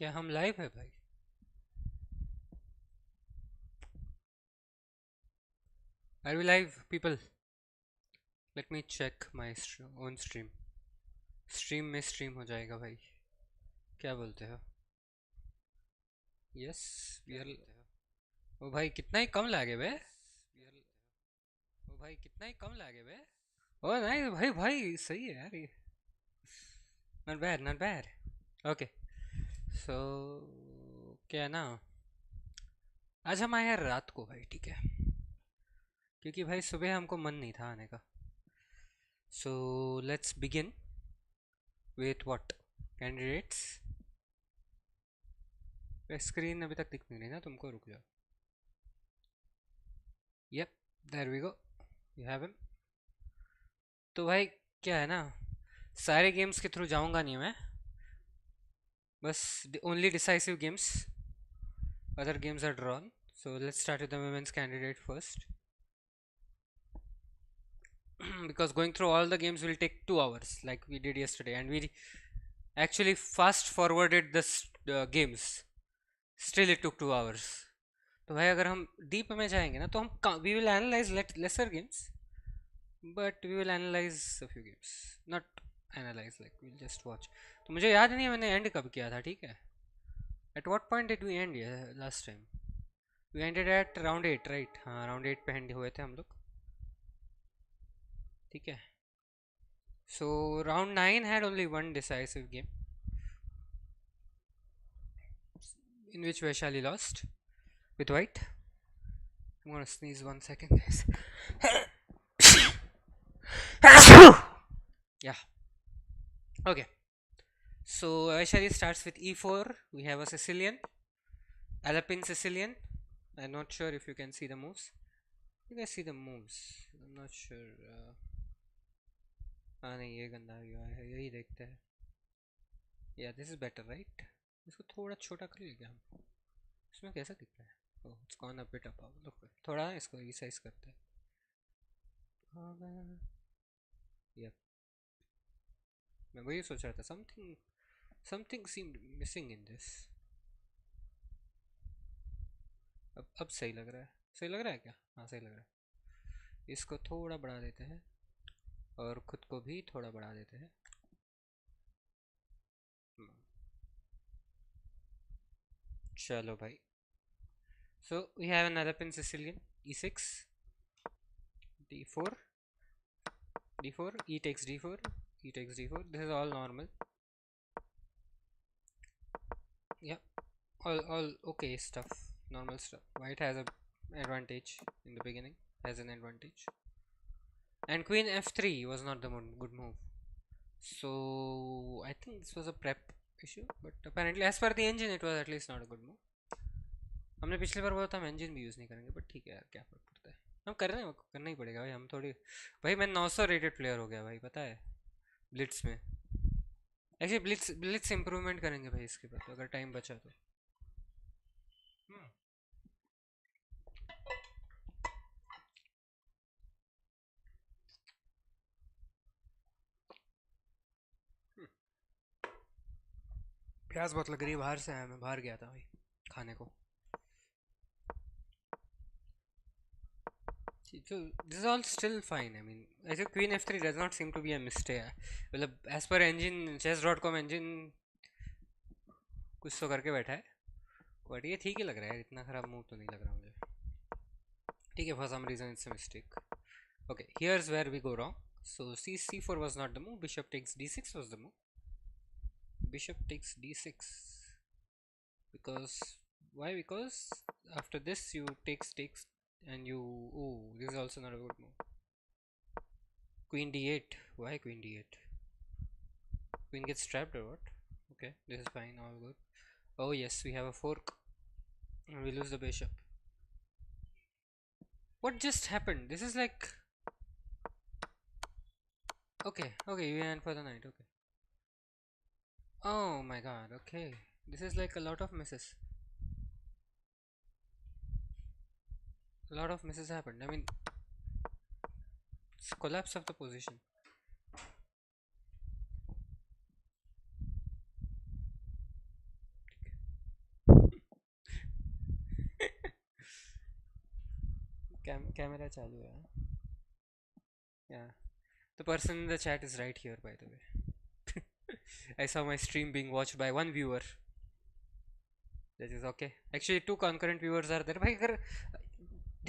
क्या हम लाइव है भाई? Are we live people? Let me check my own stream. Stream में स्ट्रीम हो जाएगा भाई. क्या बोलते हो? Yes we are. ओ भाई कितना ही कम लागे बे. ओ भाई कितना ही कम लागे बे. ओ नहीं भाई भाई सही है यार ये. Not bad not bad. Okay. So क्या है ना, आज हम आए हैं रात को भाई, ठीक है, क्योंकि भाई सुबह हमको मन नहीं था आने का. So let's begin with what candidates. Screen अभी तक दिख नहीं रही ना तुमको, रुक जाओ. Yup, there we go, you have him. तो भाई क्या है ना, सारे गेम्स के थ्रू जाऊंगा नहीं मैं, बस only decisive games. Other games are drawn. So let's start with the women's candidate first. Because going through all the games will take 2 hours like we did yesterday, and we actually fast forwarded the games. Still it took 2 hours. तो भाई अगर हम deep में जाएंगे ना तो हम we will analyse lesser games, but we will analyse a few games. Not analyse, like will just watch. तो मुझे याद नहीं है मैंने एंड कब किया था, ठीक है. At what point did we end last time? We ended at round 8 राइट. हाँ राउंड 8 पे एंड हुए थे हम लोग, ठीक है. So round 9 had only one decisive game in which Vaishali lost with white. I'm gonna sneeze 1 second, guys. Yeah. Okay. So Vaishali starts with e4. We have a Sicilian, Alpine Sicilian. I'm not sure if you can see the moves. You guys see the moves? I'm not sure. हाँ नहीं, ये गंदा हुआ है, यही देखते हैं. Yeah, this is better, right? इसको थोड़ा छोटा कर लिया हम. इसमें कैसा दिख रहा है? ओह, it's gone a bit above. Look, थोड़ा इसको रिसाइज करते हैं. Yep. मैं वही सोच रहा था, something seemed missing in this. अब सही लग रहा है. सही लग रहा है क्या? हाँ सही लग रहा है. इसको थोड़ा बढ़ा देते हैं और खुद को भी थोड़ा बढ़ा देते हैं. चलो भाई. So we have another pin Sicilian, e6, d4, d4, e takes d4, e takes d4. This is all normal. Yeah, all okay stuff, normal stuff. White has a advantage in the beginning, has an advantage. And queen f3 was not the good move. So I think this was a prep issue, but apparently as per the engine it was at least not a good move. हमने पिछली बार बोला था हम engine भी use नहीं करेंगे, but ठीक है यार, क्या फर्क पड़ता है. हम कर रहे हैं, करना ही पड़ेगा भाई. हम थोड़ी, भाई मैं 900 रेटेड प्लेयर हो गया भाई, पता है, ब्लिट्स में. एक्चुअली ब्लिट्स ब्लिट्स इंप्रूवमेंट करेंगे भाई इसके बाद अगर टाइम बचा तो. प्यास बहुत लग रही है, बाहर से आया मैं, बाहर गया था भाई खाने को. So this is all still fine. I mean, I think queen f3 does not seem to be a mistake. मतलब as per engine, chess.com engine कुछ तो करके बैठा है, बट ये ठीक ही लग रहा है. इतना खराब मूव तो नहीं लग रहा मुझे, ठीक है. For some reason it's a mistake. Okay, here's where we go wrong. So c4 was not the move. Bishop takes d6 was the move. Bishop takes d6 because why? Because after this you takes and you, oh, this is also not a good move. Queen d8. Why queen d8? Queen gets trapped or what? Okay, this is fine, all good. Oh yes, we have a fork and we lose the bishop. What just happened? This is like, okay, you went for the knight. Okay. Oh my god. Okay, this is like a lot of misses. A lot of misses happened. I mean, it's collapse of the position. Camera चालू है. Yeah, the person in the chat is right here, by the way. I saw my stream being watched by one viewer. That is okay. Actually, two concurrent viewers are there. भाई अगर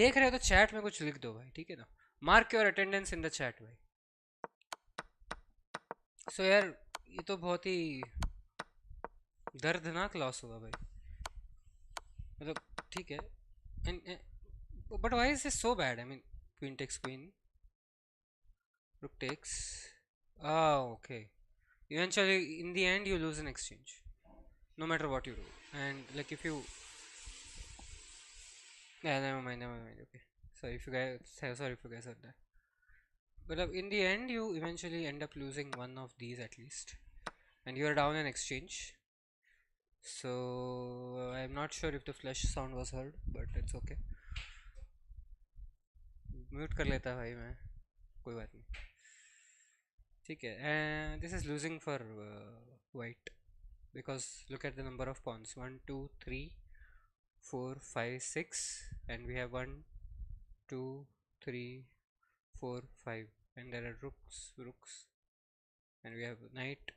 देख रहे हो तो chat में कुछ लिख दो भाई, ठीक है ना? Mark your attendance in the chat भाई. So यार ये तो बहुत ही दर्दनाक लॉस हुआ भाई. मतलब ठीक है. But why is this so bad? I mean, queen takes queen, rook takes. Oh, okay. Eventually, in the end, you lose an exchange, no matter what you do. And like if you, yeah, never mind. Okay, sorry if you guys heard that. But in the end, you eventually end up losing one of these at least, and you are down an exchange. So I'm not sure if the flush sound was heard, but it's okay. Mute कर लेता भाई मैं, कोई बात नहीं. ठीक है. And this is losing for white because look at the number of pawns. 1 2 3 4 5 6, and we have 1 2 3 4 5, and there are rooks, and we have knight,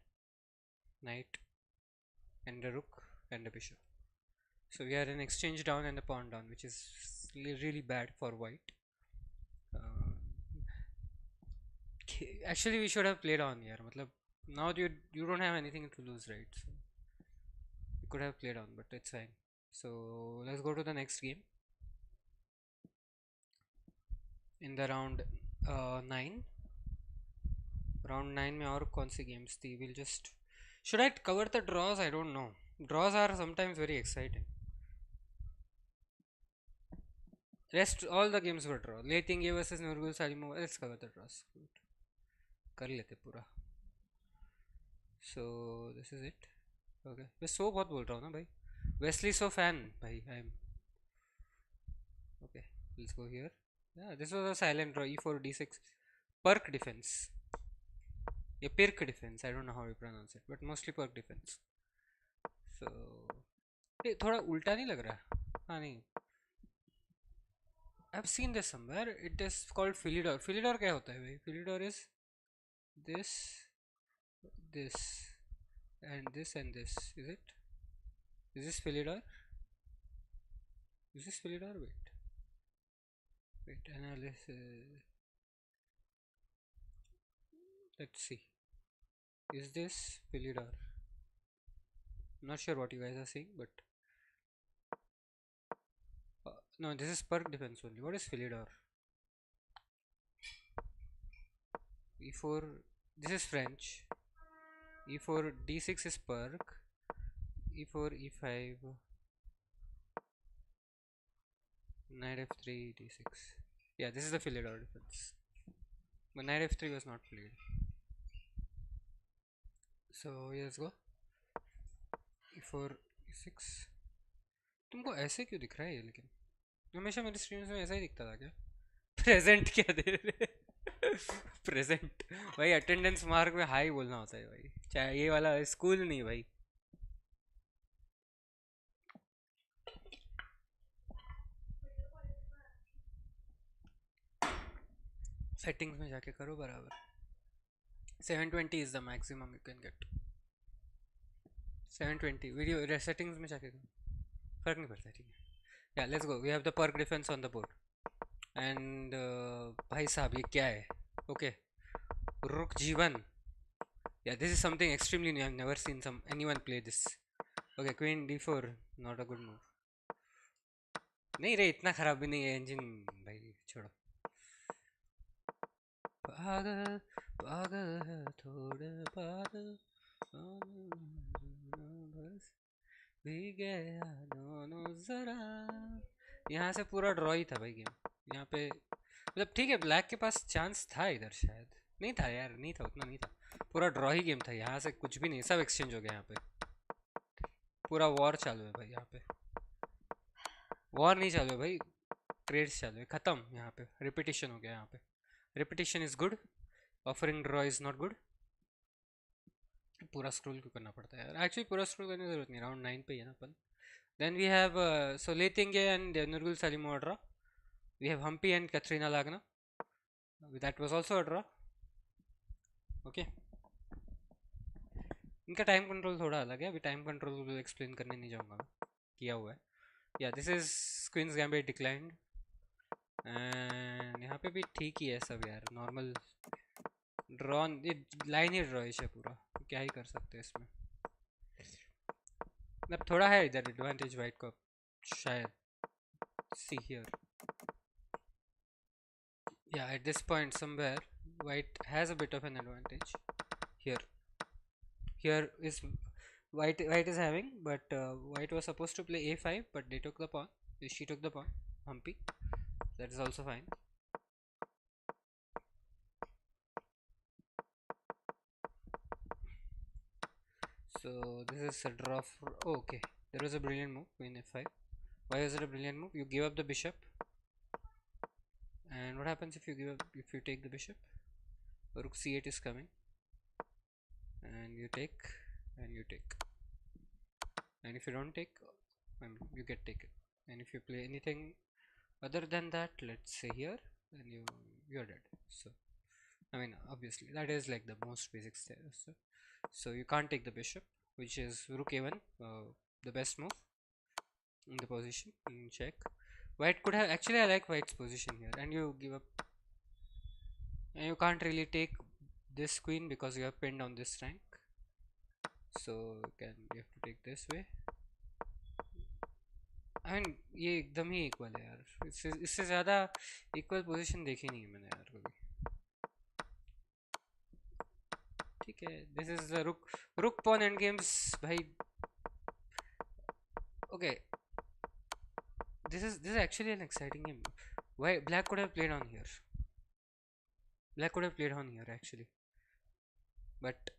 and the rook and the bishop. So we are in exchange down and the pawn down, which is really bad for white. Actually we should have played on here. Matlab, now you don't have anything to lose, right? So you could have played on, but it's fine. So let's go to the next game. In the round 9 में और कौन सी games थी? We'll just, should I cover the draws? I don't know. Draws are sometimes very exciting. Rest all the games were draw. Letinge versus Nurgul Salimova. Let's cover the draws. कर लेते पूरा. So this is it. Okay. मैं so बहुत बोल रहा हूँ ना भाई. Wesley so fan भाई. I'm okay. Let's go here. Yeah, this was a silent draw. E4 D6. Perk defense. Yeah, Pirk defense. I don't know how you pronounce it, but mostly Perk defense. So ये थोड़ा उल्टा नहीं लग रहा? हाँ नहीं. I've seen this somewhere. It is called Philidor. Philidor क्या होता है भाई? Philidor is this, and this, and this. Is it? Is this Philidor? Is this Philidor? Wait. Analysis. Let's see. Is this Philidor? I'm not sure what you guys are saying, but no, this is Perk defense only. What is Philidor? E4. This is French. E4 D6 is Perk. E4 E5. Knight F3 D6. Yeah, this is the Philidor defense. But Knight F3 was not played. So let's go. E4 E6. तुमको ऐसे क्यों दिख रहा है ये? लेकिन हमेशा मेरे स्ट्रीम्स में ऐसा ही दिखता था क्या? प्रेजेंट क्या दे रहे? प्रेजेंट भाई. अटेंडेंस मार्क में हाई बोलना होता है भाई. चाहे ये वाला स्कूल नहीं भाई. सेटिंग्स में जाके करो बराबर. 720 is the maximum you can get. 720 video settings में जाके करो. फर्क नहीं पड़ता. ठीक है. Yeah, let's go. We have the Perk defense on the board. And भाई साहब ये क्या है? Okay. Rook G1. Yeah, this is something extremely new. I've never seen anyone play this. Okay, Queen D4. Not a good move. नहीं रे, इतना खराब भी नहीं है इंजन भाई. छोड़ो. पागल पागल है थोड़े पागल बस भी गया दोनों जरा. यहाँ से पूरा ड्रॉ ही था भाई गेम. यहाँ पे मतलब ठीक है, ब्लैक के पास चांस था इधर. शायद नहीं था यार. नहीं था, उतना नहीं था. पूरा ड्रॉ ही गेम था. यहाँ से कुछ भी नहीं. सब एक्सचेंज हो गया. यहाँ पे पूरा वॉर चालू है भाई. यहाँ पे वॉर नहीं चालू है भाई. ट्रेड्स चालू है. ख़त्म. यहाँ पे रिपीटेशन हो गया. यहाँ पे repetition is good. Offering draw is not good. पूरा स्क्रोल क्यों करना पड़ता है यार? एक्चुअली पूरा स्क्रोल करने की जरूरत नहीं. राउंड 9 पे ही है ना अपन. देन वी हैव सो लेतेंगे and Nurgul Salimova draw. We have Humpy and Katrina Lagna. That was also a draw. Okay. इनका टाइम कंट्रोल थोड़ा अलग है, अभी टाइम कंट्रोल एक्सप्लेन करने नहीं जाऊंगा मैं, किया हुआ है. या this is queen's gambit declined. And यहाँ पे भी ठीक ही है सब यार, नॉर्मल ड्रॉ, ये लाइन ही ड्रॉइश है पूरा, क्या ही कर सकते हैं इसमें. मतलब थोड़ा है इधर एडवांटेज वाइट को शायद. See here, yeah, at this point somewhere white has a bit of an advantage here. Here is white is having, but white was supposed to play a5, but they took the pawn. She took the pawn, Humpy. That is also fine. So this is a draw for, oh, okay, there was a brilliant move, queen f5. Why was it a brilliant move? You give up the bishop, and what happens if you give up, if you take the bishop? Rook c8 is coming, and you take, and you take, and if you don't take, I mean, you get taken. And if you play anything other than that, let's say here, then you're dead. So I mean, obviously that is like the most basic step. So you can't take the bishop, which is rook a1, the best move in the position in check. White could have, actually I like white's position here, and you give up, and you can't really take this queen because you have pinned on this rank. So you have to take this way. I mean, ये एकदम ही equal है यार, इससे ज़्यादा equal position देखी नहीं है मैंने यार कभी. ठीक है, दिस इज द रुक पॉन एंड गेम्स भाई. Okay, this is actually an exciting game. Why black could have played on here? Black could have played on here actually, but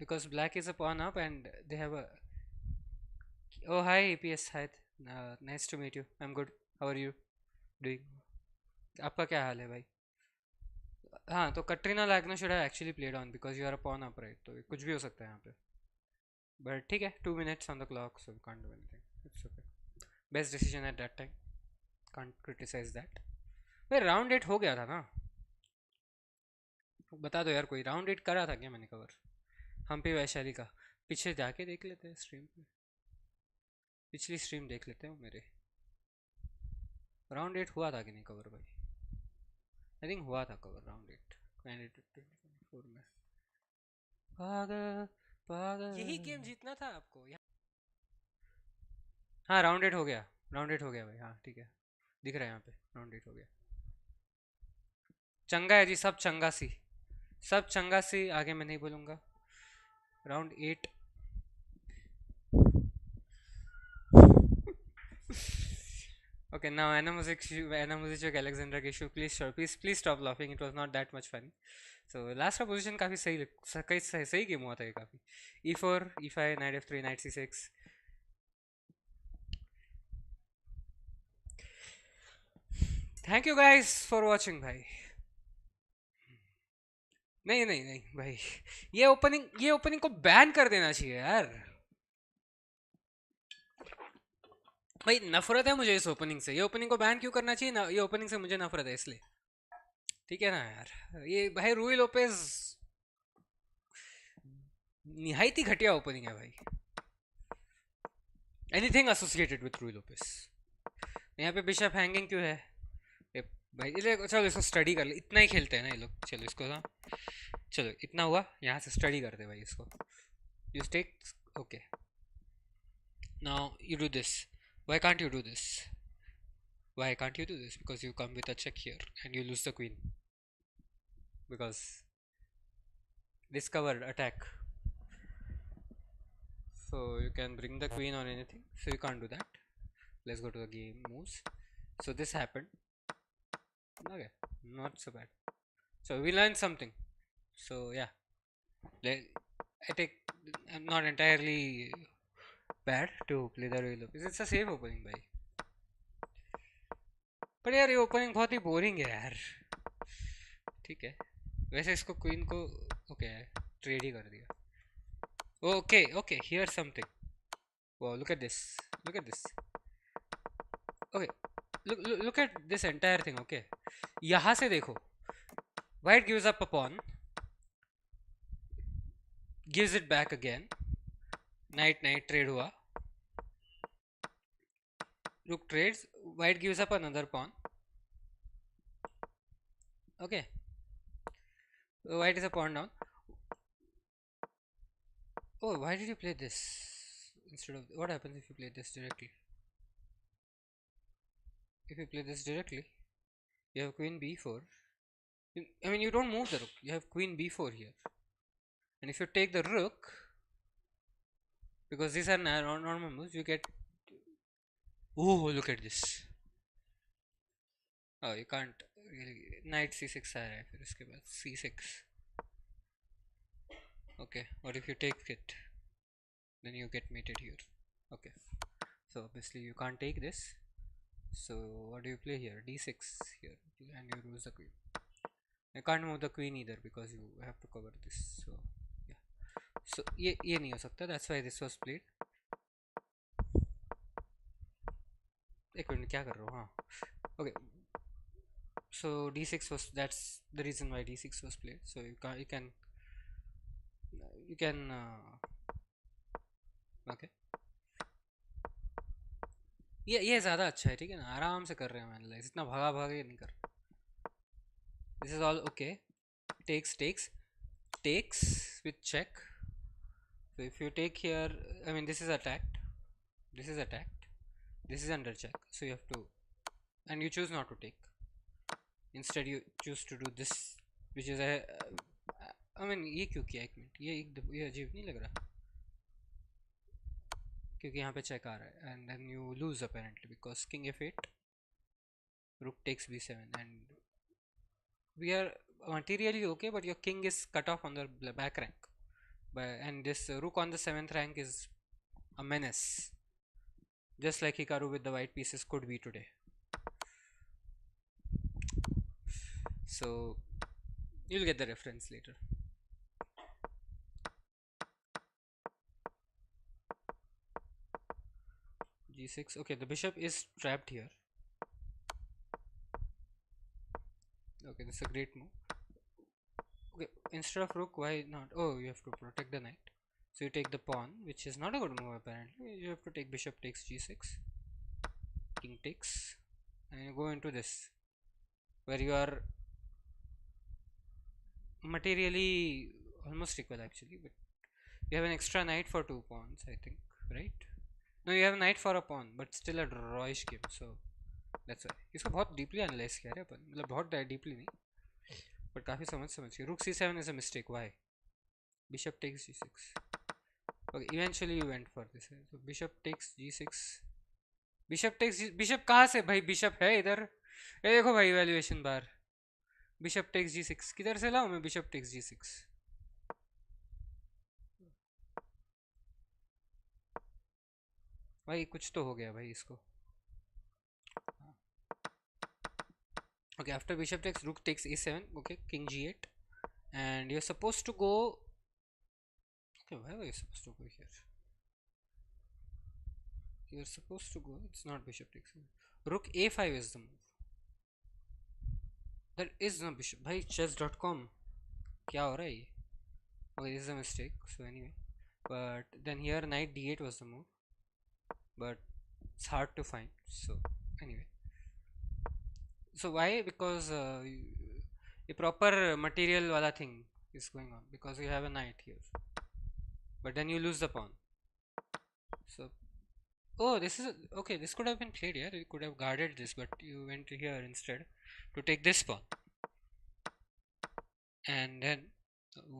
because black is a pawn up and they have a, oh hi APS, hi, nice to meet you. I'm good, how are you doing? आपका क्या हाल है भाई? हाँ, तो Katerina Lagno should have actually played on because you are a pawn up, right? तो कुछ भी हो सकता है यहाँ पे, बट ठीक है, 2 minutes on the clock, so we can't do anything. It's okay. Best decision at that time, can't criticize that. भाई राउंड 8 हो गया था ना, बता दो यार, कोई राउंड 8 करा था क्या मैंने कवर? हम्पी वैशाली का पीछे जाके देख लेते हैं स्ट्रीम पे, पिछली स्ट्रीम देख लेते हैं मेरे. राउंड 8 हुआ था कि नहीं कवर भाई? आई थिंक हुआ था कवर राउंड 8 2024 में. पागल पागल, यही गेम जीतना था आपको. हाँ राउंड 8 हो गया, राउंड 8 हो गया भाई. हाँ ठीक है, दिख रहा है यहाँ पे, राउंड 8 हो गया. चंगा है जी, सब चंगा सी, सब चंगा सी, आगे मैं नहीं बोलूँगा. Round 8. Okay, now Anna Muzichuk, Alexandra Keshu, please stop laughing. It was not that much funny. So last का position काफी सही गेम हुआ था ये काफी. E4, E5, Knight F3, Knight C6. Thank you guys for watching भाई. नहीं नहीं नहीं भाई, ये ओपनिंग को बैन कर देना चाहिए यार भाई. नफरत है मुझे इस ओपनिंग से, ये ओपनिंग को बैन क्यों करना चाहिए ना, ये ओपनिंग से मुझे नफरत है इसलिए. ठीक है ना यार, ये भाई रूई लोपेज निहायत ही घटिया ओपनिंग है भाई. एनीथिंग एसोसिएटेड विथ रूई लोपेज. यहाँ पे बिशप हैंगिंग क्यों है भाई? चलो इसको स्टडी कर ले, इतना ही खेलते हैं ना ये लोग. चलो इसको ना, चलो इतना हुआ, यहाँ से स्टडी करते भाई इसको. You take, okay, now you do this. Why can't you do this? Why can't you do this? Because you come with a check here and you lose the queen. Because discovered attack. So you can bring the queen on anything. So you can't do that. Let's go to the game moves. So this happened. Okay, not so bad. So we learned something. So yeah, I take, I'm not entirely bad to play the royal opening. It's a safe opening भाई, पर यार ये opening बहुत ही boring है यार. ठीक है, वैसे इसको क्वीन को ओके ट्रेड ही कर दिया. Okay okay, here something. Wow, look at this, look at this. Okay, look at this entire thing. Okay, यहाँ से देखो, white gives up a pawn, gives it back again, knight knight trade हुआ, rook trades, white gives up another pawn. Okay, white is a pawn down. Oh, why did you play this instead of, what happens if you play this directly? If you play this directly, you have queen b4. I mean, you don't move the rook, you have queen b4 here, and if you take the rook, because these are normal moves, you get, oh, look at this. Oh, you can't really, knight c6 आ रहा है, फिर उसके बाद c6. Okay, what if you take it? Then you get mated here. Okay, so obviously you can't take this. So what do you play here? d6 here, and you lose the queen. You can't move the queen either because you have to cover this. So yeah, so ये नहीं हो सकता. That's why this was played. एक minute क्या कर रहा हूँ? हाँ, okay. So d6 was, that's the reason why d6 was played. So you can okay. ये ज़्यादा अच्छा है, ठीक है ना, आराम से कर रहे हैं हम एनालाइज, इतना भागा भागे नहीं कर. This is all okay. Takes with check. So if you take here, I mean, this is attacked, this is attacked, this is under check, so you have to, and you choose not to take, instead you choose to do this, which is a I mean, ये क्यों किया? एक minute, ये अजीब नहीं लग रहा, क्योंकि यहाँ पे चेक आ रहा है, and then you lose apparently because king f8, rook takes b7, and we are materially okay, but your king is cut off on the back rank, and this rook on the 7th rank is a menace, just like Hikaru with the white pieces could be today. So you'll get the reference later. g6. Okay, the bishop is trapped here. Okay, this is a great move. Okay, instead of rook, why not? Oh, you have to protect the knight, so you take the pawn, which is not a good move apparently. You have to take bishop takes g6, king takes, and you go into this, where you are materially almost equal actually, but you have an extra knight for 2 pawns, I think, right? No, you have a knight for a pawn, but still a drawish game, so that's why. इसको बहुत deeply analyze किया है अपन, मतलब बहुत deeply नहीं, but काफी समझ के. Rook c7 is a mistake. Why? Bishop takes g6. Okay, eventually you went for this. So bishop takes g6. Bishop takes bishop कहाँ से भाई? Bishop है इधर. ये देखो भाई evaluation bar. Bishop takes g6. किधर से लाऊं मैं bishop takes g6? भाई कुछ तो हो गया भाई इसको. Okay, after bishop takes, rook takes e7. Okay, king g8, and you're supposed to go. Okay, why were you supposed to go here? You're supposed to go. It's not bishop takes. Rook a5 is the move. There is no bishop. Bhai, chess.com. क्या हो रहा है ये? Okay, this is a mistake. So anyway, but then here knight d8 was the move, but it's hard to find. So anyway, so why? Because a proper material wala thing is going on, because you have a knight here, but then you lose the pawn. So oh, this is okay. This could have been played here. You could have guarded this, but you went here instead to take this pawn. And then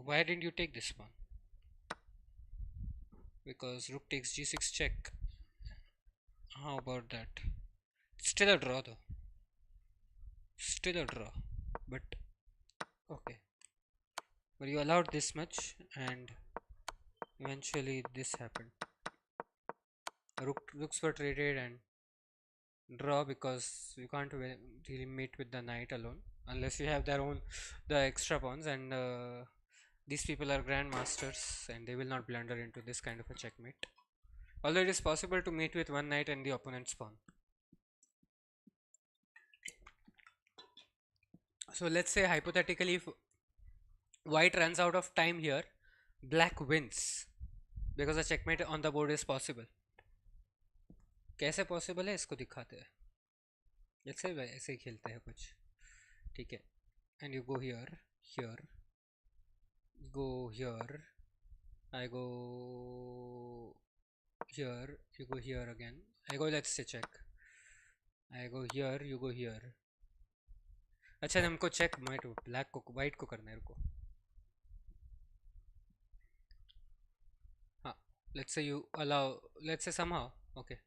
why didn't you take this pawn? Because rook takes g6 check. How about that? Still a draw though. Still a draw. But okay. But you allowed this much, and eventually this happened. Rooks were traded and draw, because you can't really mate with the knight alone unless you have the extra pawns, and these people are grandmasters and they will not blunder into this kind of a checkmate, although it is possible to mate with one knight and the opponent's pawn. So let's say hypothetically if white runs out of time here, black wins because a checkmate on the board is possible. कैसे possible है इसको दिखाते हैं. Let's say ऐसे ही खेलते हैं कुछ. ठीक है. And you go here, here, go here, I go here, you go here again, I go, let's say check, I go here, you go here. अच्छा हमको चेक ब्लैक को वाइट को करना है. रुको. हाँ, let's say you allow, let's say somehow, okay,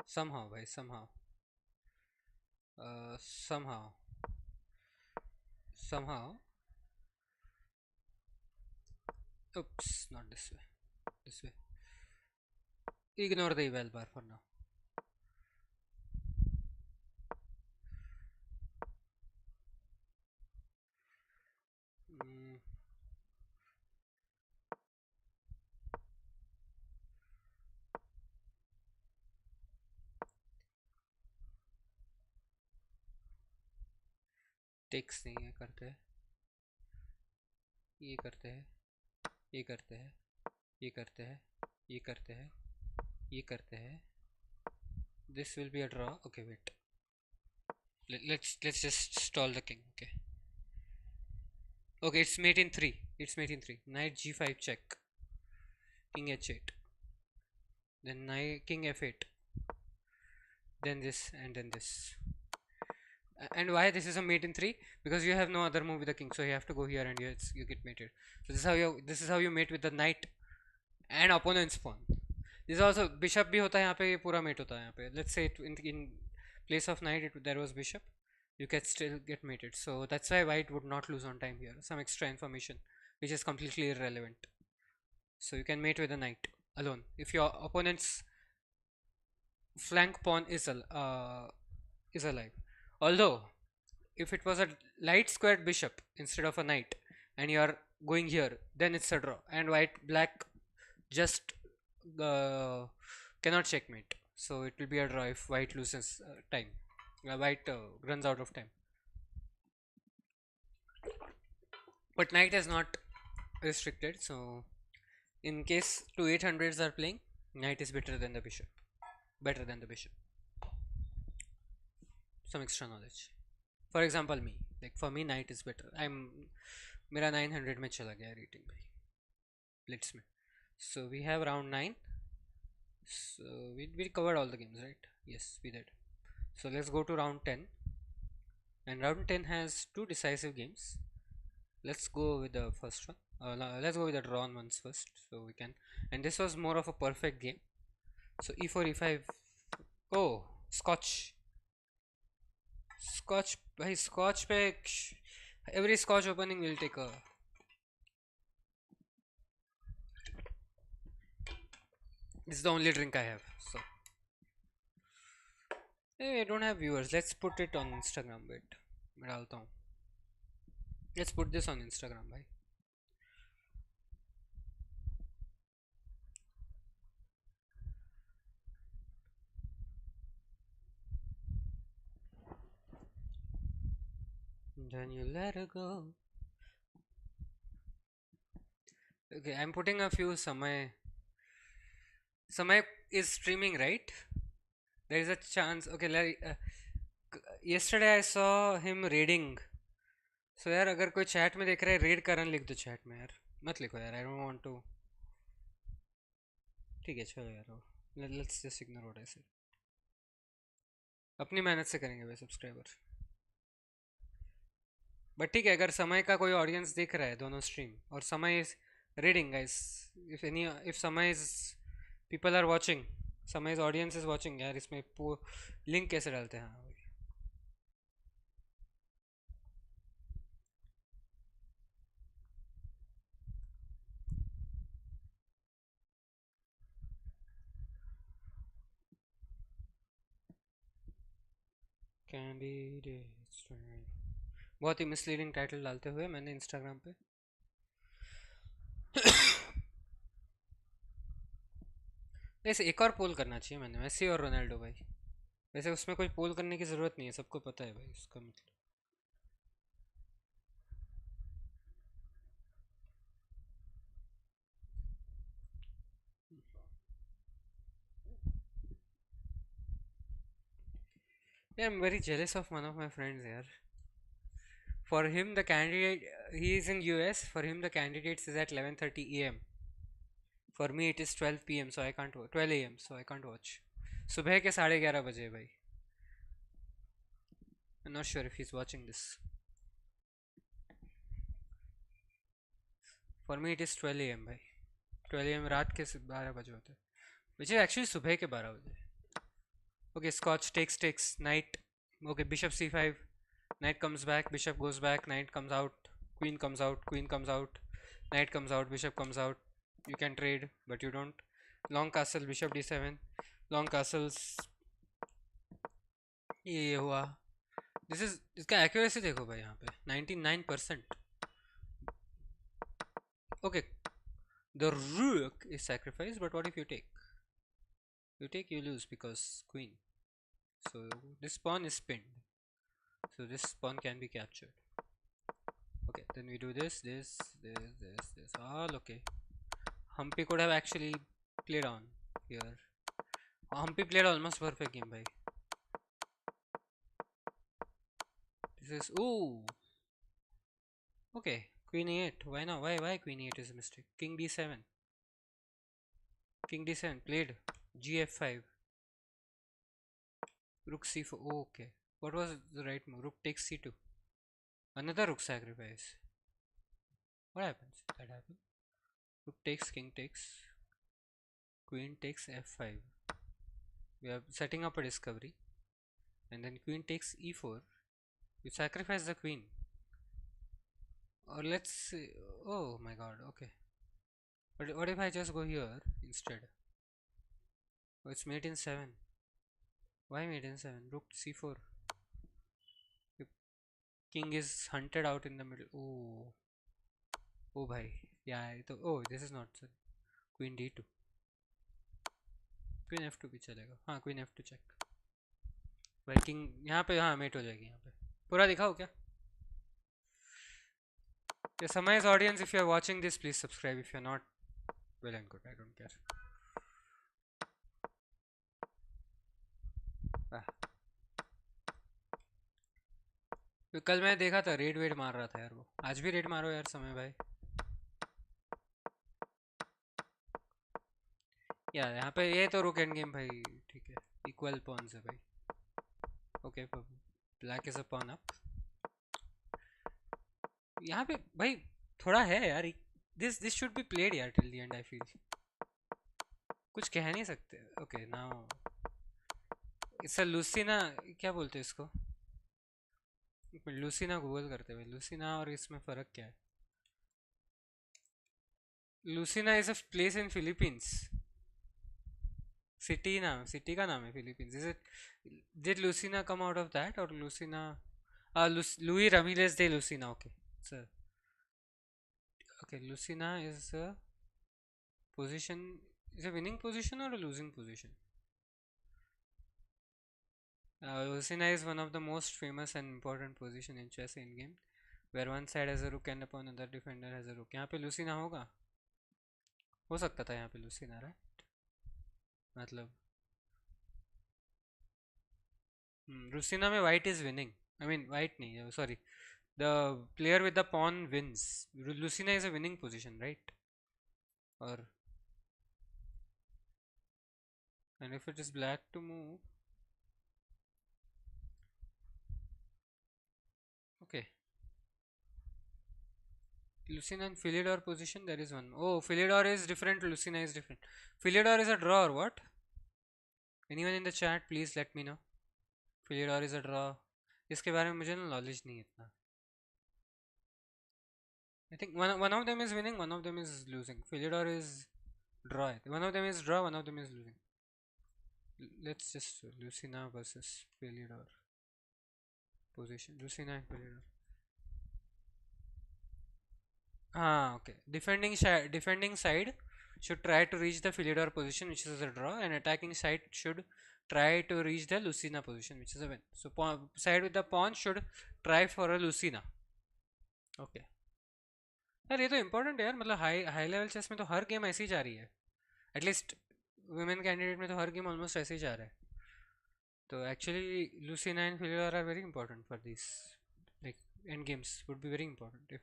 somehow भाई, somehow, somehow, oops, not this way, this way, ignore the eval bar for now. Takes नहीं है, करते हैं, ये करते हैं, ये करते हैं, ये करते हैं, ये करते हैं, ये करते हैं. This will be a draw. Okay, wait. Let's just stall the king. Okay. Okay, it's mate in 3. It's mate in 3. Knight g5 check. King h8. Then knight king f8. Then this and then this. And why this is a mate in 3? Because you have no other move with the king, so you have to go here and you get mated. So this is how you mate with the knight and opponent's pawn. This is also bishop भी होता है यहाँ पे, ये पूरा mate होता है यहाँ पे. Let's say in place of knight there was bishop, you can still get mated. So that's why white would not lose on time here. Some extra information which is completely irrelevant. So you can mate with the knight alone if your opponent's flank pawn is alive. Although if it was a light squared bishop instead of a knight and you are going here, then it's a draw and black just cannot checkmate. So it will be a draw if white loses time. White runs out of time. But knight is not restricted, so in case two 800s are playing, knight is better than the bishop. Some extra knowledge. For example, me, like for me knight is better. मेरा 900 में चला गया rating भाई blitz में. So we have round 9. So we covered all the games, right? Yes, we did. So let's go to round 10. And round 10 has two decisive games. Let's go with the first one. Let's go with the drawn ones first, so we can. And this was more of a perfect game. So e4, e5. Oh, Scotch. By Scotch पे every Scotch opening will take a. This is the only drink I have. So hey, I don't have viewers. Let's put it on Instagram. Wait, मैं डालता हूँ. Let's put this on Instagram, भाई. Then you let her go. Okay, I'm putting a few Samay is streaming, right? There is a chance. Okay, yesterday I saw him raiding. So यार अगर कोई chat में देख रहा है, raid करन लिख दो chat में यार. मत लिखो यार. I don't want to. ठीक है चलो यार. Let's just ignore what I said. अपनी मेहनत से करेंगे भाई सब्सक्राइबर. बट ठीक है, अगर समय का कोई ऑडियंस देख रहा है दोनों स्ट्रीम और समय इज रीडिंग गाइस, इफ समय इज पीपल आर वाचिंग, समय इज ऑडियंस इज वाचिंग यार, इसमें लिंक कैसे डालते हैं? हाँ कैंडिडेट्स, बहुत ही मिसलीडिंग टाइटल डालते हुए मैंने इंस्टाग्राम पे. वैसे एक और पोल करना चाहिए मैंने, मेसी और रोनाल्डो भाई. वैसे उसमें कोई पोल करने की ज़रूरत नहीं है, सबको पता है भाई उसका मतलब. Yeah, I'm very jealous of one of my friends here. For him, the candidate, he is in US. For him, the candidates is at 11:30 a.m. For me, it is 12 p.m. So I can't 12 a.m. So I can't watch. सुबह के 11:30 बजे भाई. I'm not sure if he's watching this. For me, it is 12 a.m. भाई. 12 a.m. रात के 12 बजे होते हैं. Which is actually सुबह के 12 बजे. Okay, Scotch takes knight. Okay, bishop c5. Knight comes back, bishop goes back, knight comes out, queen comes out, queen comes out, knight comes out, bishop comes out. You can trade, but you don't. Long castle, bishop d7. Long castles. ये हुआ. This is इसका accuracy देखो भाई यहाँ पे 99%. Okay, the rook is sacrificed, but what if you take? You take, you lose because queen. So this pawn is pinned. So this pawn can be captured. Okay, then we do this. All okay. Humpy could have actually played on here. Humpy played almost perfect game, bhai. This is ooh. Okay, queen e8. Why not? Why queen e8 is a mistake? King d7. King d7 played. Gf5. Rook c4. Oh, okay. What was the right move? Rook takes c2. Another rook sacrifice. What happens? That happens. Rook takes, king takes, queen takes f5. We are setting up a discovery. And then queen takes e4. You sacrifice the queen. Or let's see. Oh my god, okay. But what if I just go here instead? Oh, it's mate in 7. Why mate in 7? Rook c4. King is hunted out in the middle. Oh. Oh bhai. Yeah, oh, this is not queen d2. Queen f2 भी चलेगा. हाँ, queen f2 check. भाई king यहाँ पे हाँ mate हो जाएगी यहाँ पे. पूरा दिखाओ क्या? Yes, Samaya's audience, if you are watching this, please subscribe. If you are not, well and good. I don't care. कल मैं देखा था रेड वेड मार रहा था यार वो. आज भी रेड मारो यार समय भाई. यार यहाँ पे ये तो रुक एंड गेम भाई. ठीक है, इक्वल पॉन्स है भाई. Okay, black is a pawn up. यहाँ पे भाई थोड़ा है यार. दिस शुड बी प्लेड यार till the end. I feel कुछ कह नहीं सकते. Okay, now it's a Lucena. क्या बोलते हैं इसको? लूसीना गूगल करते हुए. लूसीना और इसमें फ़र्क क्या है? Lucena is a place in Philippines. City का नाम है Philippines. Is it? Did Lucena come out of that और Lucena? Luis Ramirez de Lucena. Okay sir. Okay, Lucena is a position. Is a winning position और a losing position? Lucina is one of the most famous and important position in chess in game, where one side has a rook and upon another defender has a rook. यहाँ पे Lucina होगा? हो सकता था यहाँ पे Lucina, right? मतलब Lucina में white is winning. I mean white नहीं, sorry. The player with the pawn wins. Lucina is a winning position, right? Or and if it is black to move. Okay. Lucina and Philidor position, there is one. Oh, Philidor is different, Lucina is different. Philidor is a draw or what? Anyone in the chat, please let me know. Philidor is a draw. इसके बारे में मुझे ना knowledge नहीं इतना. I think one of them is winning, one of them is losing. Philidor is draw. One of them is draw, one of them is losing. Let's just Lucina versus Philidor position. Lucina and Philidor. Okay. Defending side should try to reach the Philidor position, which is a draw, and attacking side should try to reach the Lucina position, which is a win. So side with the pawn should try for a Lucina. Okay. यार ये तो important है यार. मतलब high level chess में तो हर game ऐसी जा रही है. एटलीस्ट वुमेन कैंडिडेट में तो हर गेम ऑलमोस्ट ऐसे ही जा रहा है. So actually, Lucina and Philidor are very important for these. Like end games would be very important if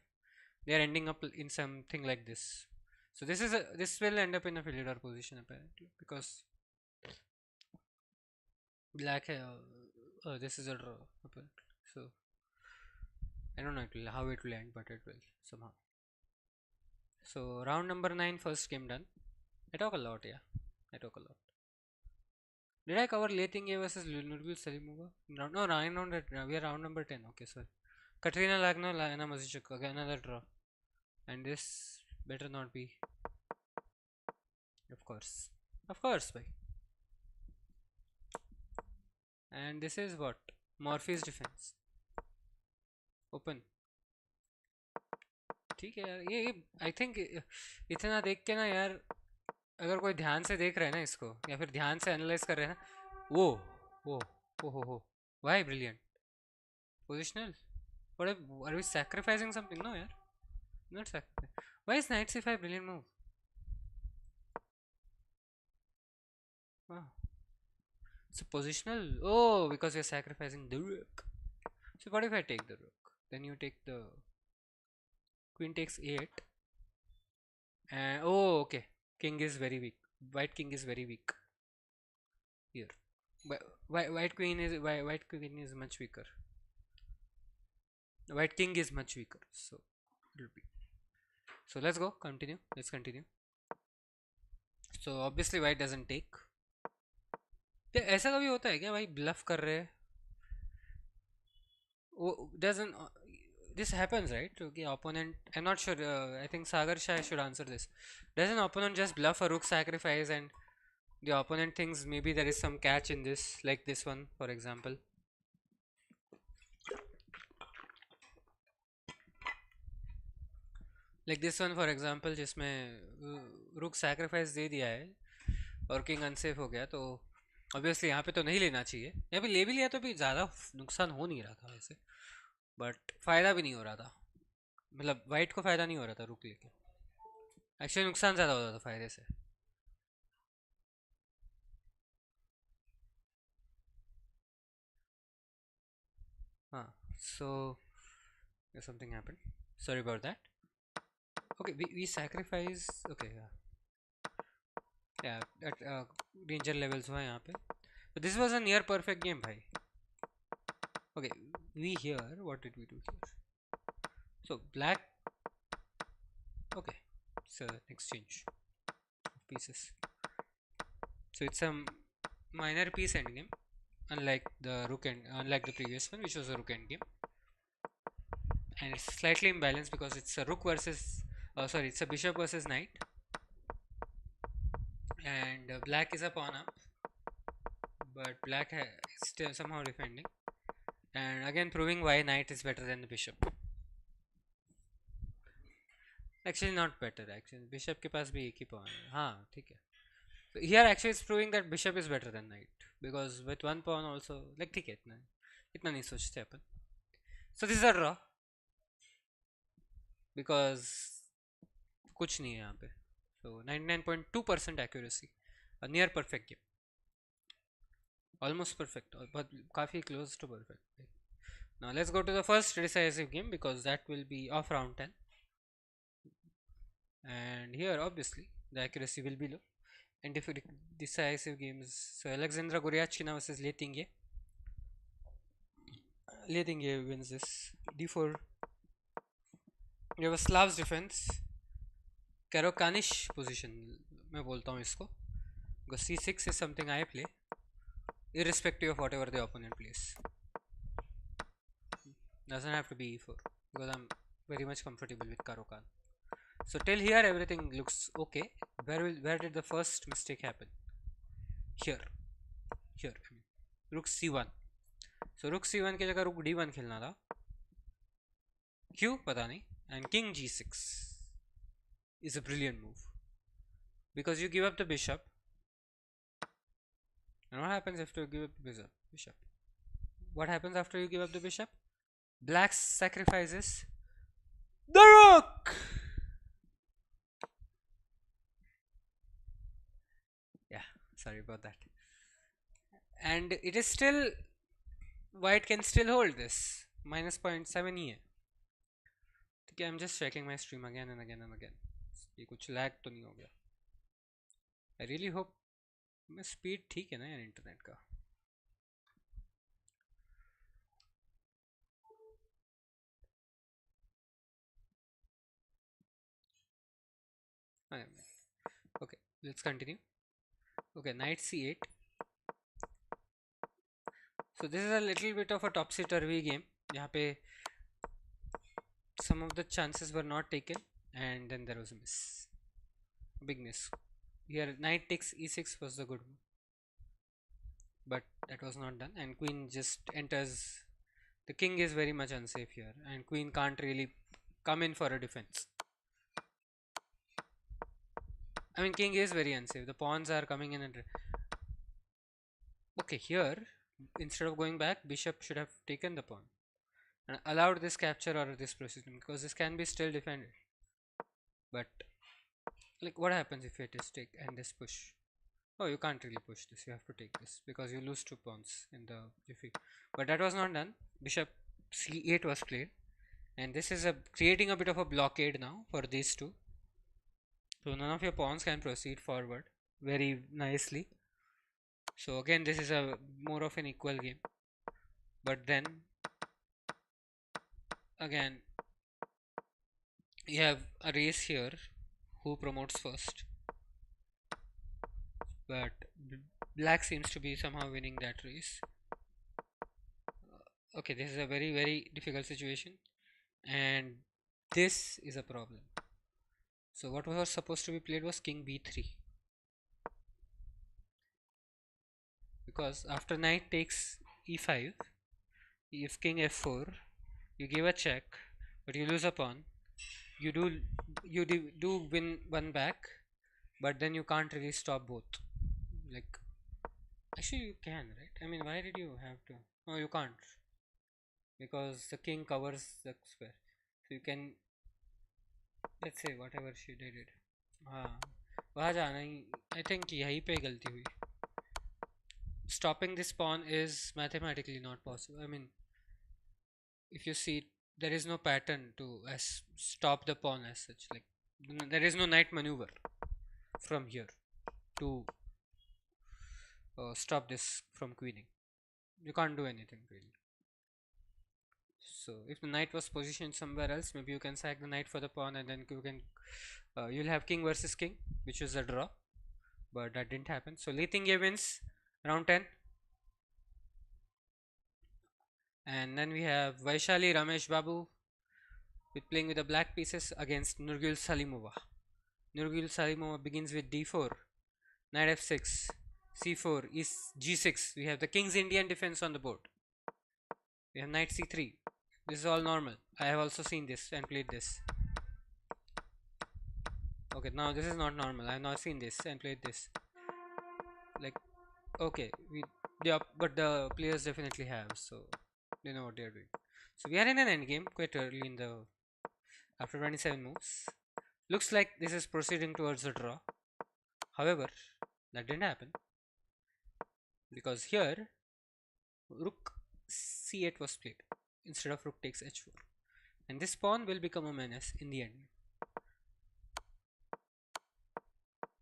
they are ending up in something like this. So this will end up in a Philidor position apparently because black. This is a draw apparently. So I don't know how it will end, but it will somehow. So round number 9, first game done. I talk a lot, yeah. I talk a lot. Did I cover Letinge versus Nurbil Salimova? No, no, we are round number 10. Okay, sorry. Katrina Lagno, Lana Mazichuk. Again, another draw. And this better not be. Of course. Of course, bhai. And this is what? Morphe's defense. Open. ठीक है यार ये I think इतना देख के ना यार अगर कोई ध्यान से देख रहा है ना इसको या फिर ध्यान से एनालाइज कर रहे हैं ना वो हो why brilliant positional what are we sacrificing something no yaar not sacrifice why is knight c5 brilliant move wow it's a positional oh because you're sacrificing the rook so what if I take the rook then you take the queen takes 8 and oh okay king is very weak white king is very weak here white queen is much weaker white king is much weaker so it'll be so let's continue so obviously white doesn't take ऐसा कभी होता है क्या भाई bluff कर रहे हैं doesn't this happens right okay opponent I'm not sure I think Sagar Shah should answer this does an opponent just bluff a rook sacrifice and the opponent thinks maybe there is some catch in this like this one for example like this one for example जिसमें rook sacrifice दे दिया है और king unsafe हो गया तो obviously यहाँ पे तो नहीं लेना चाहिए यहाँ पे ले भी लिया तो भी ज़्यादा नुकसान हो नहीं रहा था वैसे बट फ़ायदा भी नहीं हो रहा था मतलब वाइट को फ़ायदा नहीं हो रहा था रुक लेके एक्चुअली नुकसान ज़्यादा हो रहा था फ़ायदे से हाँ so something happened sorry about that okay we sacrifice okay yeah at danger levels हुआ यहाँ पे so this was a near perfect game भाई okay we here what did we do here so black okay so exchange of pieces so it's a minor piece endgame unlike the previous one which was a rook endgame and it's slightly imbalanced because it's a rook versus it's a bishop versus knight and black is a pawn up but black is still somehow defending and again proving why knight is better than the bishop actually not better actually bishop के पास भी एक ही pawn है हाँ ठीक है so here actually it's proving that bishop is better than knight because with one pawn also like ठीक है इतना नहीं सोचते अपन so this is a draw because कुछ नहीं है यहाँ पे so 99.2% accuracy a near perfect game almost perfect but काफी close to perfect now let's go to the first decisive game because that will be off round 10 and here obviously the accuracy will be low and if decisive games so Alexandra Goryachkina versus Letinge wins this d4 you have a Slav's defense Karokanish position मैं बोलता हूँ इसको because c6 is something I play irrespective of whatever the opponent plays doesn't have to be e4 because I'm very much comfortable with Karokan so till here everything looks okay where did the first mistake happen here I mean rook c1 so rook c1 की जगह rook d1 खेलना था क्यों पता नहीं and king g6 is a brilliant move because you give up the bishop and what happens after you give up the bishop what happens after you give up the bishop black sacrifices the rook yeah sorry about that and it is still, white can still hold this minus 0.7 ही है. ठीक है, I'm just checking my stream again and again and again. ये कुछ lag तो नहीं हो गया. I really hope मैं स्पीड ठीक है ना यार इंटरनेट का. Okay, let's continue. Okay, knight c8. So this is a little bit of a topsy-turvy game. यहाँ पे some of the chances were not taken and then there was a miss, big miss. Here knight takes e6 was the good move, but that was not done, and queen just enters. The king is very much unsafe here, and queen can't really come in for a defense. I mean, king is very unsafe. The pawns are coming in and okay, here instead of going back, bishop should have taken the pawn and allowed this capture or this precision, because this can be still defended. But like, what happens if it is take and this push? Oh, you can't really push this. You have to take this because you lose 2 pawns in the jiffy. But that was not done. Bishop c8 was played, and this is creating a bit of a blockade now for these two. So none of your pawns can proceed forward very nicely. So again, this is a more of an equal game. But then again, you have a race here. Who promotes first? But black seems to be somehow winning that race. Okay, this is a very difficult situation, and this is a problem. So what was supposed to be played was king b3, because after knight takes e5, if king f4, you give a check, but you lose a pawn. You do win one back, but then you can't really stop both. Like, actually you can, right? I mean, why did you have to? No, you can't, because the king covers the square. So you can, let's say whatever she did. हाँ, वहाँ जाना ही, I think यहीं पे गलती हुई. Stopping this pawn is mathematically not possible. I mean, if you see, there is no pattern to stop the pawn as such. Like, there is no knight maneuver from here to stop this from queening. You can't do anything really. So if the knight was positioned somewhere else, maybe you can sack the knight for the pawn, and then you can you'll have king versus king, which is a draw, but that didn't happen. So Lee Ting-ye wins round 10. And then we have Vaishali Ramesh Babu playing with the black pieces against Nurgul Salimova. Nurgul Salimova begins with d4, knight f6, c4, is g6. We have the king's Indian defense on the board. We have knight c3. This is all normal. I have also seen this and played this. Okay, now this is not normal. I have not seen this and played this. Like, okay, but the players definitely have, so they know what they are doing. So we are in an endgame quite early in the, after 27 moves. Looks like this is proceeding towards a draw. However, that didn't happen, because here rook c8 was played instead of rook takes h4, and this pawn will become a menace in the end.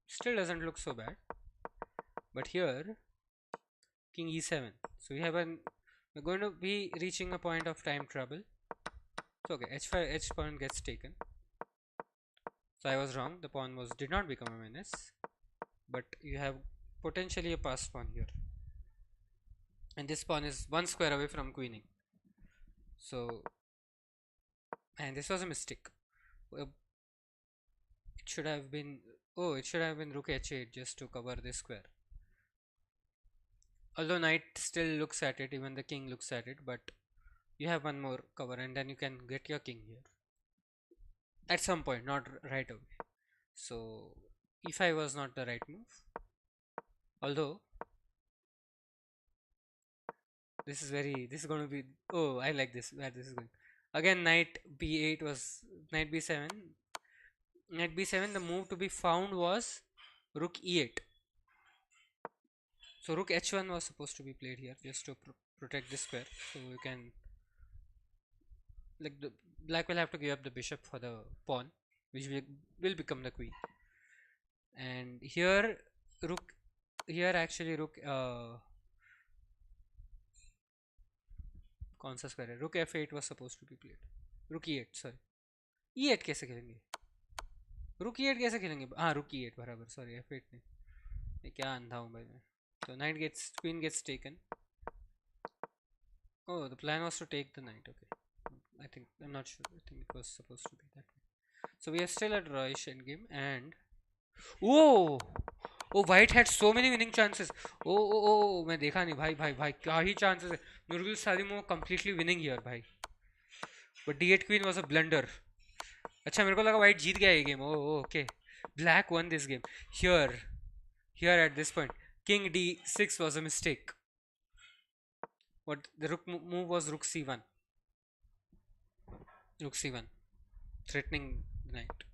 Still doesn't look so bad, but here king e7. So we have we're going to be reaching a point of time trouble. So okay, h5, h pawn gets taken. So I was wrong. The pawn did not become a menace, but you have potentially a passed pawn here, and this pawn is 1 square away from queening. So, and this was a mistake. It should have been, oh, it should have been rook h8 just to cover this square. Although knight still looks at it, even the king looks at it, but you have one more cover, and then you can get your king here at some point, not right away. So e5 was not the right move, although this is going to be, oh, I like this, where this is going. Again, knight b8 was knight b7. Knight b7, the move to be found was rook e8. So rook h1 was supposed to be played here just to protect this square. So you can, like, the black will have to give up the bishop for the pawn, which will become the queen. And here rook, here actually rook कौन सा square है? rook f8 was supposed to be played. rook e8, sorry, e8 कैसे खेलेंगे? rook e8 कैसे खेलेंगे? हाँ rook e8 बराबर, sorry f8 नहीं, ये क्या अंधा हूँ भाई मैं. So knight gets, queen gets taken. Oh, the plan was to take the knight. Okay, I think, I'm not sure, I think it was supposed to be that way. So we are still at drawish endgame. And oh, oh, white had so many winning chances. Oh, मैं देखा नहीं भाई, भाई क्या ही chances है. Nurgul Salimov completely winning here भाई. But d8 queen was a blunder. अच्छा मेरे को लगा white जीत गया ये game. Oh, okay. Black won this game. Here at this point, king d6 was a mistake. What the rook move was rook c1. Rook c1, threatening the knight.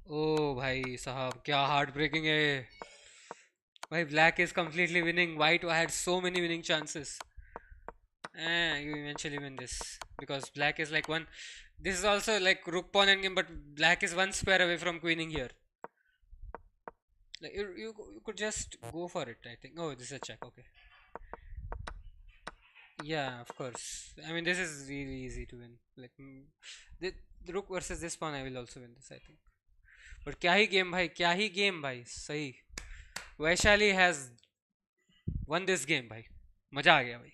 Oh भाई साहब क्या heart breaking है भाई. black is completely winning. white had so many winning chances. You eventually win this because black is like one. This is also like rook pawn endgame, but black is one square away from queening here. Like you could just go for it, I think. Oh, this is a check. Okay. Yeah, of course. I mean, this is really easy to win. Like the rook versus this pawn, I will also win this, I think. But क्या ही game भाई, क्या ही game भाई, सही. Vaishali has won this game भाई, मजा आ गया भाई.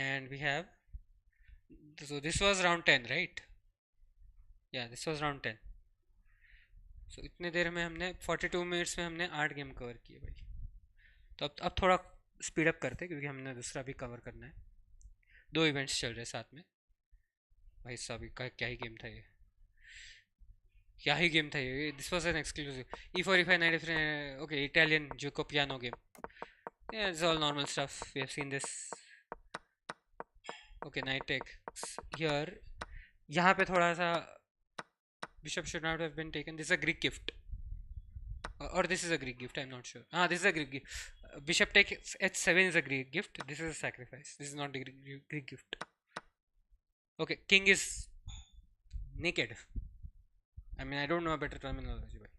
And we have, so this was round 10, right? Yeah, this was round 10. So इतने देर में हमने 42 मिनट्स में हमने 8 गेम कवर किए भाई. तो अब थोड़ा स्पीड अप करते क्योंकि हमने दूसरा भी कवर करना है. 2 इवेंट्स चल रहे साथ में भाई साहब. क्या ही गेम था ये, क्या ही गेम था ये. This was an exclusive e4 e5 knight f3. Okay, Italian Dzukou piano game. Yeah, it's all normal stuff. We have seen this. Okay, knight takes here. यहाँ पे थोड़ा सा bishop should not have been taken. This is a Greek gift, or this is a Greek gift, I'm not sure. This is a Greek gift. Bishop takes h7 is a Greek gift. This is a sacrifice. This is not a Greek gift. Okay, king is naked. I mean, I don't know a better terminology, bhai.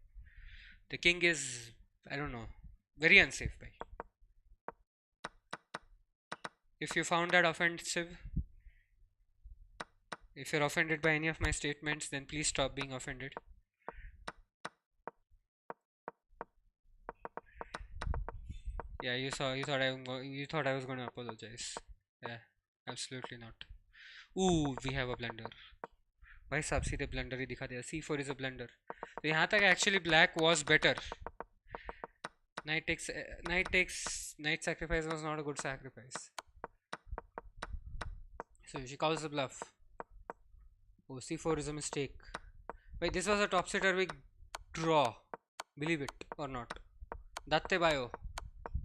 The king is, I don't know, very unsafe, bhai. If you found that offensive, if you're offended by any of my statements, then please stop being offended. Yeah, you thought I was going to apologize. Yeah, absolutely not. Ooh, we have a blunder. भाई साहब सीधे blunder ही दिखा दिया. c4 is a blunder. तो यहाँ तक actually black was better. Knight sacrifice was not a good sacrifice. So she calls the bluff. Oh, c4 is a mistake. Wait, this was a topsy-turvy draw. Believe it or not. Datte Bayo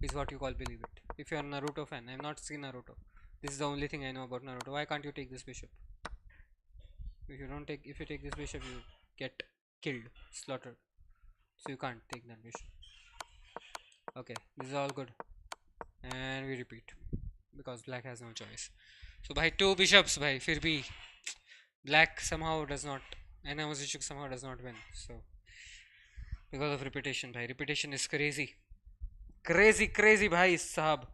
is what you call believe it. If you are a Naruto fan, I have not seen Naruto. This is the only thing I know about Naruto. Why can't you take this bishop? If you take this bishop, you get killed, slaughtered. So you can't take that bishop. Okay, this is all good. And we repeat because black has no choice. So by 2 bishops, by फिर भी black somehow does not, and Amazishuk somehow does not win. So because of repetition, bhai. Repetition is crazy. Crazy bhai sahab.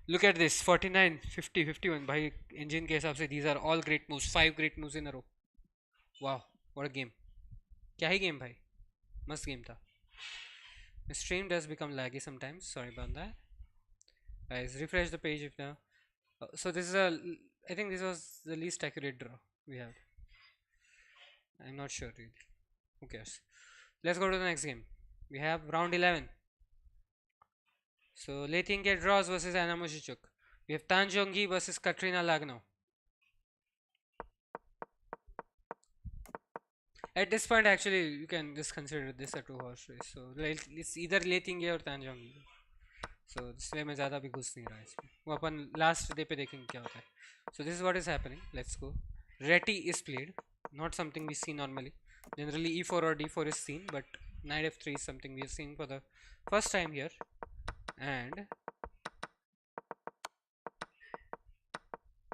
Look at this, 49, 50, 51 bhai. Engine के हिसाब से these are all great moves. 5 great moves in a row. Wow, what a game. क्या ही game भाई. मस्त game था. The stream does become laggy sometimes. Sorry about that. Guys, refresh the page if now. So this is I think this was the least accurate draw we have. I'm not sure really. Who cares? Let's go to the next game. We have round 11. So Letinge draws versus Anna Mushichuk. We have Tan Jong-gi versus Katrina Lagno. At this point, actually, you can just consider this a 2-horse race. So it's either Letinge or Tan Jong-gi. So इसलिए मैं ज़्यादा भी घुस नहीं रहा इसमें. वो अपन last day पे देखेंगे क्या होता है. So this is what is happening. Let's go. Reti is played. Not something we see normally. Generally e4 or d4 is seen, but knight f3 is something we have seen for the first time here. and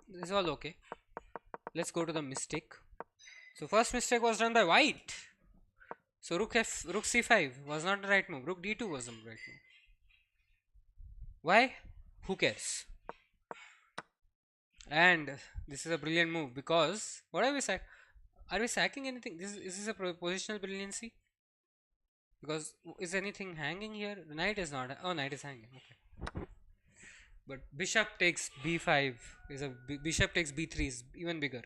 this is all okay. Let's go to the mistake. So first mistake was done by white. So rook c5 was not the right move. Rook d2 was the right move. Why? Who cares? And this is a brilliant move because what are we sack? Are we sacking anything? Is this a positional brilliancy? Because is anything hanging here? The knight is not. Oh, knight is hanging. Okay. But bishop takes b5 is a bishop takes b3 is even bigger.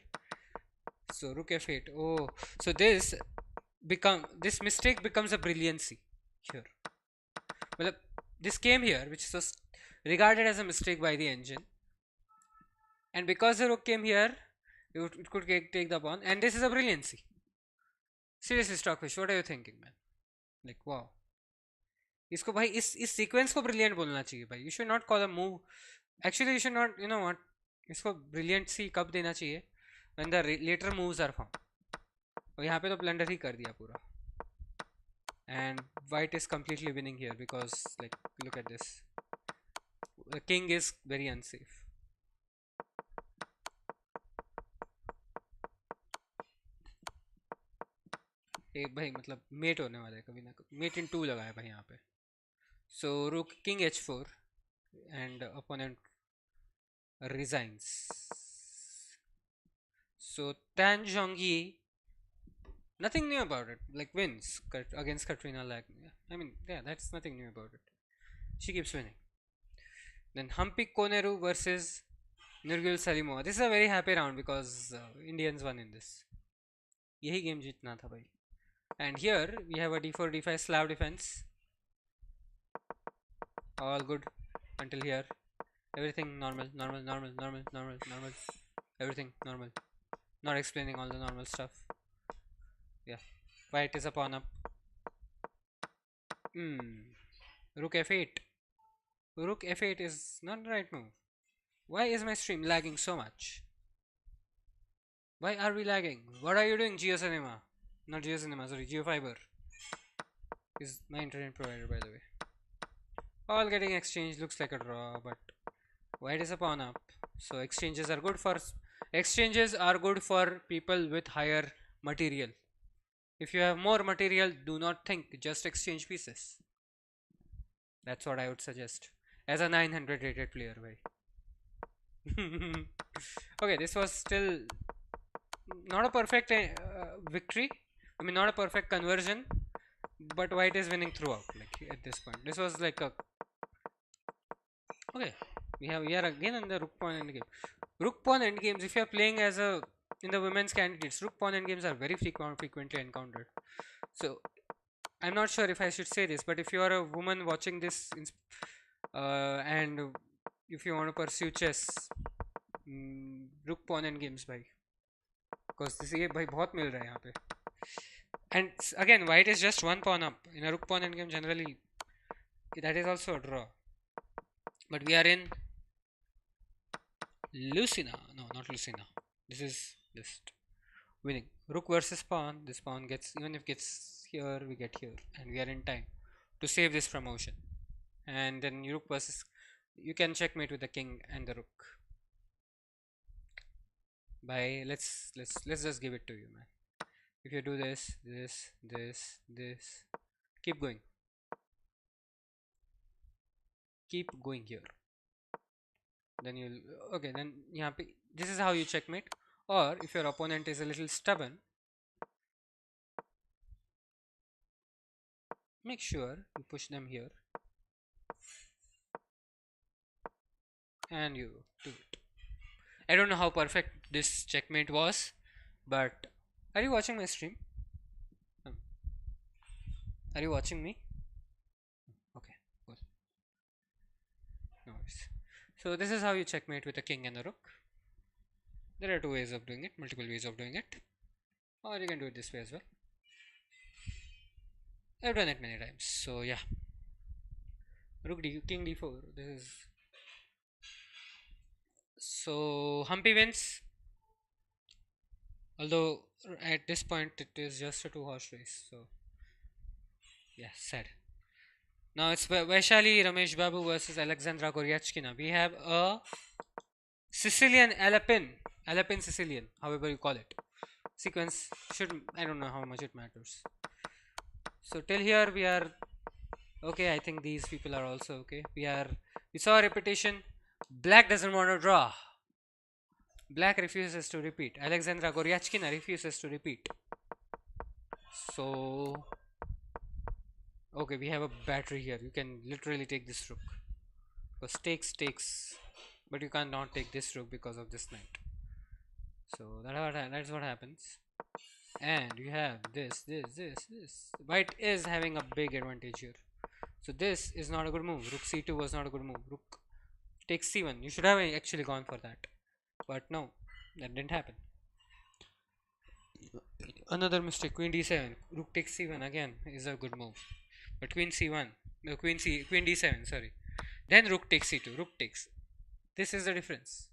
So rook f8. Oh, so this mistake becomes a brilliancy here. Well, this came here, which was regarded as a mistake by the engine, and because the rook came here, it could take the pawn, and this is a brilliancy. Seriously, Stockfish, what are you thinking, man? Like, wow. इसको भाई इस sequence को brilliant बोलना चाहिए भाई. You should not call a move. Actually, you should not. You know what? इसको brilliancy कब देना चाहिए? When the later moves are found. और यहाँ पे तो ब्लंडर ही कर दिया पूरा. And white is completely winning here because, like, look at this. The king is very unsafe. एक भाई मतलब मेट होने वाला है कभी ना कभी. मेट इन 2 लगा है भाई यहाँ पे. So rook king h4 and opponent resigns. So Tan Zhongyi, nothing new about it. Like wins against Katrina. Like I mean, yeah, that's nothing new about it. She keeps winning. Then Humpik Koneru versus Nurgul Salimova. This is a very happy round because Indians won in this. यही game जीतना था भाई. And here we have a d4 d5 Slav defense. All good until here. Everything normal. Everything normal. Not explaining all the normal stuff. Yeah. White is a pawn up. Rook f8. Rook f8 is not the right move. Why is my stream lagging so much? Why are we lagging? What are you doing, GeoCinema? Not GeoCinema, sorry, GeoFiber is my internet provider, by the way. All getting exchanged looks like a draw, but white is a pawn up. So exchanges are good for people with higher material. If you have more material, do not think, just exchange pieces. That's what I would suggest as a 900 rated player, bhai. Okay, this was still not a perfect victory. I mean, not a perfect conversion, but white is winning throughout. Like at this point, this was like a okay. We are again in the rook pawn endgame. Rook pawn endgames. If you are playing as a in the women's candidates, rook pawn endgames are very frequently encountered. So I'm not sure if I should say this, but if you are a woman watching this and if you want to pursue chess, rook pawn endgames, bhai. Because this ये भाई बहुत मिल रहा है यहाँ पे. And again, white is just one pawn up in a rook pawn endgame. Generally, that is also a draw. But we are in Lucina. No, not Lucina. This is just winning. Rook versus pawn. This pawn gets, even if it gets here, we get here, and we are in time to save this promotion. And then rook versus, you can checkmate with the king and the rook. Bye. Let's just give it to you, man. If you do this, keep going. Keep going here. Then you'll okay. Then this is how you checkmate. Or if your opponent is a little stubborn, make sure you push them here, and you do it. I don't know how perfect this checkmate was, but are you watching my stream? Are you watching me? Okay, cool. No worries. So this is how you checkmate with a king and a rook. There are two ways of doing it, multiple ways of doing it, or you can do it this way as well. I've done it many times. So yeah, rook d, king d4. This is so Humpy wins. Although at this point it is just a 2-horse race. So yeah, sad. Now it's Vaishali Ramesh Babu versus Alexandra Koryachkina. We have a Sicilian Alpin Sicilian, however you call it. Sequence should, I don't know how much it matters. So till here we are okay. I think these people are also okay. We saw a repetition. Black doesn't want to draw. Black refuses to repeat. Alexandra Goryachkina refuses to repeat. So okay, we have a battery here. You can literally take this rook. Because takes, but you cannot take this rook because of this knight. So that's what happens. And you have this. White is having a big advantage here. So this is not a good move. Rook c2 was not a good move. Rook takes c1. You should have actually gone for that. But no, that didn't happen. Another mistake, queen d7. Rook takes c1 again is a good move. But queen c1, no, queen d7, sorry. Then rook takes c2. Rook takes. This is the difference.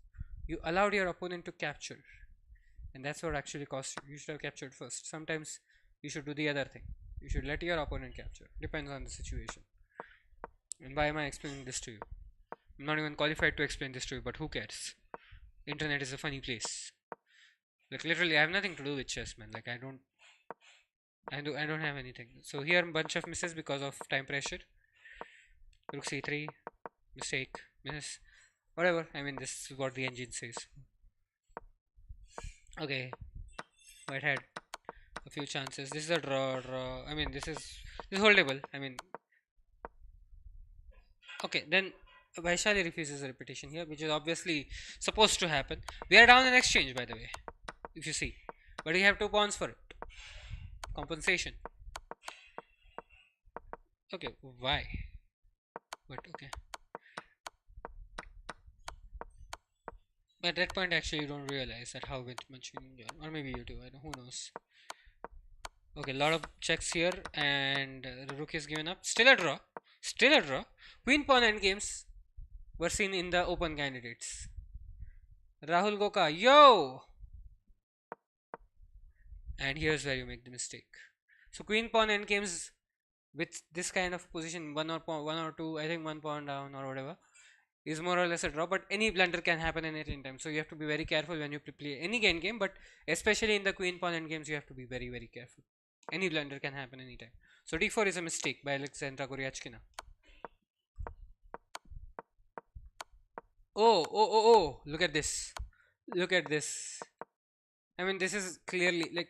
You allowed your opponent to capture. And that's what actually cost you. You should have captured first. Sometimes you should do the other thing. You should let your opponent capture. Depends on the situation. And why am I explaining this to you? I'm not even qualified to explain this to you, but who cares? Internet is a funny place. Like literally, I have nothing to do with chess, man. Like I don't have anything. So here a bunch of misses because of time pressure. Rook c3, mistake, miss, whatever. I mean, this is what the engine says. Okay, white had a few chances. This is a draw. I mean, this is holdable. I mean, okay, then Vaishali refuses a repetition here, which is obviously supposed to happen. We are down in exchange, by the way, if you see, but we have 2 pawns for it. Compensation. Okay, why? But okay. At that point, actually, you don't realize that how much you enjoy, or maybe you do. I don't. Who knows? Okay, a lot of checks here, and the rook is given up. Still a draw. Still a draw. Queen pawn endgames were seen in the open candidates. Rahul Goka, yo! And here's where you make the mistake. So queen pawn endgames with this kind of position, one or two, I think 1 pawn down or whatever, is more or less a draw. But any blunder can happen at any time. So you have to be very careful when you play any game. But especially in the queen pawn endgames, you have to be very, very careful. Any blunder can happen anytime. So d4 is a mistake by Alexandra Goryachkina. Oh, look at this. Look at this. I mean, this is clearly like,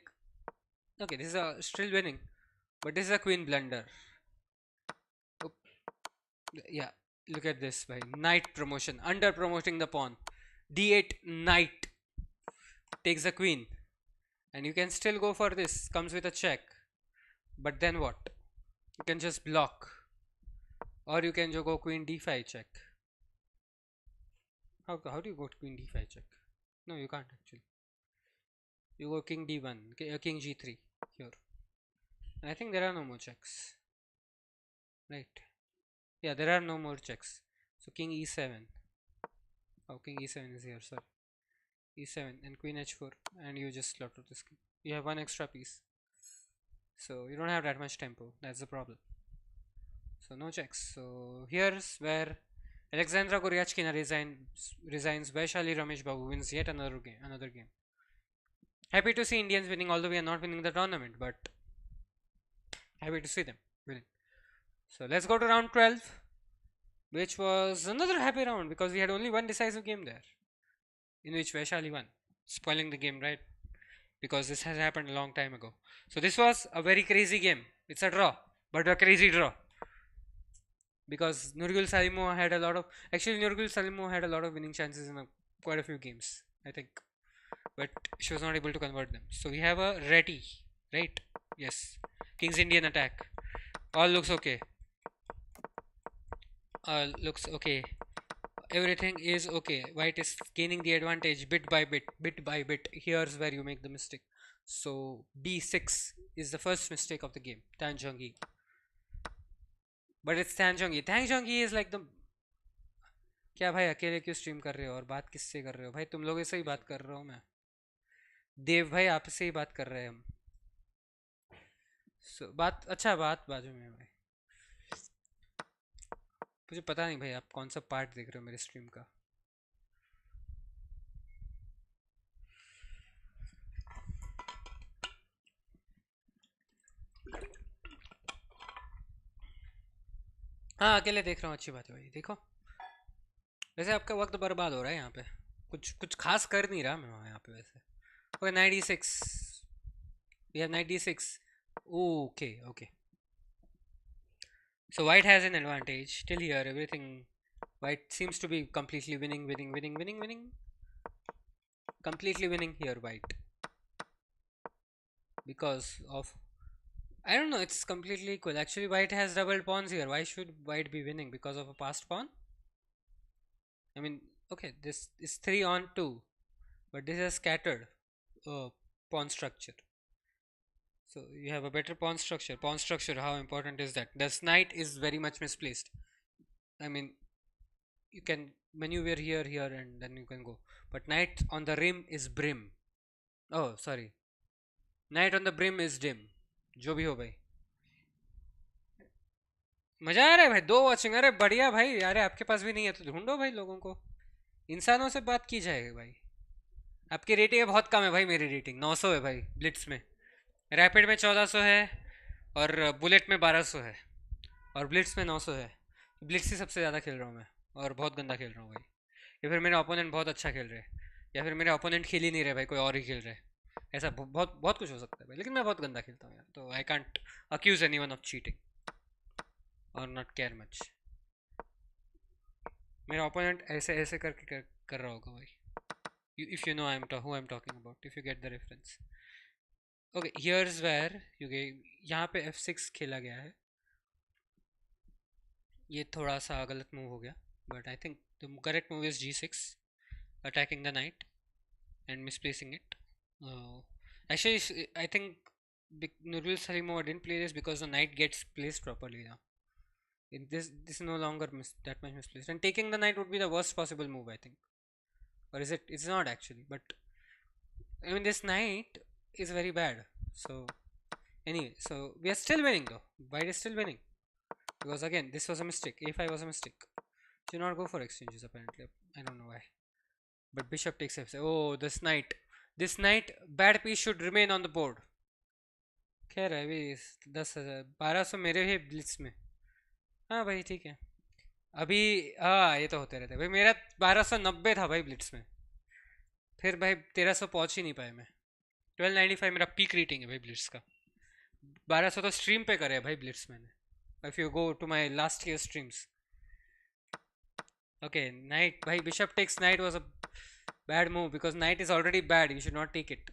okay, this is still winning, but this is a queen blunder. Oh, yeah, look at this by knight promotion, under promoting the pawn. d8 knight takes the queen, and you can still go for this. Comes with a check, but then what? You can just block, or you can just go queen d5 check. How do you go to queen d5 check? No, you can't actually. You go king d1, king g3 here. And I think there are no more checks. Right. Yeah, there are no more checks. So king e7. Oh, king e7 is here, sorry. e7 and queen h4, and you just slaughter this king. You have one extra piece. So you don't have that much tempo. That's the problem. So no checks. So here's where Alexandra Goryachkina resigns. Vaishali Ramesh Babu wins yet another game. Happy to see Indians winning, although we are not winning the tournament, but happy to see them winning. So let's go to round 12, which was another happy round because we had only one decisive game there, in which Vaishali won, spoiling the game, right? Because this has happened a long time ago. So this was a very crazy game. It's a draw, but a crazy draw. Because Nurgul Salimo had a lot of winning chances in quite a few games, I think, but she was not able to convert them. So we have a ready, right? Yes, King's Indian attack. All looks okay. Everything is okay. White is gaining the advantage bit by bit. Here's where you make the mistake. So d6 is the first mistake of the game. Tan Zhongyi. But it's Tan Zhongyi. Tan Zhongyi is like the, क्या भाई अकेले क्यों stream कर रहे हो और बात किससे कर रहे हो भाई? तुम लोगों से ही बात कर रहा हूँ मैं. देव भाई आपसे ही बात कर रहे हैं हम. बात बाजू में भाई. मुझे पता नहीं भाई आप कौन सा पार्ट देख रहे हो मेरे स्ट्रीम का। हाँ अकेले देख रहा हूँ, अच्छी बात है भाई, देखो। वैसे आपका वक्त बर्बाद हो रहा है यहाँ पे, कुछ कुछ खास कर नहीं रहा मैं वहाँ यहाँ पे वैसे। Okay 96, we have 96। Okay okay, so white has an advantage till here, everything white seems to be completely winning, completely winning here white, because of, I don't know, it's completely equal. Actually white has double pawns here, why should white be winning? Because of a passed pawn? I mean, okay, this is 3 on 2, but this is scattered pawn structure. So you have a better pawn structure. Pawn structure, how important is that? This knight is very much misplaced. I mean, you can maneuver here, here, and then you can go. But knight on the rim is brim. Oh, sorry. Knight on the brim is dim. जो भी हो भाई, मजा आ रहा है भाई, 2 watching, अरे बढ़िया भाई। अरे आपके पास भी नहीं है तो ढूंढो भाई लोगों को, इंसानों से बात की जाएगी भाई। आपकी रेटिंग बहुत कम है भाई, मेरी रेटिंग 900 है भाई ब्लिट्स में, रैपिड में 1400 है, और बुलेट में 1200 है, और ब्लिट्स में 900 है। ब्लिट्स ही सबसे ज़्यादा खेल रहा हूँ मैं, और बहुत गंदा खेल रहा हूँ भाई। या फिर मेरे ओपोनेंट बहुत अच्छा खेल रहे हैं, या फिर मेरे ओपोनेंट खेल ही नहीं रहे भाई, कोई और ही खेल रहे हैं। ऐसा बहुत बहुत कुछ हो सकता है भाई, लेकिन मैं बहुत गंदा खेलता हूँ यार, तो I can't accuse anyone of cheating और नॉट केयर मच। मेरा ओपोनेंट ऐसे ऐसे करके कर रहा होगा भाई, if you know I am who I am talking about, if you get the reference. Okay here's where you get, यहाँ पे f6 खेला गया है, ये थोड़ा सा गलत मूव हो गया, but I think the correct move is g6, attacking the knight and misplacing it. Actually, I think Nurul Salimova didn't play this because the knight gets placed properly now. This is no longer that much misplaced, and taking the knight would be the worst possible move, I think. Or is it? It's not actually, but I mean this knight is very bad. So anyway, so we are still winning though. White is still winning because again this was a mistake. A5 was a mistake. Do not go for exchanges apparently. I don't know why. But bishop takes f7. Oh, this knight, bad piece should remain on the board. खैर है अभी 10,000 1200 मेरे ही Blitz में। हाँ भाई ठीक है, अभी हाँ ये तो होते रहते भाई। मेरा 1290 था भाई ब्लिट्स में, फिर भाई 1300 पहुंच ही नहीं पाए मैं। 1295 मेरा पीक रेटिंग है भाई ब्लिट्स का, 1200 तो स्ट्रीम पे करे भाई ब्लिट्स मैंने, if you go to my last year streams. Okay knight भाई, bishop takes knight was a bad move because knight is already bad, you should not take it.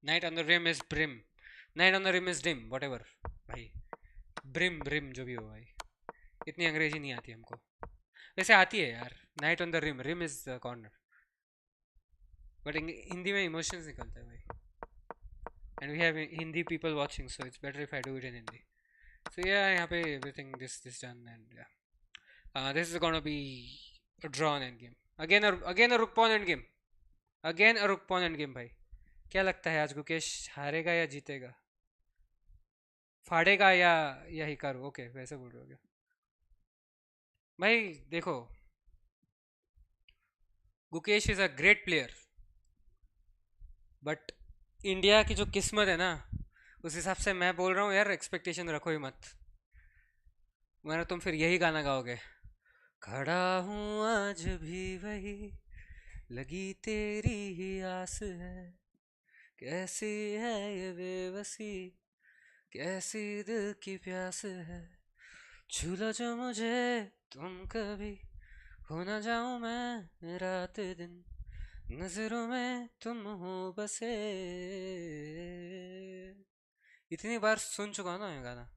Knight on the rim is brim, knight on the rim is dim, whatever भाई, brim जो भी हो भाई, इतनी अंग्रेजी नहीं आती हमको, वैसे आती है यार। knight on the rim is the corner, but Hindi में इमोशंस निकलता है भाई, and we have Hindi people watching, so it's better if I do it in Hindi. So yeah, यहाँ पे everything this done, and yeah, this is gonna be a drawn end game. Again a rook pawn end game. Again a rook pawn end game भाई। क्या लगता है आज गुकेश हारेगा या जीतेगा, फाड़ेगा या हिकारू? ओके वैसे बोल रहे हो क्या भाई? देखो Gukesh is a great player, but India की जो किस्मत है ना, उस हिसाब से मैं बोल रहा हूँ यार, एक्सपेक्टेशन रखो ही मत, वरना तुम फिर यही गाना गाओगे, खड़ा हूँ आज भी वही, लगी तेरी ही आस है, कैसी है ये बेबसी, कैसी दिल की प्यास है, छूलो जो मुझे तुम कभी, हो ना जाऊं मैं रात दिन, नजरों में तुम हो बसे। इतनी बार सुन चुका ना ये गाना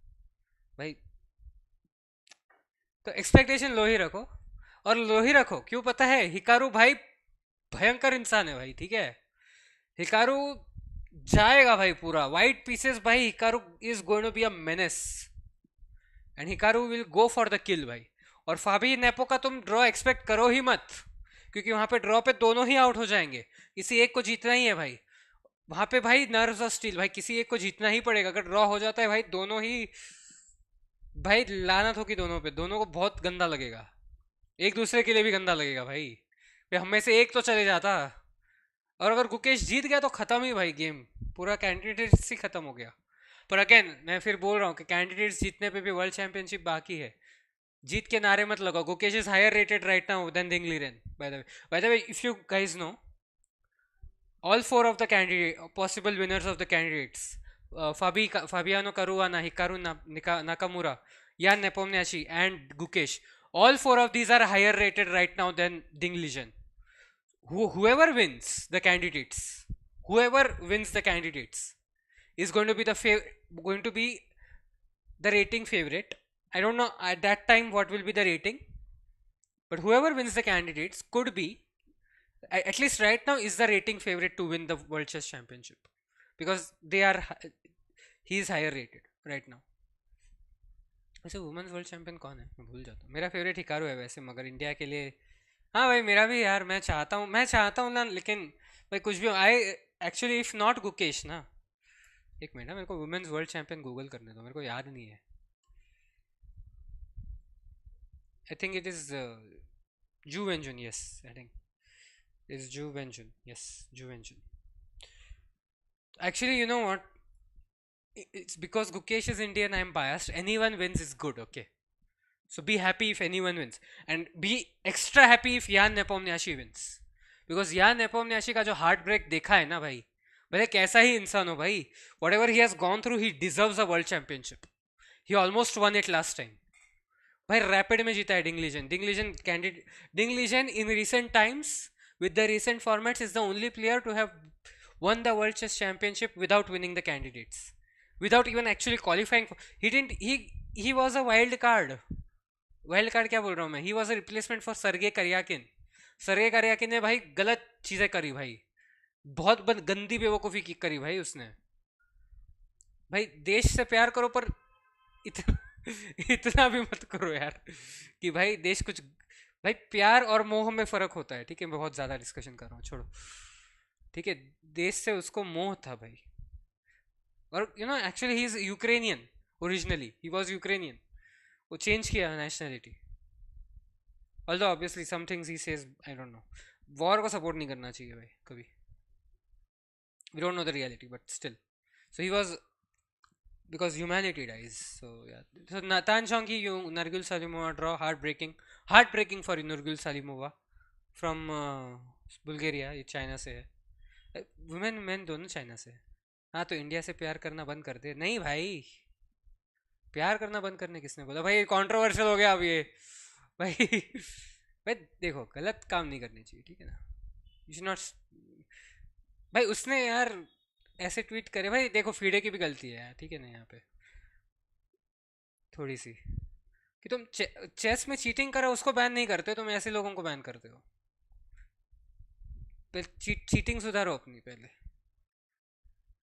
भाई, तो एक्सपेक्टेशन लो ही रखो, और लो ही रखो क्यों पता है? हिकारू भाई भयंकर इंसान है भाई, ठीक है? हिकारू जाएगा भाई पूरा वाइट पीसेस भाई, Hikaru is going to be a menace, and Hikaru will go for the kill भाई। और फाबी नेपो का तुम ड्रॉ एक्सपेक्ट करो ही मत, क्योंकि वहां पे ड्रॉ पे दोनों ही आउट हो जाएंगे, किसी एक को जीतना ही है भाई वहां पे भाई, नर्व्स और स्टील भाई, किसी एक को जीतना ही पड़ेगा। अगर ड्रॉ हो जाता है भाई दोनों ही भाई लानत होगी दोनों पे, दोनों को बहुत गंदा लगेगा, एक दूसरे के लिए भी गंदा लगेगा भाई। हम में से एक तो चले जाता, और अगर गुकेश जीत गया तो खत्म ही भाई गेम, पूरा कैंडिडेट्स ही खत्म हो गया। पर अगेन मैं फिर बोल रहा हूँ कि कैंडिडेट्स जीतने पे भी वर्ल्ड चैंपियनशिप बाकी है। जीत के नारे मत लगाओ, Gukesh is higher rated right now then Ding Liren by the way if you guys know, all four of the candidate possible winners of the candidates, Fabiano Caruana, Nakamura, Jan Nepomniachtchi, and Gukesh. All four of these are higher rated right now than Dinglish. Whoever wins the candidates, whoever wins the candidates, is going to be going to be the rating favorite. I don't know at that time what will be the rating, but whoever wins the candidates could be, at least right now, is the rating favorite to win the World Chess Championship, because he is higher rated right now. वैसे women's world champion कौन है मैं भूल जाता हूँ, मेरा favourite Hikaru है वैसे, मगर इंडिया के लिए हाँ भाई मेरा भी यार, मैं चाहता हूँ ना, लेकिन भाई कुछ भी आई, एक्चुअली इफ नॉट गुकेश ना, एक मिनट मेरे को वुमेन्स वर्ल्ड चैंपियन गूगल करने दो, मेरे को याद नहीं है। आई थिंक इट इज जू Wenjun, yes I think is जू वेंजुन, यस जू Wenjun. Actually, you know what? It's because Gukesh is Indian, I'm biased. Anyone wins is good, okay? So be happy if anyone wins. And be extra happy if Jan Nepomniachtchi wins. Because Jan Nepomniachtchi का जो heart break देखा है ना भाई, भले कैसा ही इंसान हो भाई, whatever he has gone through, he deserves a world championship. He almost won it last time. भाई रैपिड में जीता है डिंगलीजन in recent times with the recent formats is the only player to have won the World Chess Championship without winning the candidates, without even actually qualifying for, he was a wild card. Wild card क्या बोल रहा हूँ मैं, he was a replacement for Sergey Karjakin. Sergey Karjakin ने भाई गलत चीजें करी भाई, बहुत गंदी बेवकूफ़ी की करी भाई उसने। भाई देश से प्यार करो पर इतना इतना भी मत करो यार कि भाई देश कुछ, भाई प्यार और मोह में फर्क होता है, ठीक है, मैं बहुत ज़्यादा डिस्कशन कर रहा हूँ, छोड़ो, ठीक है। देश से उसको मोह था भाई, और you know actually he is Ukrainian, originally he was Ukrainian, वो चेंज किया नेशनलिटी। Although obviously some things he says I don't know, war को सपोर्ट नहीं करना चाहिए भाई कभी, we don't know the reality but still, so he was, because humanity dies. So yeah, so Nathan Chonki, Nurgul Salimova draw, heartbreaking for Nurgul Salimova from Bulgaria, ये China से है, women man दोनों China से है। हाँ तो India से प्यार करना बंद कर दे, नहीं भाई प्यार करना बंद करने किसने बोला भाई, कंट्रोवर्शियल हो गया अब ये भाई भाई देखो गलत काम नहीं करनी चाहिए, ठीक है ना, यू शुड नॉट, भाई उसने यार ऐसे ट्वीट करे, भाई देखो फीडे की भी गलती है यार, ठीक है ना, यहाँ पे थोड़ी सी कि तुम चेस में चीटिंग करो उसको बैन नहीं करते, तुम ऐसे लोगों को बैन करते हो, पहले चीटिंग सुधारो अपनी पहले।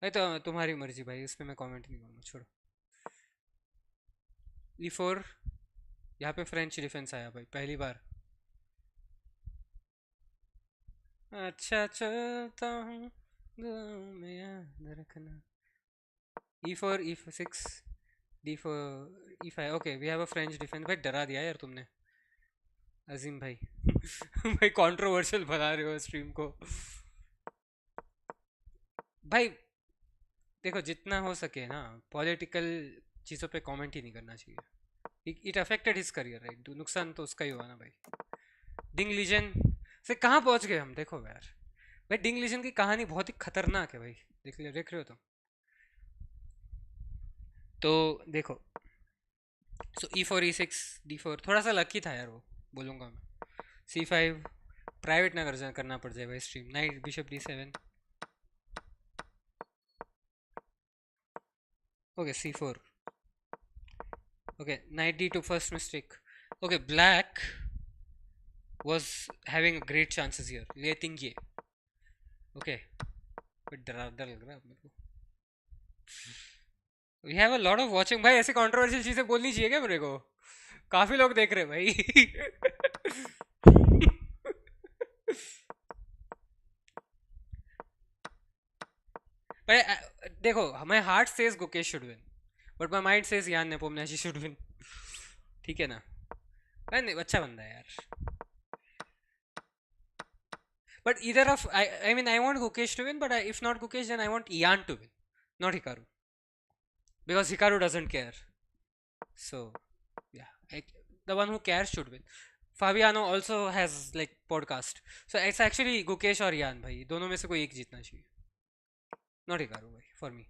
भाई तो तुम्हारी मर्जी भाई, उस पर मैं कमेंट नहीं करूँगा, छोड़ो। E4, यहाँ पे फ्रेंच डिफेंस आया भाई पहली बार, अच्छा चलता हूँ में याद रखना। E4 E6 D4 E5, okay we have a French defence. भाई डरा दिया यार तुमने अजीम भाई भाई कंट्रोवर्शियल बना रहे हो स्ट्रीम को भाई, देखो जितना हो सके ना पॉलिटिकल चीज़ों पे कमेंट ही नहीं करना चाहिए, it affected his career right, नुकसान तो उसका ही हुआ ना भाई। डिंग लीजन से कहाँ पहुँच गए हम, देखो यार भाई डिंग लीजन की कहानी बहुत ही खतरनाक है भाई, देख रहे हो तुम तो देखो। सो E4 E6 D4 थोड़ा सा लकी था यार वो, बोलूँगा मैं। C5 प्राइवेट ना करना पड़ जाए भाई stream. Night bishop D7, okay C4, okay night D2 first mistake, okay black was having a great chances here, लेटिंग ये ओके, डर लग रहा है मेरे को। We have a lot of watching भाई, ऐसे कंट्रोवर्शियल चीजें बोलनी चाहिए क्या मेरे को, काफी लोग देख रहे हैं भाई भाई देखो हमें heart says Gukesh should win, But my mind says Jan Nepomniachtchi should win. ठीक है ना? नहीं, अच्छा बंदा है यार. But either of I mean I want Gukesh to win, but if not Gukesh, then I want Jan to win, not Hikaru, because Hikaru doesn't care. So yeah, the one who cares should win. Fabiano also has like podcast, so it's actually Gukesh or Jan भाई, दोनों में से कोई एक जीतना चाहिए. Not Hikaru भाई, for me.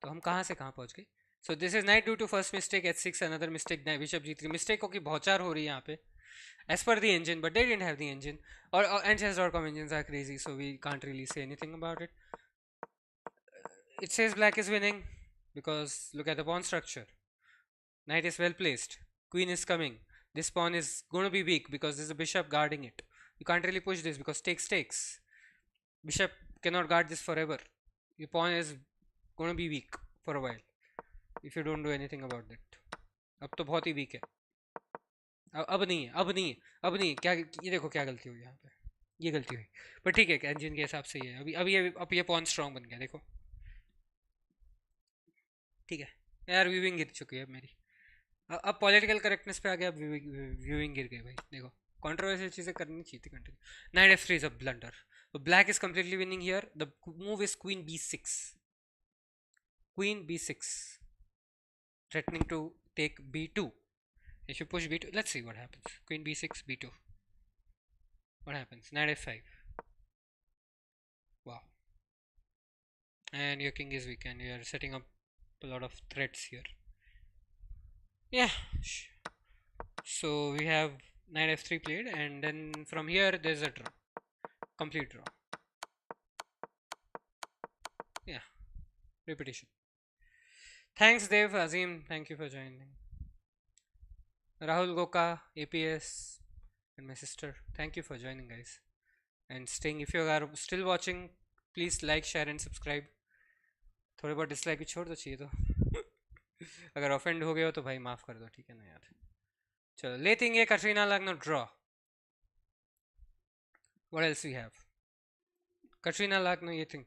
तो हम कहाँ से कहाँ पहुँच गए? So this is knight due to first mistake h6, another mistake bishop g3. Mistake की भौचार हो रही है यहाँ पे. As per the engine, but they didn't have the engine, or and chess.com engines are crazy, so we can't really say anything about it. It says black is winning because look at the pawn structure. Knight is well placed, queen is coming, this pawn is going to be weak because there's a bishop guarding it. You can't really push this because takes. Bishop cannot guard this forever. Your pawn is going to be weak for a while if you don't do anything about that. अब तो बहुत ही weak है. अब नहीं क्या, ये देखो क्या गलती हुई यहाँ पे, ये गलती हुई, पर ठीक है इंजन के हिसाब से ये अब ये पॉइंट स्ट्रॉन्ग बन गया. देखो ठीक है यार, व्यूइंग गिर चुकी है अब मेरी. अब पॉलिटिकल करेक्टनेस पे आ गया, अब व्यूइंग गिर गई भाई. देखो कंट्रोवर्शियल चीज़ें करनी चाहिए थी. Continue. Night f3 is a blunder. Black is completely winning here. The move is queen b6. Queen b6 threatening to take b2. If you push b2, let's see what happens. Queen b6, b2. What happens? Knight f5. Wow. And your king is weak, and you are setting up a lot of threats here. Yeah. So we have knight f3 played, and then from here there's a draw. Complete draw. Yeah. Repetition. Thanks, Dev, Azim. Thank you for joining. Rahul Goka, APS, and my sister, thank you for joining, guys, and staying. If you are still watching, please like, share and subscribe. थोड़े बहुत dislike भी छोड़ दो चाहिए तो. अगर offend हो गए हो तो भाई माफ़ कर दो, ठीक है ना यार. चलो लेते Kateryna Lagno draw. What else we have? Kateryna Lagno ये थिंग.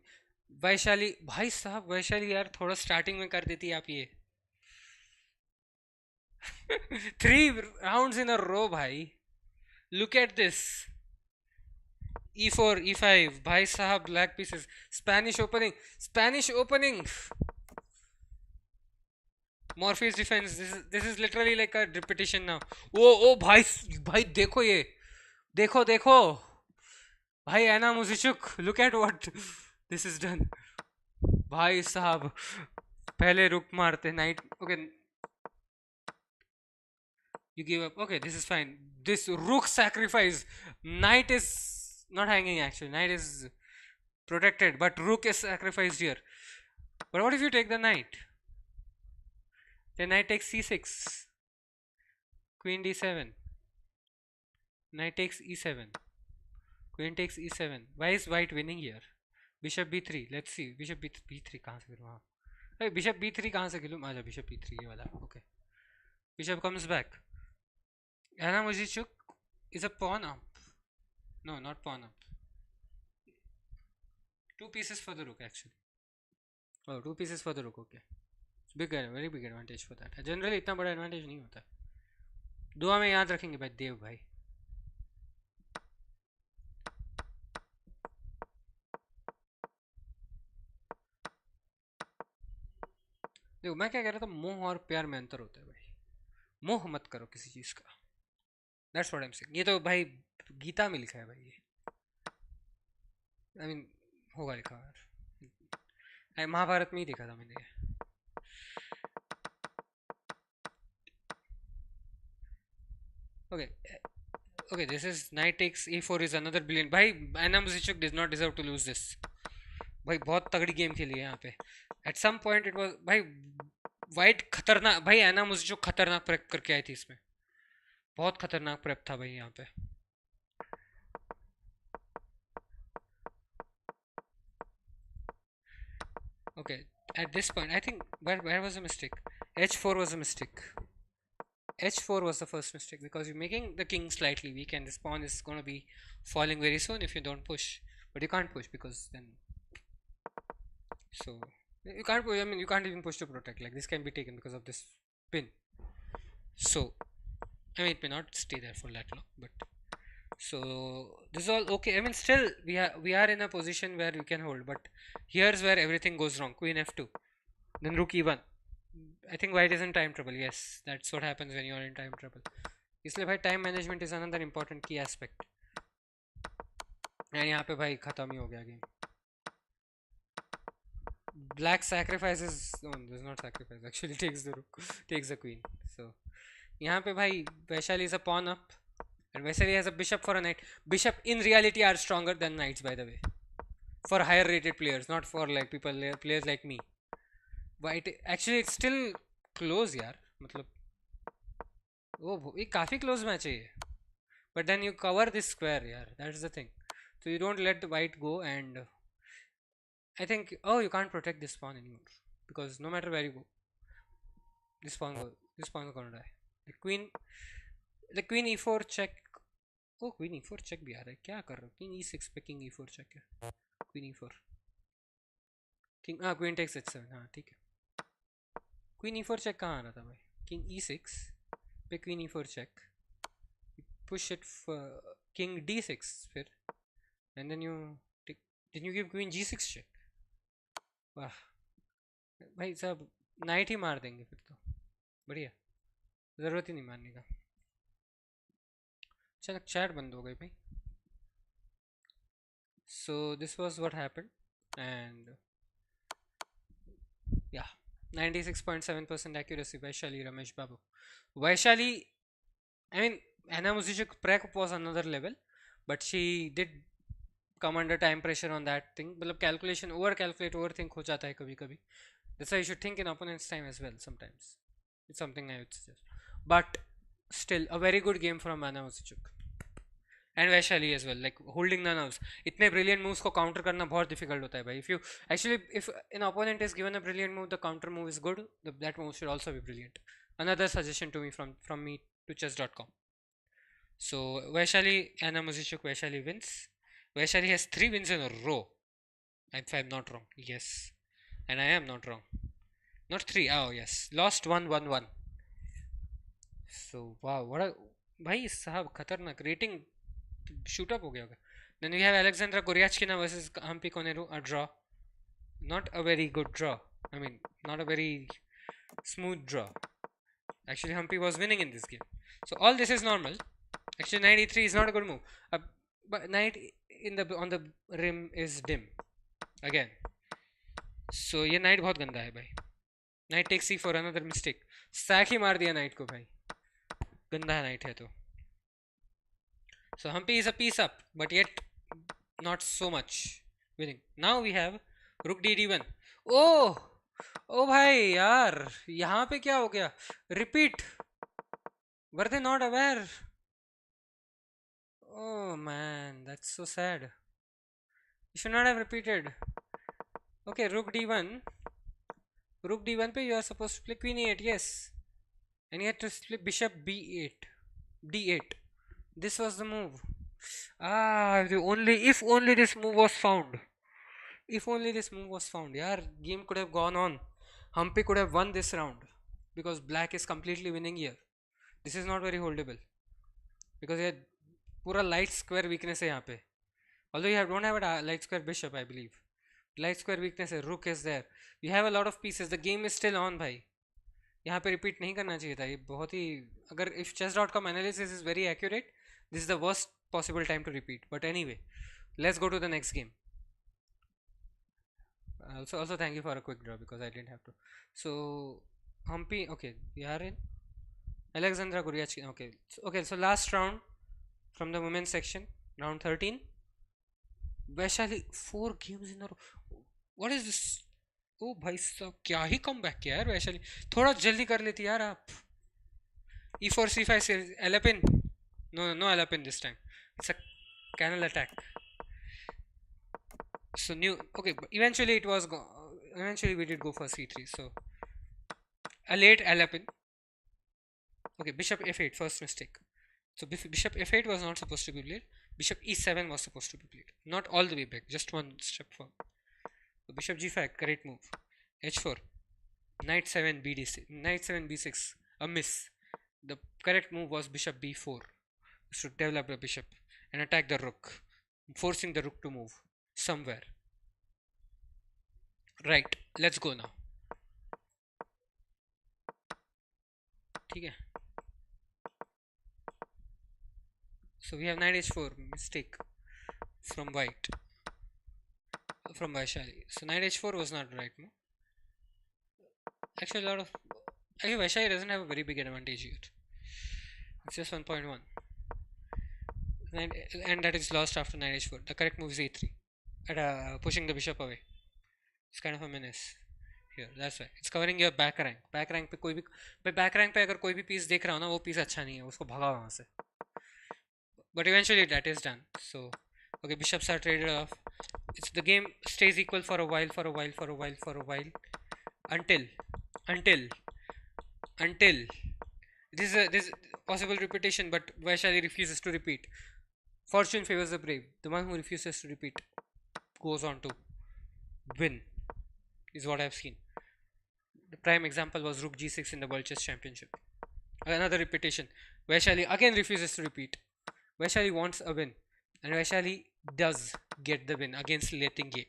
वैशाली भाई साहब, वैशाली यार थोड़ा स्टार्टिंग में कर देती आप ये. 3 rounds in a row bhai. Look at this. e4 e5 bhai sahab, black pieces. Spanish opening. Morpheus defense. This is literally like a repetition now. Oh bhai dekho ye. Dekho bhai. Anna Muzichuk, look at what this is done. Bhai sahab, pehle ruk marte. Knight. Okay, you give up. Okay, this is fine. This rook sacrifice. Knight is not hanging actually. Knight is protected, but rook is sacrificed here. But what if you take the knight? Then knight takes c6. Queen d7. Knight takes e7. Queen takes e7. Why is white winning here? Bishop b3. Let's see. Bishop b3 कहाँ से खेलूँ? हाँ. Bishop b3 कहाँ से खेलूँ? आजा bishop b3 ये वाला. Okay. Bishop comes back. Anna Muzichuk is a pawn up. No, not pawn up. 2 pieces for the rook actually. Oh, 2 pieces for the rook. Okay. It's big, very big advantage for that. Generally इतना बड़ा advantage नहीं होता. दुआ में याद रखेंगे भाई देव भाई. देखो मैं क्या कह रहा था, मोह और प्यार में अंतर होता है भाई. मोह मत करो किसी चीज़ का. That's what I'm saying. ये तो भाई गीता में लिखा है भाई. ये I mean होगा लिखा यार. महाभारत में ही देखा था मैंने. Okay, this is knight takes e4 is another brilliant. भाई Anna Muzichuk does not deserve to lose this. भाई बहुत तगड़ी गेम खेली है यहाँ पे. At some point it was भाई वाइट खतरनाक. भाई Anna Muzichuk खतरनाक प्रेप करके आई थी इसमें. बहुत खतरनाक प्रेप था भाई यहाँ पे. Okay, at this point I think where was the mistake? h4 was a mistake. h4 was the first mistake because you're making the king slightly weak and this pawn is going to be falling very soon if you don't push. But you can't push because then. So You can't. I mean, you can't even push to protect. Like this can be taken because of this pin. So, I mean, it may not stay there for that long, but so this is all okay. I mean, still we are in a position where we can hold, but here's where everything goes wrong. Queen f2, then rook e1. I think white is in time trouble. Yes, that's what happens when you are in time trouble. इसलिए भाई time management is another important key aspect. And यहाँ पे भाई खत्म ही हो गया game. Black sacrifices. No, there's not sacrifice. Actually, takes the rook, takes the queen. So यहाँ पे भाई Vaishali is a pawn up, and Vaishali has a bishop for a knight. Bishop in reality are stronger than knights, by the way, for higher rated players, not for like people players like me. But actually it's still close, यार. मतलब वो ये काफी close match है ये. But then you cover this square, यार. That's the thing. So you don't let the white go, and I think, oh, you can't protect this pawn anymore because no matter where you go, this pawn is gonna die. The queen e4 check. Oh, queen e4 check भी आ रहा है. क्या कर रहा हूँ? King e6 पे king e4 check है. Queen e4. Queen takes h7. हाँ ठीक है. Queen e4 check कहाँ आ रहा था भाई? King e6 पे queen e4 check. You push it for king d6 फिर, and then you give queen g6 check. वाह भाई साहब, नाइट ही मार देंगे फिर तो. बढ़िया, ज़रूरत ही नहीं मारने का. चल चैट बंद हो गई भाई. So this was what happened, and yeah, 96.7% accuracy. Vaishali Ramesh Babu. Vaishali, I mean, Anna Music's prep was another level, but she did come under time pressure on that thing. मतलब calculation, overthink हो जाता है कभी कभी. That's why you should think in opponent's time as well sometimes. It's something I would suggest. But still, a very good game from Anna Music. And Vaishali as well, like holding the nerves. इतने brilliant moves को counter करना बहुत difficult होता है भाई. If an opponent is given a brilliant move, the counter move is good. That move should also be brilliant. Another suggestion to me from me to chess.com. So Vaishali, Anna Muzichuk, Vaishali wins. Vaishali has 3 wins in a row. If I'm not wrong, yes, and I am not wrong. Not 3. Oh yes, lost 1-1-1. So wow, what a भाई साहब खतरनाक rating. Shoot up हो गया होगा. Then we have Alexandra Goryachkina versus Hampi Koneru, a draw. Not a very good draw. I mean, not a very smooth draw. Actually, Hampi was winning in this game. So all this is normal. Actually, knight e3 is not a good move. But knight on the rim is dim. Again. So ये knight बहुत गंदा है भाई. Knight takes c4, another mistake. Sack ही मार दिया knight को भाई. गंदा knight है तो. So Hampi is a piece up, but yet not so much winning. Now we have rook d1. Oh, oh भाई यार, यहाँ पे क्या हो गया? Repeat. Were they not aware? Oh man, that's so sad. You should not have repeated. Okay, rook d1. Rook d1 पे you are supposed to play queen e8, yes. And you had to play bishop b8, d8. This was the move. If only this move was found. If only this move was found. Yeah, game could have gone on. Hampi could have won this round because black is completely winning here. This is not very holdable because ये पूरा light square weakness है यहाँ पे. Although you don't have a light square bishop, I believe. Light square weakness है. Rook is there. You have a lot of pieces. The game is still on, भाई. यहाँ पे repeat नहीं करना चाहिए था. ये बहुत ही अगर if chess.com analysis is very accurate, this is the worst possible time to repeat. But anyway, let's go to the next game. Also thank you for a quick draw because I didn't have to. So Hampi, okay, we are in Alexandra Goryachkina. Okay, so last round from the women's section, round 13. Vaishali 4 games in a row. What is this? Oh भाई साहब, क्या ही comeback किया यार वैशाली. थोड़ा जल्दी कर लेती यार आप. E4 C5 Alapin. No Alapin this time. It's a canal attack. So okay, but eventually we did go for C3. So a late Alapin. Okay, bishop f8, first mistake. So bishop f8 was not supposed to be played. Bishop e7 was supposed to be played. Not all the way back, just one step forward. So bishop g5, correct move. h4, knight 7 bd6, knight 7 b6, a miss. The correct move was bishop b4, to develop the bishop and attack the rook, forcing the rook to move somewhere. Right, let's go now. ठीक है. So we have knight h4, mistake from white, from Vaishali. So knight h4 was not right move. Actually, Vaishali doesn't have a very big advantage here. It's just 1.1, and that is lost after knight h4. The correct move is a3, pushing the bishop away. It's kind of a menace here. That's why it's covering your back rank. Back rank पे कोई भी, भाई back rank पे अगर कोई भी piece देख रहा हो ना, वो piece अच्छा नहीं है, उसको भगा वहाँ से. But eventually that is done. So okay, bishops are traded off. The game stays equal for a while, until this is possible repetition, but Vaishali refuses to repeat. Fortune favors the brave. The one who refuses to repeat goes on to win, is what I've seen. The prime example was Rook g6 in the World Chess Championship. Another repetition. Vaishali again refuses to repeat. Vaishali wants a win, and Vaishali does get the win against Letingye.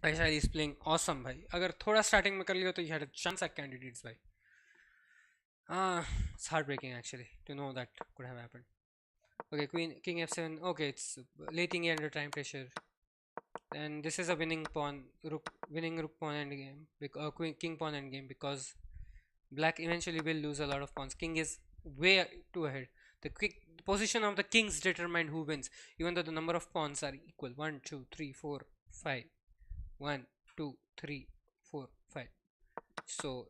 Vaishali is playing awesome, bhai. अगर थोड़ा starting में कर लियो तो you had a chance at candidates, bhai. It's heartbreaking actually to know that could have happened. Okay, king f7. Okay, it's Letingye under time pressure. And this is a winning pawn, winning rook pawn endgame, king pawn endgame, because black eventually will lose a lot of pawns. King is way too ahead. The position of the kings determine who wins, even though the number of pawns are equal. 1 2 3 4 5. 1 2 3 4 5. So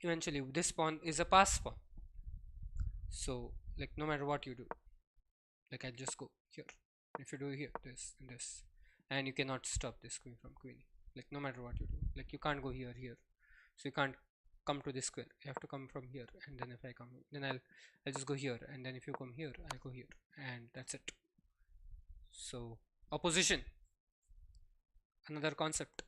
eventually this pawn is a pass pawn. So like no matter what you do, like I just go here. If you do here, this and this, and you cannot stop this queen from queenie. Like no matter what you do, like you can't go here, so you can't come to this square. You have to come from here, and then if I come, then I'll just go here, and then if you come here, I'll go here, and that's it. So opposition, another concept.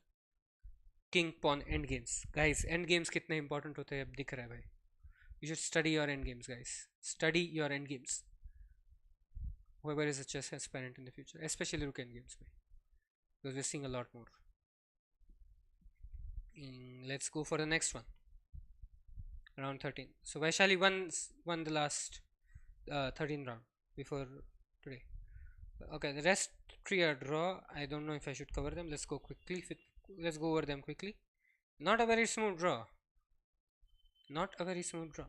King pawn endgames, guys. Endgames कितने important होते हैं अब दिख रहा है भाई. You should study your endgames, guys. Study your endgames. Whoever is a chess aspirant in the future, especially rook endgames, because we're seeing a lot more. Let's go for the next one. Round 13. So Vaishali won the last 13 round before today. Okay, the rest 3 are draw. I don't know if I should cover them. Let's go quickly. Let's go over them quickly. Not a very smooth draw. Not a very smooth draw.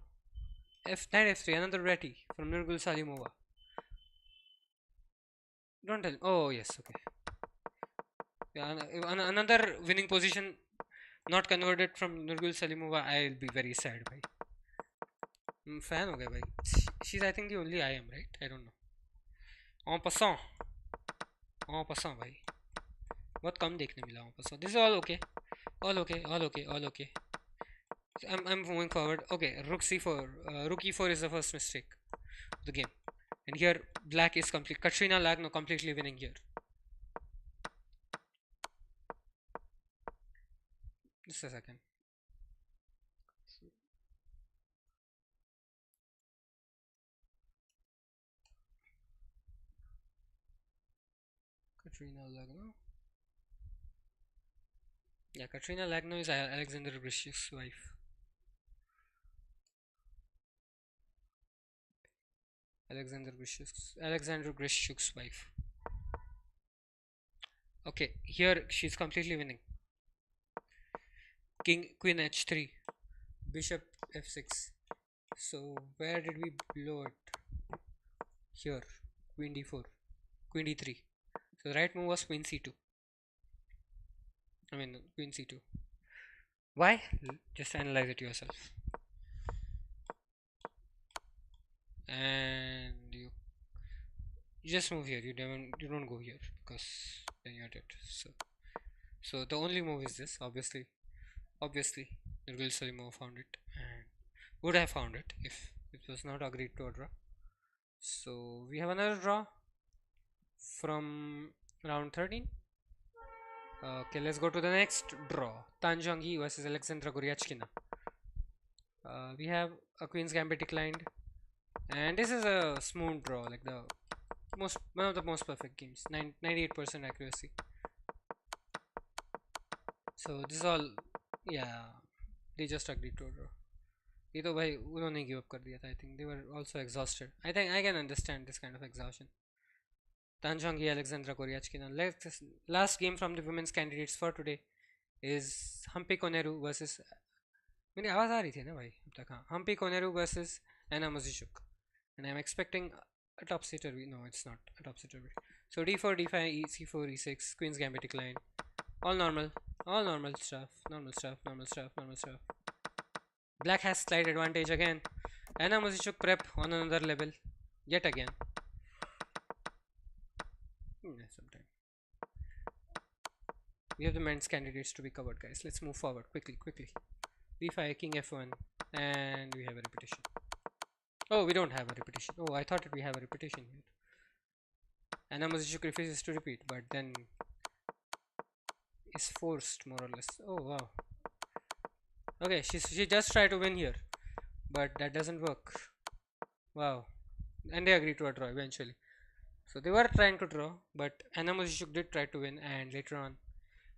Knight f3, another Ratty from Nurgul Salimova. Don't tell. Oh yes, okay. Yeah, another winning position not converted from Nurgul Salimova. I'll be very sad, bhai. Fan ho gaya, bhai. She's, I think, the only I am, right? I don't know. En passant, bhai. बहुत कम देखने मिला en passant. This is all okay. All okay. I'm moving forward. Okay, rook c4. Rook e4 is the first mistake of the game. And here, black is complete. Katrina Lagno completely winning here. Just a second. Katrina Lagno. Yeah, Katrina Lagno is Alexander Grishik's wife. Alexander Grishik's wife. Okay, here she's completely winning. Queen h3, bishop f6. So where did we blow it? Here, queen d4, queen d3. So the right move was queen c2. Queen c2. Why? Just analyze it yourself. And you just move here. You don't go here, because then you're dead. So the only move is this. Obviously Nurgul Salimova found it, and would have found it if it was not agreed to a draw. So we have another draw from round 13. Okay, let's go to the next draw. Tanjangi versus Alexandra Goryachkina. We have a Queen's Gambit declined, and this is a smooth draw, like the one of the most perfect games. 98% accuracy. So this is all, yeah. They just agreed to a draw. ये तो भाई उन्होंने give up कर दिया था. I think they were also exhausted. I think I can understand this kind of exhaustion. Tanjangi Alexandra Goryachkina. Last game from the women's candidates for today is Humpy Koneru versus. मेरी आवाज़ आ रही थी ना भाई अब तक. हाँ, Humpy Koneru versus Anna Muzichuk, and I'm expecting a top sitter. No, it's not a top sitter. So d4, d5, c4, e6, Queen's Gambit decline. All normal stuff. Normal stuff. Black has slight advantage again. Anna Muzichuk prep on another level yet again. Sometime. We have the men's candidates to be covered, guys. Let's move forward quickly. b5, king f1, and we have a repetition. Oh, we don't have a repetition. Oh, I thought we have a repetition here. Anna Muzichuk refuses to repeat, but then is forced more or less. Oh wow. Okay, she just tried to win here, but that doesn't work. Wow. And they agreed to a draw eventually. So they were trying to draw, but Anna Muzichuk did try to win, and later on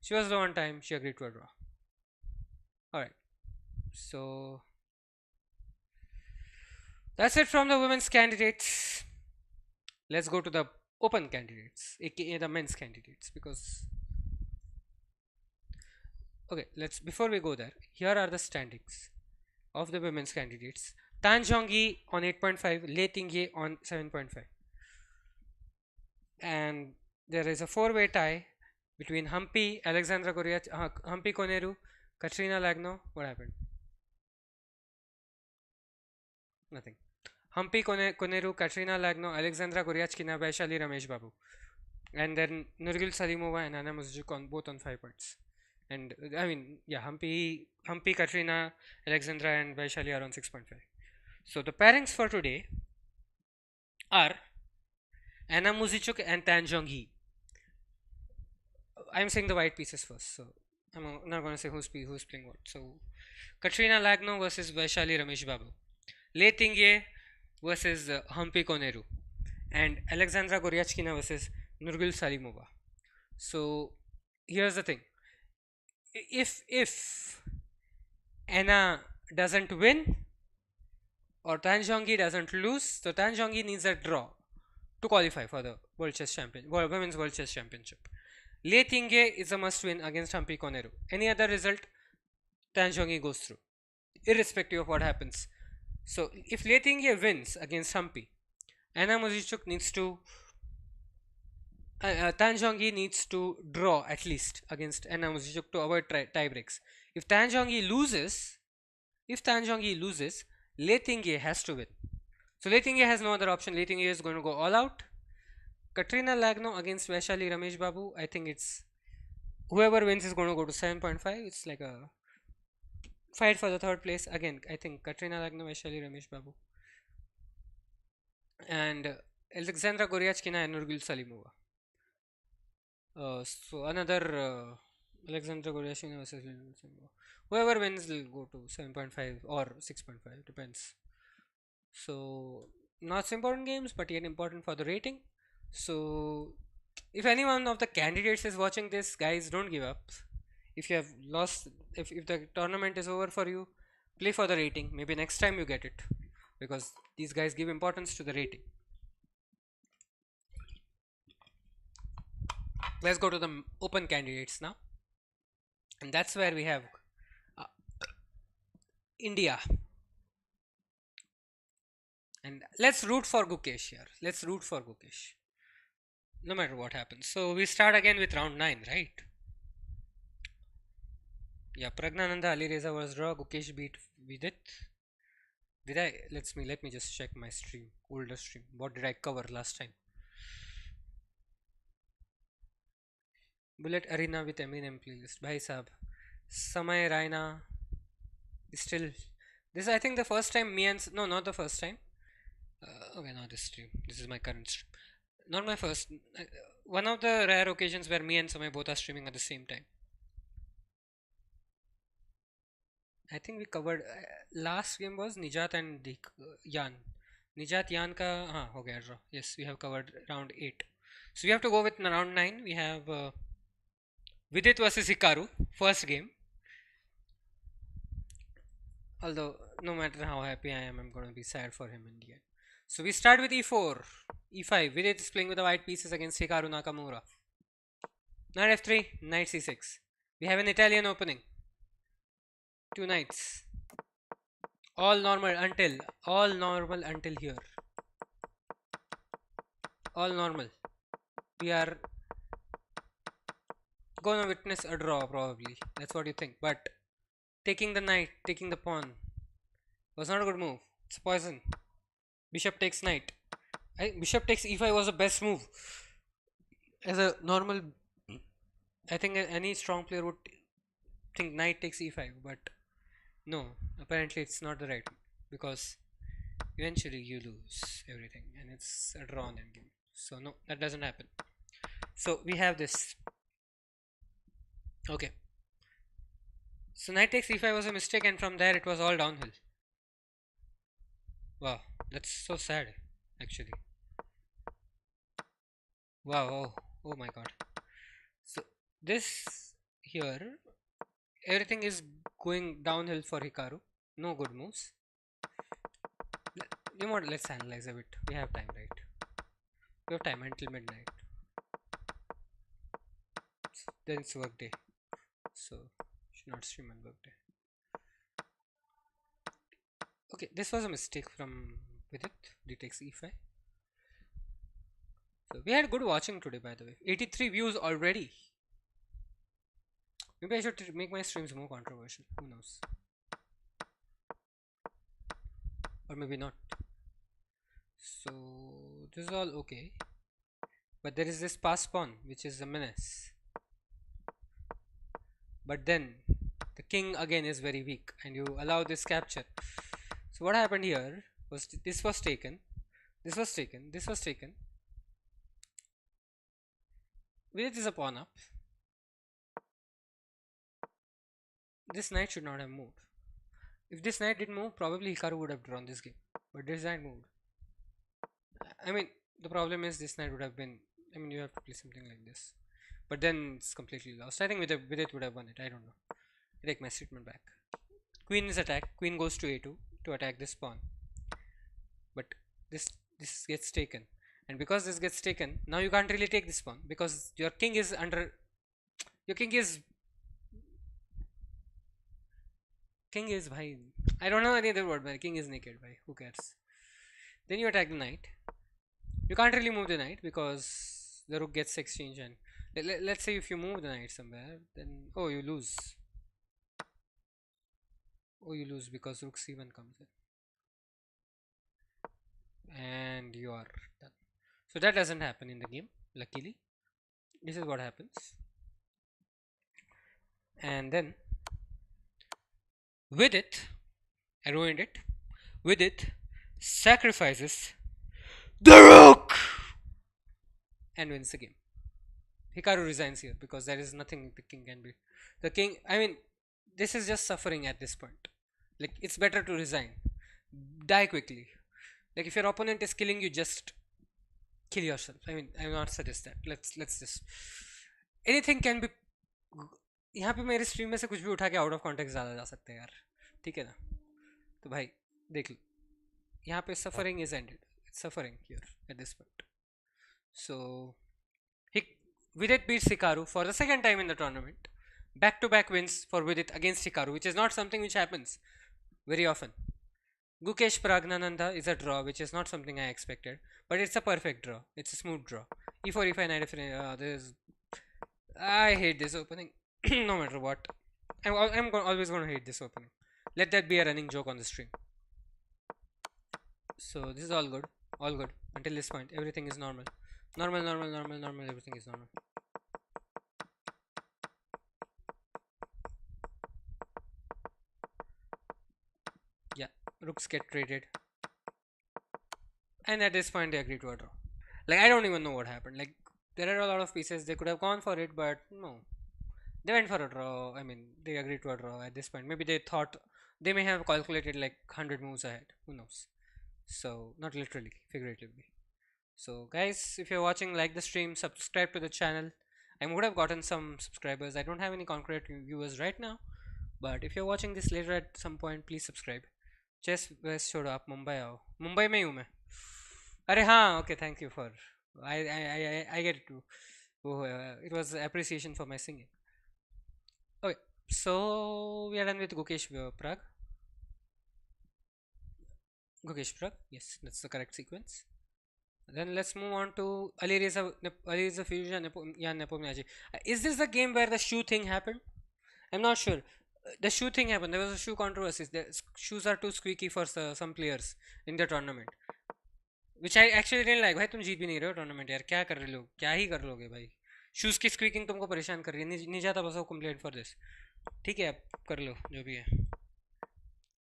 she was low on time, she agreed to a draw. Alright. So that's it from the women's candidates. Let's go to the open candidates, aka the men's candidates, because okay, before we go there, here are the standings of the women's candidates. Tan Zhongyi on 8.5, Lei Tingye on 7.5. And there is a four-way tie between Humpy, Alexandra Humpy Koneru, Katrina Lagno. What happened? Nothing. Humpy Koneru, Katrina Lagno, Alexandra Goryachkina, Vaishali Ramesh Babu. And then Nurgul Salimova and Anna Muzichuk on both on 5 points. And I mean, yeah, Humpy, Katrina, Alexandra, and Vaishali are on 6.5. So the pairings for today are Anna Muzichuk and Tan Zhongyi. I'm saying the white pieces first, so I'm not going to say who's playing what. So Katrina Lagno versus Vaishali Ramesh Babu, Lei Tingye versus Humpy Koneru, and Alexandra Goryachkina versus Nurgul Salimova. So here's the thing: if Anna doesn't win or Tan Zhongyi doesn't lose, so Tan Zhongyi needs a draw to qualify for the Women's World Chess Championship. Lei Tingye is a must-win against Humpy Koneru. Any other result, Tan Zhongyi goes through, irrespective of what happens. So if Lei Tingye wins against Humpy, Anna Muzichuk needs to Tan Zhongyi needs to draw at least against Anna Muzichuk to avoid tie breaks. If Tan Zhongyi loses, Lei Tingye has to win. So Lei Tingye has no other option. Lei Tingye is going to go all out. Katrina Lagno against Vaishali Ramesh Babu. I think it's whoever wins is going to go to 7.5. It's like a fight for the third place. Again, I think Katrina Lagno, Vaishali Ramesh Babu, and Alexandra Goryachkina and Nurgul Salimova. So another Alexandra Goryachkina versus Nurgul Salimova. Whoever wins will go to 7.5 or 6.5, depends. So not important games, but yet important for the rating. So if any one of the candidates is watching this, guys, don't give up. If you have lost, if the tournament is over for you, play for the rating. Maybe next time you get it, because these guys give importance to the rating. Let's go to the open candidates now, and that's where we have India. And let's root for Gukesh here. Let's root for Gukesh, no matter what happens. So we start again with round 9, right? Yeah, Pragnananda Alireza was draw. Gukesh beat Vidit. Did I? Let me just check my stream, older stream. What did I cover last time? Bullet Arena with Eminem playlist. Bhai Sahab. Samay Raina is still. This is, I think, the first time me and. No, not the first time. Okay, not this stream. This is my current stream. Not my first. one of the rare occasions where me and Samay both are streaming at the same time. I think we covered last game was Nijat and Yan. Nijat Yan ka ho gaya draw. Yes, we have covered round 8. So we have to go with round 9. We have Vidit versus Hikaru, first game. Although no matter how happy I am, I'm going to be sad for him in the end. So we start with e4, e5. Vidit is playing with the white pieces against Hikaru Nakamura. Knight f3, knight c6. We have an Italian opening. Two knights. All normal until here. All normal. We are gonna witness a draw probably. That's what you think. But taking the knight, taking the pawn was not a good move. It's poison. Bishop takes knight. Bishop takes e5 was the best move. As a normal, I think any strong player would think knight takes e5, but no, apparently it's not the right one, because eventually you lose everything and it's a drawn endgame. So no, that doesn't happen. So we have this. Okay. So knight takes e5 was a mistake, and from there it was all downhill. Wow, that's so sad actually. Wow, oh my god. So this here, everything is going downhill for Hikaru. No good moves. You know what, let's analyze a bit. We have time, right? We have time until midnight. Then it's work day, so should not stream on work day. Okay, this was a mistake from Vidit. D takes e5. So we had good watching today, by the way. 83 views already. Maybe I should make my streams more controversial. Who knows? Or maybe not. So this is all okay. But there is this pass pawn, which is a menace. But then the king again is very weak, and you allow this capture. So what happened here was this was taken, this was taken, this was taken. Vidit is a pawn up. This knight should not have moved. If this knight didn't move, probably Hikaru would have drawn this game. But this knight moved. I mean, the problem is this knight would have been, I mean, you have to play something like this. But then it's completely lost. I think Vidit would have won it. I don't know. I take my statement back. Queen is attacked. Queen goes to a2 to attack this pawn. But this gets taken. And because this gets taken, now you can't really take this pawn, because your king is under, your king is bhai, I don't know any other word, but king is naked, bhai, who cares. Then you attack the knight. You can't really move the knight because the rook gets exchanged, and let's say if you move the knight somewhere, then you lose. You lose because rook c1 comes in, and you are done. So that doesn't happen in the game, luckily. This is what happens. And then Vidit, I ruined it. Vidit sacrifices the rook and wins the game. Hikaru resigns here because there is nothing the king can be. The king, I mean, this is just suffering at this point. Like, it's better to resign. Die quickly. Like, if your opponent is killing you, just kill yourself. I mean, I will not suggest that. Let's just, anything can be. यहाँ पे मेरे stream में से कुछ भी उठा के out of context डाला जा सकता है यार, ठीक है ना? तो भाई देख लो, यहाँ पे suffering is ended. It's suffering here at this point. So Vidit beats Hikaru for the second time in the tournament. Back-to-back wins for Vidit against Hikaru, which is not something which happens very often. Gukesh Pragnananda is a draw, which is not something I expected, but it's a perfect draw. It's a smooth draw. E4, E5, knight f3. I hate this opening. No matter what, I'm always going to hate this opening. Let that be a running joke on the stream. So this is all good, until this point. Everything is normal. Normal, everything is normal. Yeah, rooks get traded, and at this point they agree to a draw. Like, I don't even know what happened. Like, there are a lot of pieces. They could have gone for it, but no. They went for a draw. I mean, they agreed to a draw at this point. Maybe they thought they may have calculated like 100 moves ahead. Who knows? So, not literally, figuratively. So, guys, if you're watching, like the stream, subscribe to the channel. I would have gotten some subscribers. I don't have any concrete viewers right now, but if you're watching this later at some point, please subscribe. Chess waste छोड़ो आप मुंबई आओ मुंबई में ही हूँ मैं अरे हाँ okay thank you for I get to it was appreciation for my singing. Okay, so we are done with Gukesh Prag. Gukesh Prag, yes, that's the correct sequence. Then let's move on to Ali Reza Fusion Yan Nepomniachtchi. Is this the game where the shoe thing happened? I'm not sure. The shoe thing happened. There was a shoe controversy. The shoes are too squeaky for some players in the tournament, which I actually didn't like. भाई तुम जीत भी नहीं रहे हो tournament यार क्या कर रहे हो क्या ही कर लोगे भाई शूज़ की स्क्वीकिंग तुमको परेशान कर रही है नहीं जाता बस वो कंप्लेंट फॉर दिस ठीक है आप कर लो जो भी है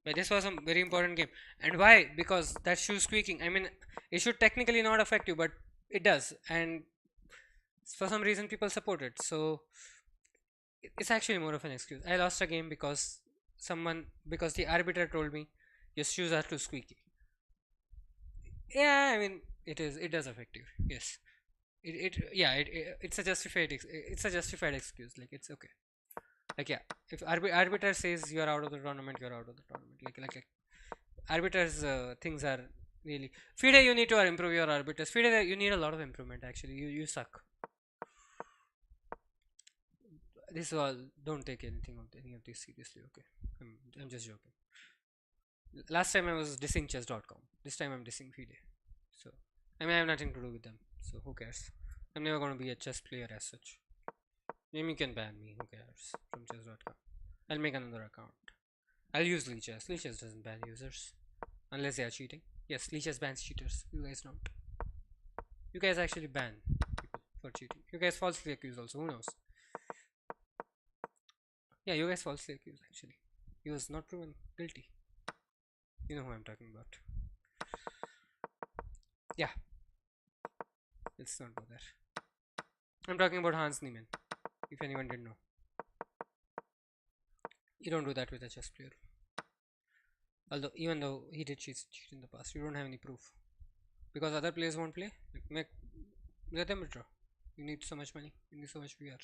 but this was a very important game and why because that shoe squeaking I mean it should technically not affect you but it does and for some reason people support it so it's actually more of an excuse. I lost a game because the arbiter told me your shoes are too squeaky. Yeah, I mean it does affect you. Yes. It's a justified excuse. Like it's okay. Like yeah, if arbiter says you're out of the tournament, you're out of the tournament. Like arbiters things are really FIDE you need to improve your arbiters. FIDE you need a lot of improvement actually. You suck. This is all. Don't take any of this seriously. Okay, I'm just joking. Last time I was dissing chess.com. This time I'm dissing FIDE. So I mean I have nothing to do with them. So who cares? I'm never going to be a chess player as such. Maybe you can ban me. Who cares? From chess.com. I'll make another account. I'll use Leechess. Leechess doesn't ban users unless they are cheating. Yes, Leechess bans cheaters. You guys don't. You guys actually ban people for cheating. You guys falsely accuse also. Who knows? Yeah, you guys falsely accused actually. He was not proven guilty. You know who I'm talking about. Yeah. Let's not go there. I'm talking about Hans Niemann. If anyone didn't know. You don't do that with a chess player. Although, even though he did cheat in the past, you don't have any proof. Because other players won't play. Let them withdraw. You need so much money. You need so much VR.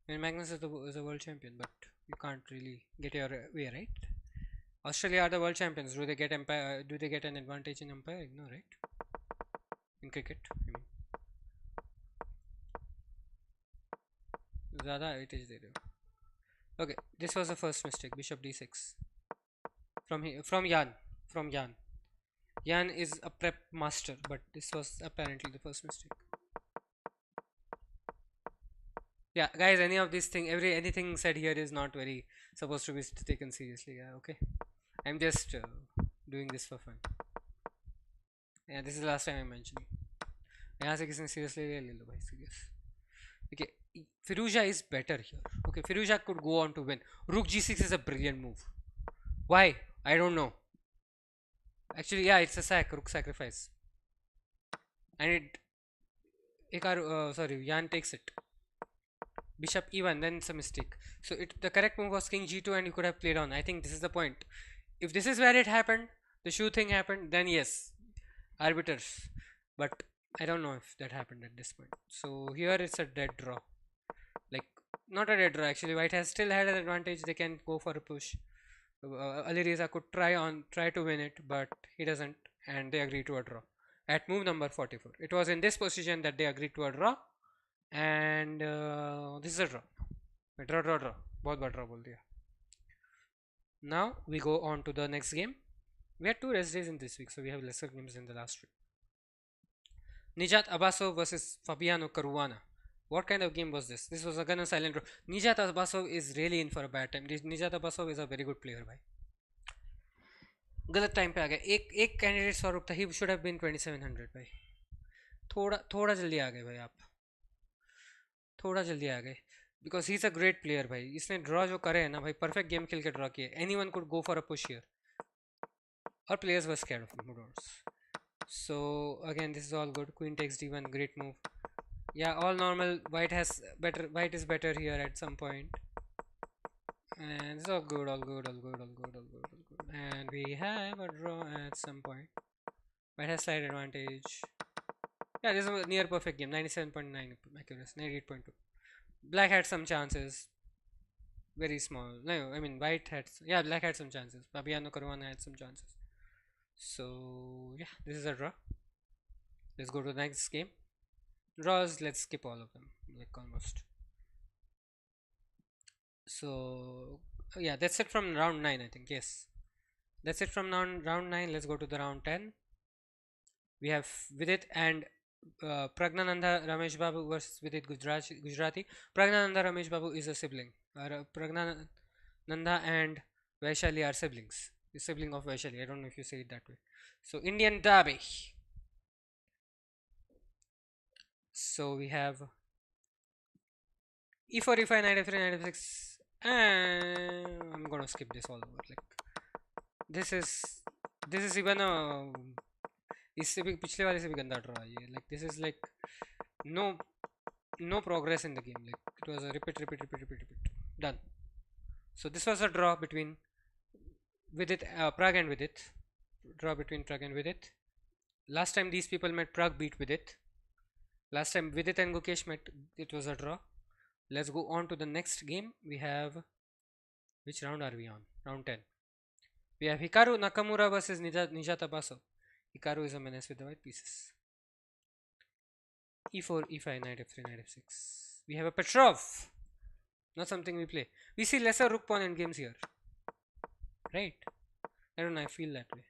I mean, Magnus is a world champion, but you can't really get your way, right? Australia are the world champions. Do they get empire? Do they get an advantage in umpiring? No, right? In cricket, I mean. ज़्यादा advantage दे रहे हो. Okay, this was the first mistake. Bishop d6. From Jan. Jan is a prep master, but this was apparently the first mistake. Yeah, guys, any of these things, anything said here is not very supposed to be taken seriously. Yeah, okay. I'm just doing this for fun. Yeah, this is the last time I'm mentioning. यहाँ से किसी ने seriously ले लो भाई serious. Okay, Firouzja is better here. Okay, Firouzja could go on to win. Rook g6 is a brilliant move. Why? I don't know. Actually, yeah, it's a sack. Rook sacrifice. And Jan takes it. Bishop e1, then it's a mistake. So the correct move was king g2 and you could have played on. I think this is the point. If this is where it happened, the shoe thing happened, then yes, arbiters. But I don't know if that happened at this point. So here it's a dead draw. Like, not a dead draw actually. White has still had an advantage. They can go for a push. Ali Reza could try to win it, but he doesn't, and they agree to a draw at move number 44. It was in this position that they agreed to a draw, and this is a draw. Draw. बहुत बड़ा draw बोल दिया. Now we go on to the next game. We had 2 rest days in this week, so we have lesser games in the last week. Nijat Abbasov versus Fabiano Caruana. What kind of game was this? This was again a silent draw. Nijat Abbasov is really in for a bad time. Nijat Abbasov is a very good player, भाई. गलत time पे आ गया. एक candidate 100 रुपये था. He should have been 2700 भाई. थोड़ा जल्दी आ गए भाई आप. थोड़ा जल्दी आ गए. Because he's a great player भाई. इसने ड्रॉ जो करे है ना भाई, perfect game खेल के ड्रॉ किए. Anyone could go for a push here. Our players were scared of him. Who knows? So again, this is all good. Queen takes d1, great move. Yeah, all normal. White has better. White is better here at some point. And it's all good, all good, all good, all good, all good, all good. And we have a draw at some point. White has slight advantage. Yeah, this is a near perfect game. 97.9 accuracy, 98.2. Black had some chances. Very small. No, I mean white had. Yeah, black had some chances. Fabiano Caruana had some chances. So yeah, this is a draw. Let's go to the next game. Draws, let's skip all of them. Like almost. So yeah, that's it from round 9, I think. Yes, that's it from round 9. Let's go to the round 10. We have Vidit and Pragnananda Ramesh Babu versus Vidit Gujarati. Pragnananda Ramesh Babu is a sibling. Pragnananda and Vaishali are siblings. The sibling of Vaishali. I don't know if you say it that way. So Indian derby. So we have E4, E5, knight F3, knight F6. And I'm gonna skip this all over. Like this is even a इससे भी पिछले वाले से भी गंदा draw ये like this is like no progress in the game, like it was a repeat done. So this was a draw between Vidit Prague and Vidit. Draw between Prague and Vidit. Last time these people met, Prague beat Vidit. Last time Vidit and Gukesh met, it was a draw. Let's go on to the next game. We have, which round are we on? Round 10. We have Hikaru Nakamura versus Nijata Baso. Hikaru is a menace with the white pieces. E4, E5, knight F3, knight F6. We have a Petrov. Not something we play. We see lesser rook pawn endgames here. Right? I don't know, I feel that way.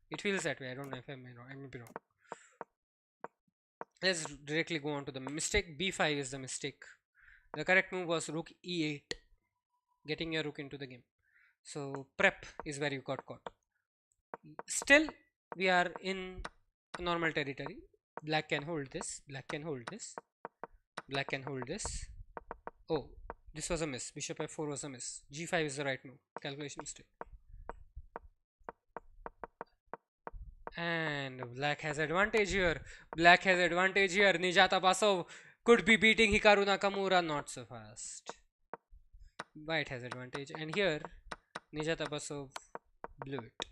It feels that way. I don't know if I may be wrong. Let's directly go on to the mistake. B5 is the mistake. The correct move was rook E8. Getting your rook into the game. So prep is where you got caught. Still, we are in normal territory. Black can hold this. Black can hold this. Black can hold this. Oh, this was a miss. Bishop F4 was a miss. G5 is the right move. Calculation mistake. And black has advantage here. Black has advantage here. Nijata Basov could be beating Hikaru Nakamura. Not so fast. White has advantage. And here, Nijata Basov blew it.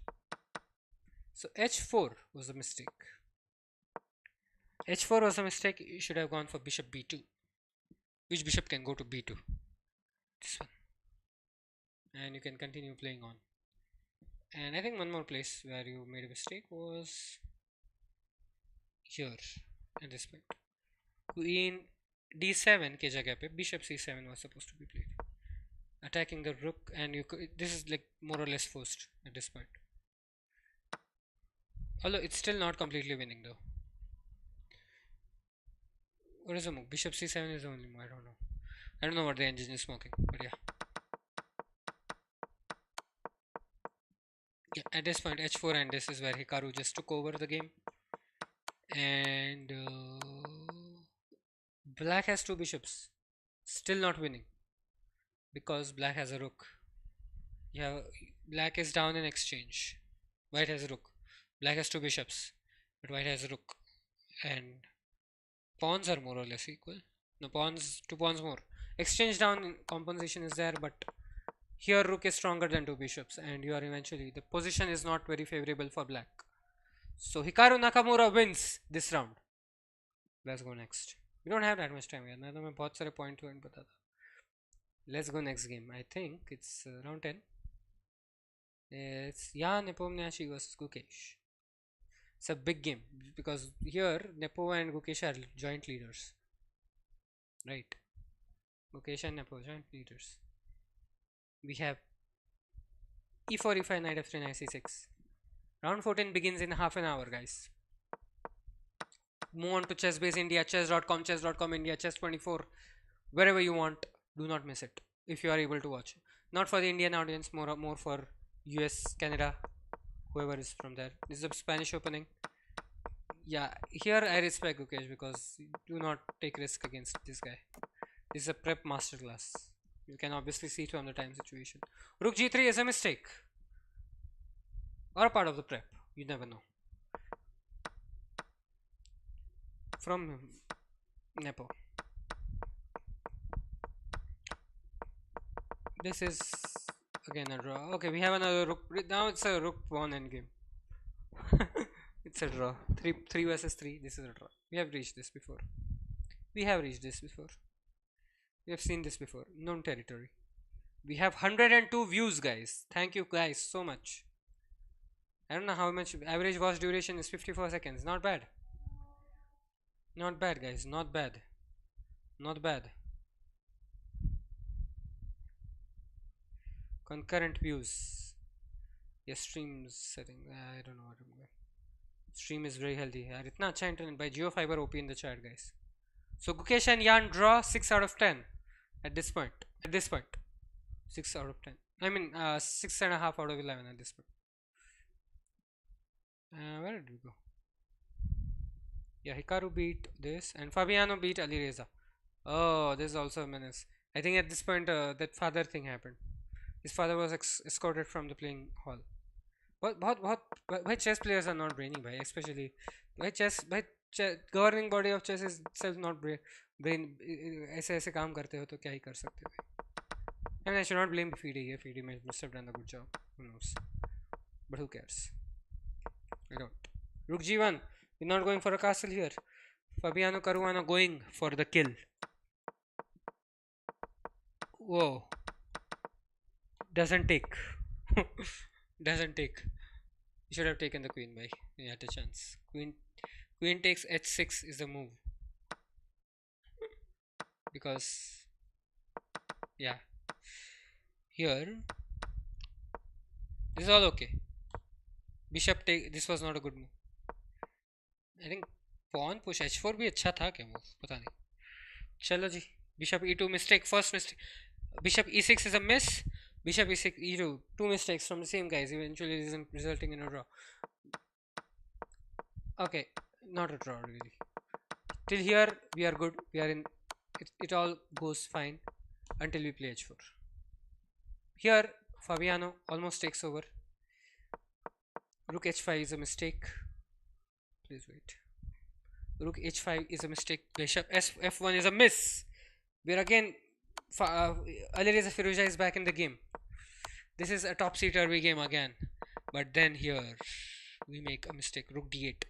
So H4 was a mistake. H4 was a mistake. You should have gone for bishop B2. Which bishop can go to B2? This one. And you can continue playing on. And I think one more place where you made a mistake was here at this point. Queen D7 ke jagah pe bishop C7 was supposed to be played. Attacking the rook, and you could, this is like more or less forced at this point. Although it's still not completely winning though. What is the move? Bishop C7 is the only move. I don't know what the engine is smoking, but yeah. Yeah, at this point H4, and this is where Hikaru just took over the game. And black has two bishops, still not winning because black has a rook. Yeah, black is down in exchange. White has a rook. Black has two bishops, but white has a rook, and pawns are more or less equal. No, pawns, two pawns more. Exchange down compensation is there, but here rook is stronger than two bishops, and you are eventually, the position is not very favorable for black. So Hikaru Nakamura wins this round. Let's go next. We don't have that much time. मैं तो मैं बहुत सारे point to end बता था. Let's go next game. I think it's round 10. It's Jan Nepomniachtchi versus Gukesh. It's a big game because here Nepo and Gukesh are joint leaders. Right. Gukesh and Nepo joint leaders. We have E4, E5, knight F3, knight C6. Round 14 begins in half an hour, guys. Move on to Chessbase India, chess.com, chess.com India, chess24, wherever you want. Do not miss it if you are able to watch. Not for the Indian audience, more for US, Canada, whoever is from there. This is a Spanish opening. Yeah, here I respect Gukesh because do not take risk against this guy. This is a prep masterclass. You can obviously see it from the time situation. Rook G3 is a mistake. Or a part of the prep. You never know. From Nepo. This is again a draw. Okay, we have another rook. Now it's a rook pawn endgame. It's a draw. Three versus three. This is a draw. We have reached this before. We have reached this before. We have seen this before. Known territory. We have 102 views, guys. Thank you, guys, so much. I don't know how much. Average watch duration is 54 seconds. Not bad. Not bad, guys. Not bad. Not bad. Concurrent views. Yes, stream setting. I don't know what I'm going. Stream is very healthy. यार इतना अच्छा internet by GeoFiber OP in the chat, guys. So Gukesh and Jan draw 6 out of 10 at this point. At this point, 6 out of 10. I mean, 6.5 out of 11 at this point. Where did we go? Yeah, Hikaru beat this, and Fabiano beat Ali Reza. Oh, this is also a menace. I think at this point, that father thing happened. His father was escorted from the playing hall. Why chess players are not brainy, bhai? Especially why governing body of chess is itself not brain. ऐसे ऐसे काम करते हो तो क्या ही कर सकते हो? I mean, I should not blame FIDE here. FIDE must have done a good job. Who knows? But who cares? I don't. Rook G1. We're not going for a castle here. Fabiano Caruana going for the kill. Whoa. Doesn't take. Doesn't take. You should have taken the queen, by. You had a chance. Queen takes h6 is the move. Because yeah. Here this is all okay. Bishop take, this was not a good move. I think pawn push h4 भी अच्छा था क्या move, पता नहीं. चलो जी. Bishop e2 mistake, first mistake. Bishop e6 is a miss. Bishop e6 e2, two mistakes from the same guys, eventually resulting in a draw. Okay, not a draw really. Till here we are good. We are in it all goes fine until we play h4. Here Fabiano almost takes over. Rook h5 is a mistake. Please wait. Rook h5 is a mistake. Bishop f1 is a miss. We're again Alireza Firouzja is back in the game. This is a topsy-turvy game again. But then here we make a mistake. Rook d8.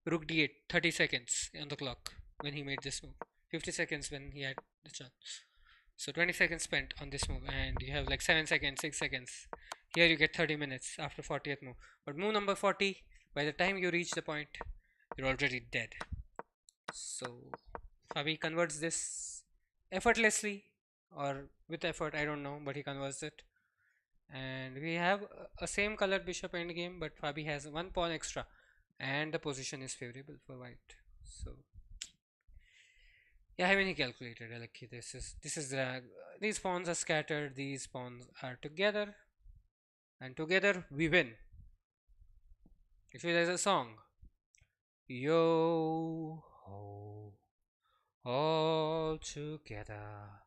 Rook d8. 30 seconds on the clock when he made this move. 50 seconds when he had the chance. So 20 seconds spent on this move, and you have like 7 seconds, 6 seconds. Here you get 30 minutes after 40th move. But move number 40, by the time you reach the point, you're already dead. So Fabi converts this effortlessly, or with effort, I don't know, but he converts it. And we have a same color bishop endgame, but Fabi has one pawn extra, and the position is favorable for white. So yeah, I haven't calculated. Like this is these pawns are scattered, these pawns are together, and together we win. Actually, there's a song. Yo ho, all together,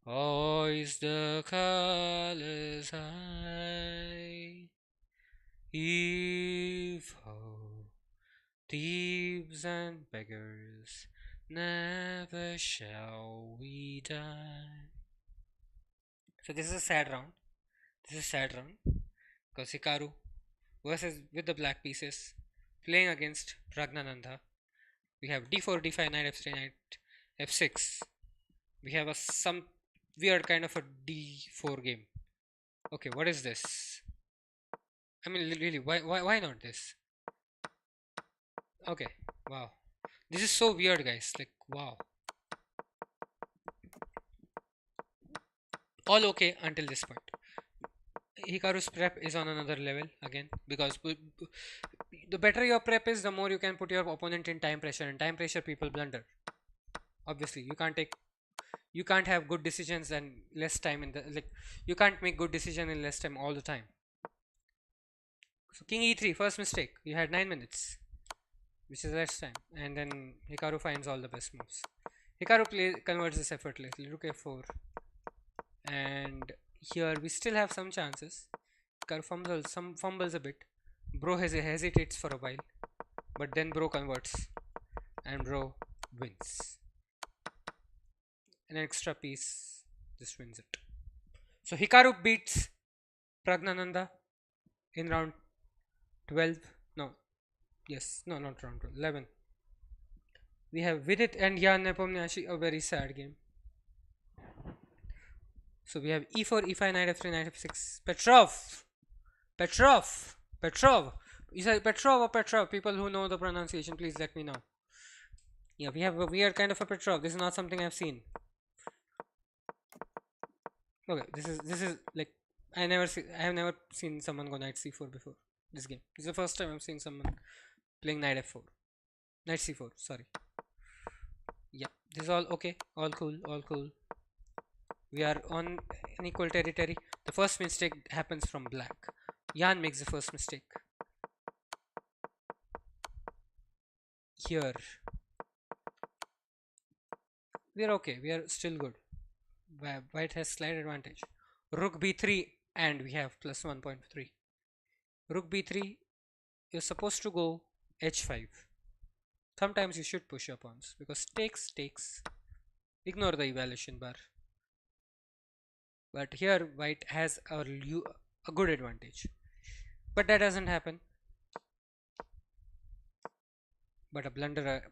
hoist the colors high. Heave ho, thieves and beggars, never shall we die. So this is a sad round. This is a sad round because Hikaru versus with the black pieces playing against Ragnananda. We have d4, d5, knight f3, knight f6. We have some weird kind of a d4 game. Okay, what is this? I mean, really, why not this? Okay, wow. This is so weird, guys. Like, wow. All okay until this point. Hikaru's prep is on another level again, because the better your prep is, the more you can put your opponent in time pressure. And time pressure, people blunder. Obviously, you can't have good decisions and less time in the you can't make good decision in less time all the time. So king e3, first mistake. You had 9 minutes, which is less time, and then Hikaru finds all the best moves. Hikaru converts this effortlessly. Rook f4, and here we still have some chances. Hikaru fumbles a bit. Bro hesitates for a while, but then bro converts, and bro wins. An extra piece just wins it. So Hikaru beats Pragnananda in round 12. No, yes, no, not round 12, 11. We have Vidit and Jan Nepomniachtchi, a very sad game. So we have e4, e5, knight f3, knight f6. Petrov. You say Petrov or Petrov? People who know the pronunciation, please let me know. Yeah, we have a weird kind of a Petrov. This is not something I've seen. Okay, this is like I have never seen someone go knight c4 before this game. This is the first time I'm seeing someone playing knight f4, knight c4. Sorry. Yeah, this is all okay, all cool. We are on an equal territory. The first mistake happens from black. Jan makes the first mistake. Here we are okay. We are still good. White has slight advantage. Rook b3 and we have plus 1.3. Rook b3, you're supposed to go h5. Sometimes you should push your pawns because takes. Ignore the evaluation bar. But here white has a good advantage. But that doesn't happen. But a blunder.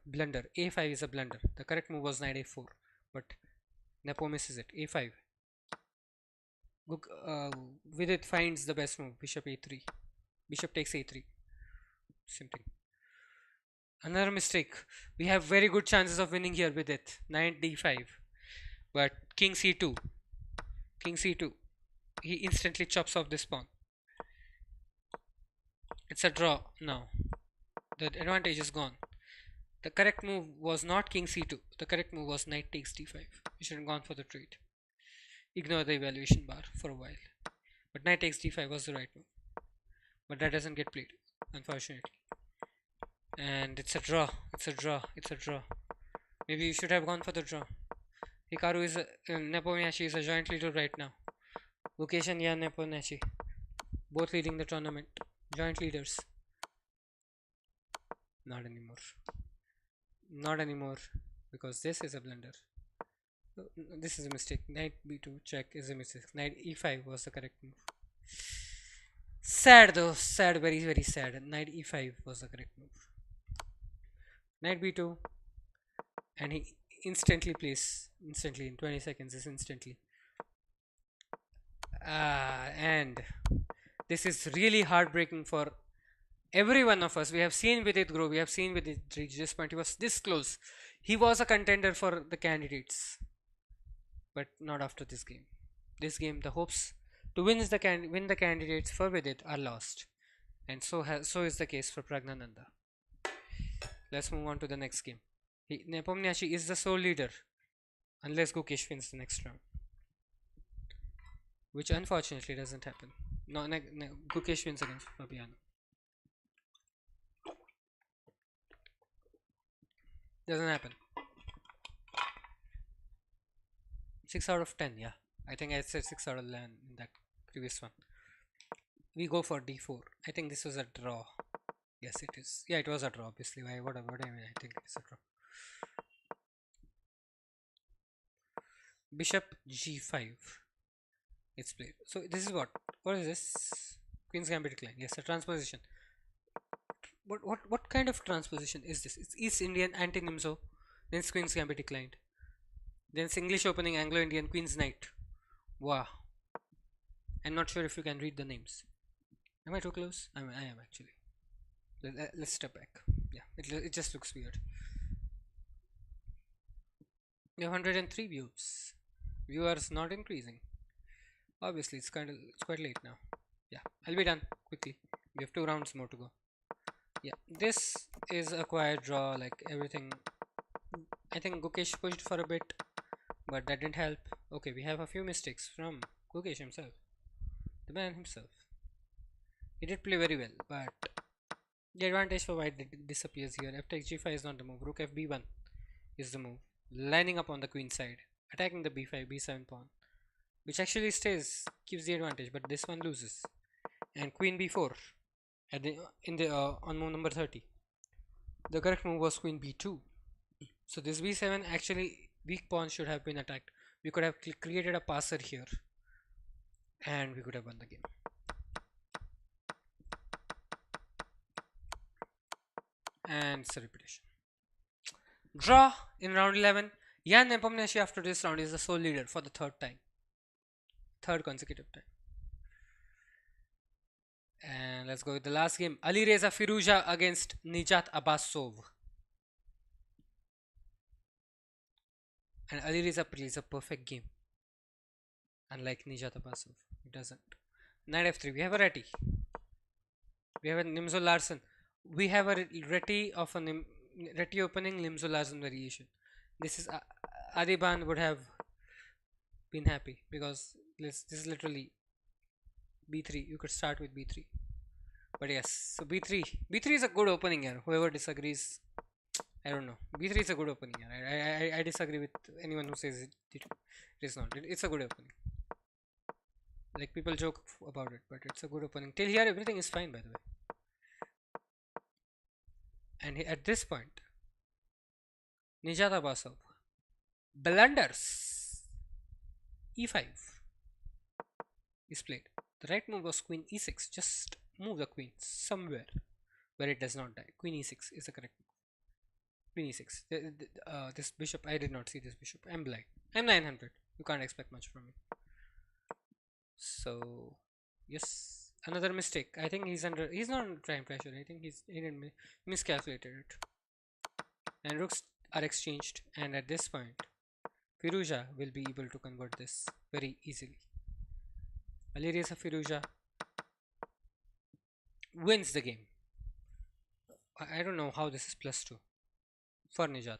A5 is a blunder. The correct move was knight a4. But Nepo misses it. A5. Vidit finds the best move. Bishop a3. Bishop takes a3. Same thing. Another mistake. We have very good chances of winning here with it. Knight d5. But king c2. He instantly chops off this pawn. It's a draw now. The advantage is gone. The correct move was not king c2. The correct move was knight takes d5. You should have gone for the trade. Ignore the evaluation bar for a while. But knight takes d5 was the right move. But that doesn't get played, unfortunately. And it's a draw. Maybe you should have gone for the draw. Hikaru is Nepomniachtchi is a joint leader right now. Gukesh and Jan Nepomniachtchi, both leading the tournament. Joint leaders. Not anymore. Because this is a blunder. This is a mistake. Knight b2 check is a mistake. Knight e5 was the correct move. Sad though. Sad, very, very sad. Knight e5 was the correct move. Knight b2. And he instantly plays. Instantly in 20 seconds is instantly. And this is really heartbreaking for every one of us. We have seen Vidit grow. We have seen Vidit reach this point. He was this close. He was a contender for the candidates. But not after this game. This game, the hopes to win the candidates for Vidit are lost. And so is the case for Pragnananda. Let's move on to the next game. Nepomniachtchi is the sole leader. Unless Gukesh wins the next round. Which unfortunately doesn't happen. No, Gukesh wins against Fabiano. Doesn't happen. 6 out of 10, yeah. I think I said 6 out of 11 in that previous one. We go for d4. I think this was a draw. Yes, it is. Yeah, it was a draw, obviously. What I mean, I think it's a draw. Bishop g5. It's played. So this is what is this? Queen's Gambit decline. Yes, a transposition. What kind of transposition is this? It's East Indian anti-Nimzo. Then it's Queen's Gambit declined. Then it's English opening Anglo-Indian Queen's Knight. Wow. I'm not sure if you can read the names. Am I too close? I am actually. Let's step back. Yeah, it just looks weird. We have 103 views. Viewers not increasing. Obviously, it's quite late now. Yeah, I'll be done quickly. We have 2 rounds more to go. Yeah, this is a quiet draw, like everything. I think Gukesh pushed for a bit, but that didn't help. Okay, we have a few mistakes from Gukesh himself, the man himself. He did play very well, but the advantage for white disappears here. F takes g5 is not the move. Rook fb1 is the move. Lining up on the queen side, attacking the b5, b7 pawn, which actually gives the advantage, but this one loses. And queen b4 on move number 30. The correct move was queen b2. So this b7 actually weak pawn should have been attacked. We could have created a passer here and we could have won the game. And it's a repetition. Draw in round 11. Jan Nepomniachtchi after this round is the sole leader for the third consecutive time. And let's go with the last game. Alireza Firouzja against Nijat Abbasov. And Alireza plays a perfect game. Unlike Nijat Abbasov, it doesn't. Knight f3. We have a Reti. We have a Nimzo Larsen. We have a Reti of a Reti opening, Nimzo Larsen variation. This is Adiban would have been happy because this is literally b3. You could start with b3. But yes, so b3 is a good opening here. Whoever disagrees, I don't know. b3 is a good opening here. I disagree with anyone who says it is not. It's a good opening. Like people joke about it, but it's a good opening. Till here everything is fine, by the way. And at this point, Nijat Abbasov blunders. e5 is played. The right move was queen e6. Just move the queen somewhere where it does not die. Queen e6 is the correct move. Queen e6. This bishop, I did not see this bishop. I'm blind. I'm 900. You can't expect much from me. So yes, another mistake. I think he's not under time pressure. I think he didn't miscalculated it. And rooks are exchanged, and at this point Firouzja will be able to convert this very easily. Alireza Firouzja wins the game. I don't know how this is +2 for Nijat.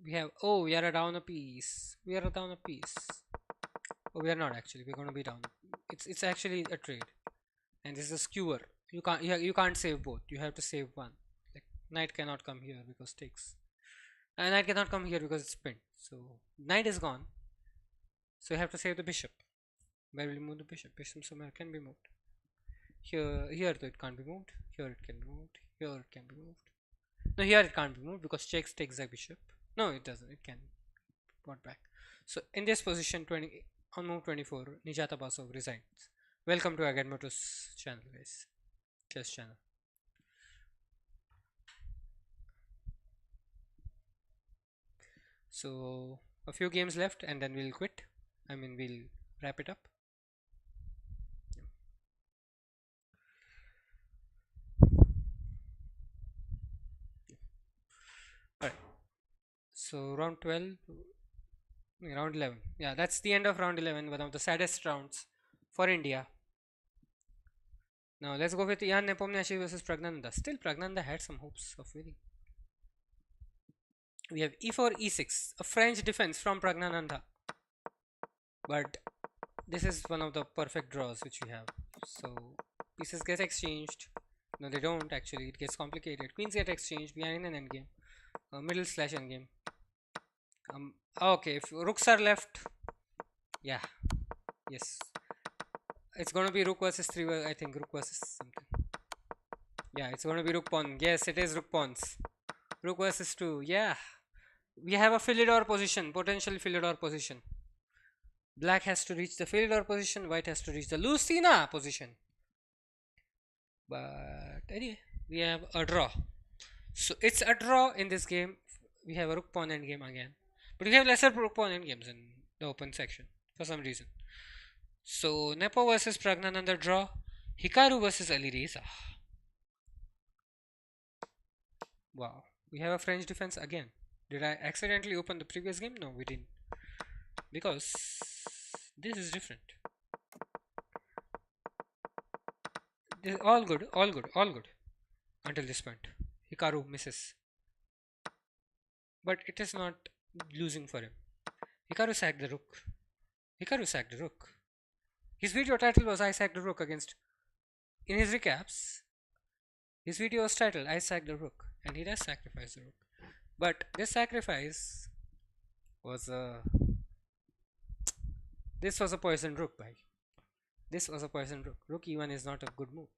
We have, oh, we are down a piece. We are down a piece. Oh, we are not actually. We're going to be down. It's actually a trade, and this is a skewer. You can't save both. You have to save one. Like knight cannot come here because takes. And knight cannot come here because it's pinned. So knight is gone. So you have to save the bishop. Where will you move the bishop? Bishop somewhere can be moved. Here though it can't be moved. Here it can be moved. Here it can be moved. No, here it can't be moved because checks takes the bishop. No, it doesn't. It can be brought back. So in this position, on move 24, Nijat Abbasov resigns. Welcome to Agadmoto's channel, guys. Chess channel. So a few games left and then we'll quit. I mean, we'll wrap it up. Alright. So round 12, round 11. Yeah, that's the end of round 11, one of the saddest rounds for India. Now let's go with Jan Nepomniachtchi versus Pragnananda. Still, Pragnananda had some hopes of winning. We have e4, e6, a French defense from Pragnananda. But this is one of the perfect draws which we have. So pieces get exchanged. No, they don't actually. It gets complicated. Queens get exchanged. We are in an endgame, middle slash endgame. Okay, if rooks are left, yeah, yes, it's gonna be rook versus 3. I think rook versus something. Yeah, it's gonna be rook pawn. Yes, it is rook pawns. Rook versus 2. Yeah, we have a Philidor position, potential Philidor position. Black has to reach the Philidor position. White has to reach the Lucina position. But anyway, we have a draw. So it's a draw in this game. We have a rook pawn endgame again. But we have lesser rook pawn endgames in the open section for some reason. So Nepo versus Pragnananda draw. Hikaru versus Alireza. Wow. We have a French defense again. Did I accidentally open the previous game? No, we didn't. Because this is different. This is all good, all good, all good. Until this point. Hikaru misses. But it is not losing for him. Hikaru sacked the rook. Hikaru sacked the rook. His video title was I sacked the rook against. In his recaps, his video was titled I sacked the rook. And he does sacrifice the rook. But this sacrifice was a. This was a poisoned rook, bhai. This was a poisoned rook. Rook e1 is not a good move.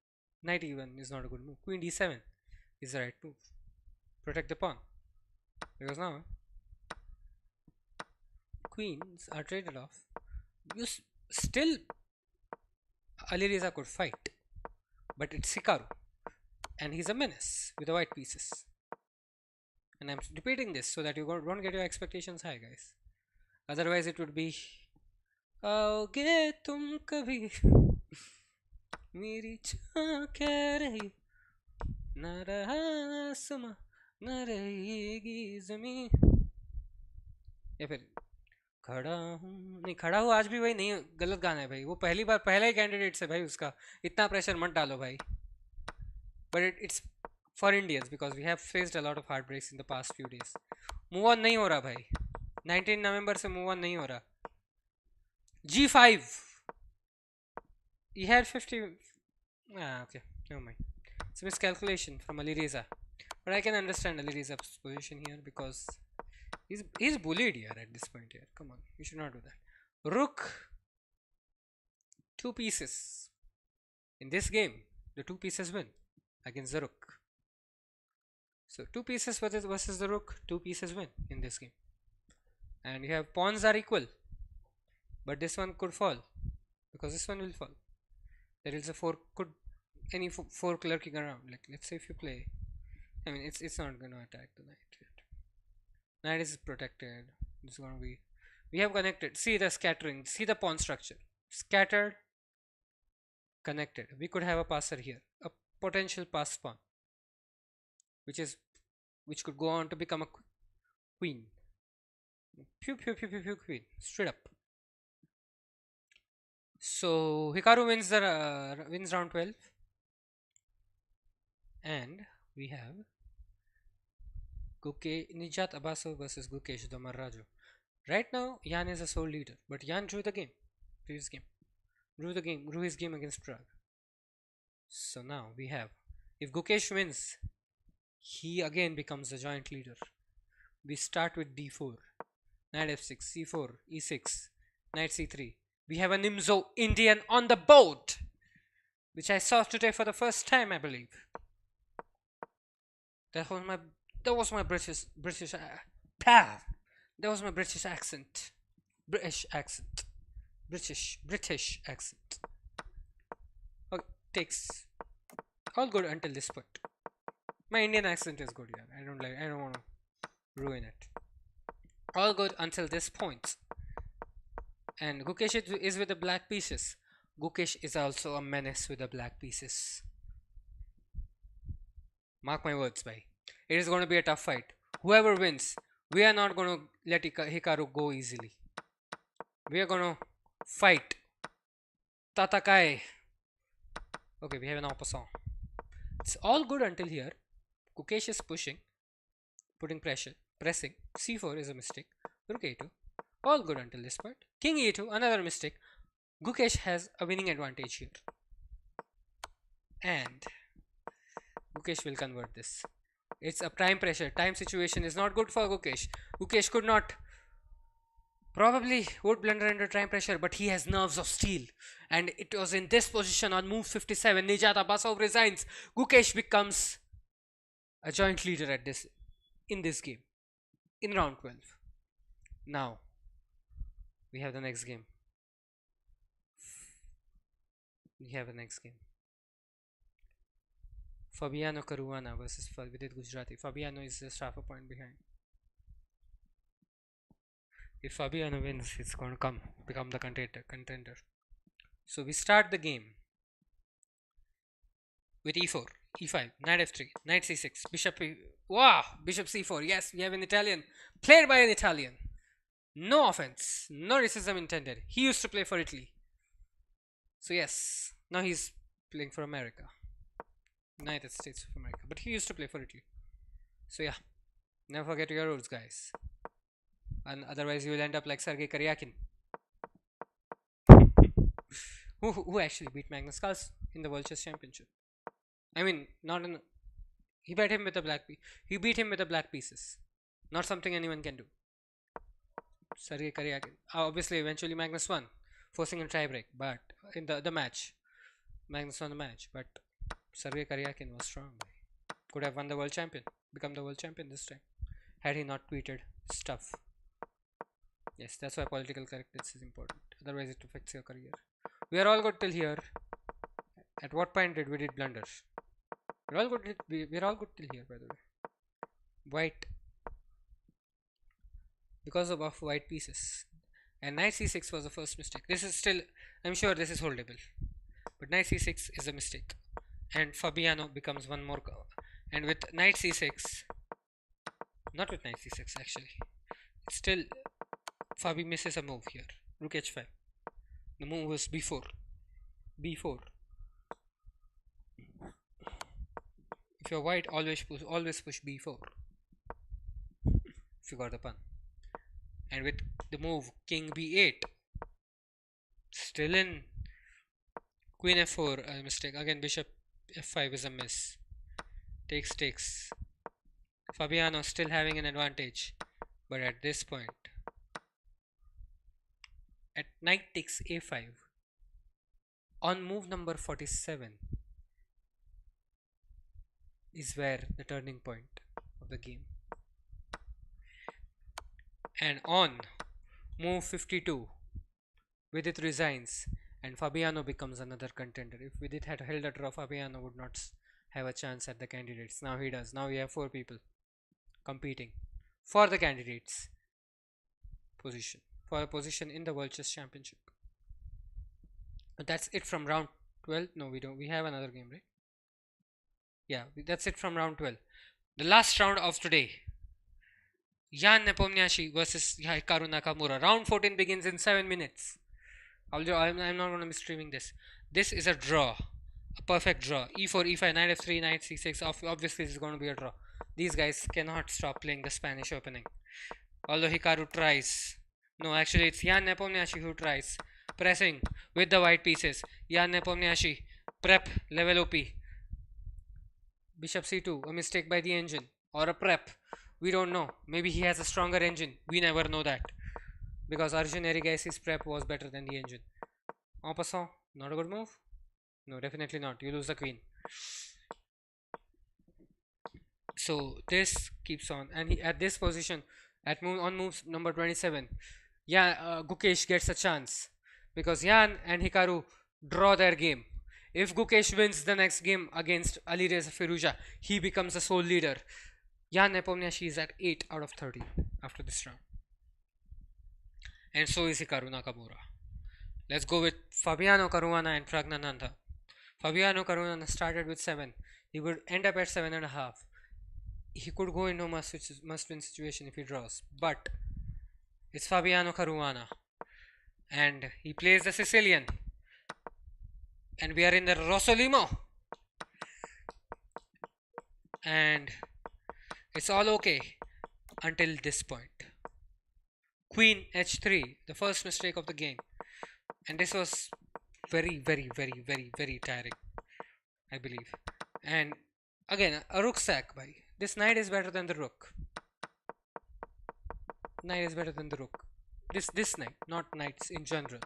Knight e1 is not a good move. Queen d7 is the right move. Protect the pawn. because now queens are traded off. You still Alireza could fight, but it's Hikaru, and he's a menace with the white pieces. And I'm repeating this so that you don't get your expectations high, guys. Otherwise, it would be आओगे तुम कभी मेरी चाह कह रही ना रहा आसमां ना रहेगी जमीन, या फिर खड़ा हूँ, नहीं खड़ा हूँ आज भी भाई नहीं, गलत गाना है भाई, वो पहली बार पहला ही कैंडिडेट से भाई, उसका इतना प्रेशर मत डालो भाई. But it's for Indians because we have faced a lot of heartbreaks in the past few days. Move on नहीं हो रहा भाई, 19 नवंबर से मूव ऑन नहीं हो रहा. G5. He had 50. Okay, never mind. It's a miscalculation from Alireza, but I can understand Alireza's position here because he's bullied here at this point here. Come on, you should not do that. Rook, 2 pieces. In this game, the 2 pieces win against the rook. So 2 pieces versus the rook, 2 pieces win in this game. And you have pawns are equal, but this one could fall because this one will fall. There is a 4, could any 4 clerking around. Like let's say if you play, I mean it's not going to attack the knight yet. Knight is protected. It's going to be, we have connected. See the scattering, see the pawn structure, scattered, connected. We could have a passer here, a potential pass pawn, which could go on to become a queen. Pew pew pew pew pew, queen straight up. So Hikaru wins the wins round 12, and we have Nijat Abbasov versus Gukesh Damarraju. Right now Jan is a sole leader, but Jan drew the game, previous game, drew his game against Prague. So now we have, if Gukesh wins, he again becomes the joint leader. We start with d4, knight f6, c4, e6, knight c3. We have a Nimzo Indian on the board, which I saw today for the first time, I believe. That was my British that was my British accent. British accent. Okay, takes all good until this point. My Indian accent is good, yeah. I don't want to ruin it. All good until this point. And Gukesh is with the black pieces. Gukesh is also a menace with the black pieces. Mark my words, bhai. It is going to be a tough fight. Whoever wins, we are not going to let Hikaru go easily. We are going to fight. Tatakai. Okay, we have an opposite. It's all good until here. Gukesh is pushing, putting pressure, pressing. C4 is a mistake. Rook A2. All good until this point. King E2, another mistake. Gukesh has a winning advantage here. And Gukesh will convert this. It's a prime pressure. Time situation is not good for Gukesh. Gukesh could not, probably would blunder under time pressure, but he has nerves of steel. And it was in this position on move 57. Nijat Abbasov resigns. Gukesh becomes a joint leader at in this game, in round 12. Now we have the next game. Fabiano Caruana versus Vidit Gujarati. Fabiano is just half a point behind. If Fabiano wins, it's going to become the contender. So we start the game with e4, e5, knight f3, knight c6, bishop bishop c4. Yes, we have an Italian, played by an Italian. No offense, no racism intended. He used to play for Italy. So yes, now he's playing for America, United States of America, but he used to play for Italy. So yeah, never forget your roots, guys, and otherwise you will end up like Sergei Karyakin, who actually beat Magnus Carlsen in the World Chess Championship. I mean, not in, he beat him with the black pieces. Not something anyone can do. Sergei Karyakin. Obviously, eventually Magnus won, forcing a tiebreak. But in the match, Magnus won the match. But Sergei Karyakin was strong. Could have won the world champion, become the world champion this time, had he not tweeted stuff. Yes, that's why political correctness is important. Otherwise, it affects your career. We are all good till here. At what point did we did blunders? We're all good. We're all good till here, by the way. White, because of white pieces, and knight c6 was the first mistake. This is still, I'm sure this is holdable, but knight c6 is a mistake, and Fabiano becomes one more. And with knight c6, not with knight c6 actually, still Fabi misses a move here. Rook h5. The move was b4. b4. If you're white, always push b4. If you got the pun. And with the move king b8, still in. Queen f4, a mistake. Again, bishop f5 is a miss. Takes. Fabiano still having an advantage, but at this point, at knight takes a5, on move number 47 is where the turning point of the game. And on move 52, Vidit resigns and Fabiano becomes another contender. If Vidit had held a draw, Fabiano would not have a chance at the candidates. Now he does. Now we have 4 people competing for the candidates position, for a position in the World Chess Championship. But that's it from round 12. No, we don't. We have another game, right? Yeah, that's it from round 12. The last round of today. Jan Nepomniachtchi versus Hikaru Nakamura. Round 14 begins in 7 minutes. I'm not going to be streaming this. This is a draw. A perfect draw. e4, e5, knight f3, knight c6. Obviously, this is going to be a draw. These guys cannot stop playing the Spanish opening. Although Hikaru tries. No, actually, it's Jan Nepomniachtchi who tries. Pressing with the white pieces. Jan Nepomniachtchi. Prep. Level OP. Bishop c2. A mistake by the engine. Or a prep. We don't know. Maybe he has a stronger engine. We never know that. Because Arjun Erigaisi's prep was better than the engine. En passant, not a good move? No, definitely not. You lose the queen. So this keeps on. And at this position, on move number 27, Gukesh gets a chance. Because Jan and Hikaru draw their game. If Gukesh wins the next game against Alireza Firouzja, he becomes the sole leader. Jan Nepomniachtchi is at 8 out of 30 after this round. And so is Hikaru Nakamura. Let's go with Fabiano Caruana and Pragnananda. Fabiano Caruana started with 7. He would end up at 7.5. He could go into must-win situation if he draws. But it's Fabiano Caruana. And he plays the Sicilian. And we are in the Rossolimo. And it's all okay until this point. Queen h3, the first mistake of the game. And this was very tiring, I believe. And again, a rook sack by. This knight is better than the rook. Knight is better than the rook. This knight, not knights in general.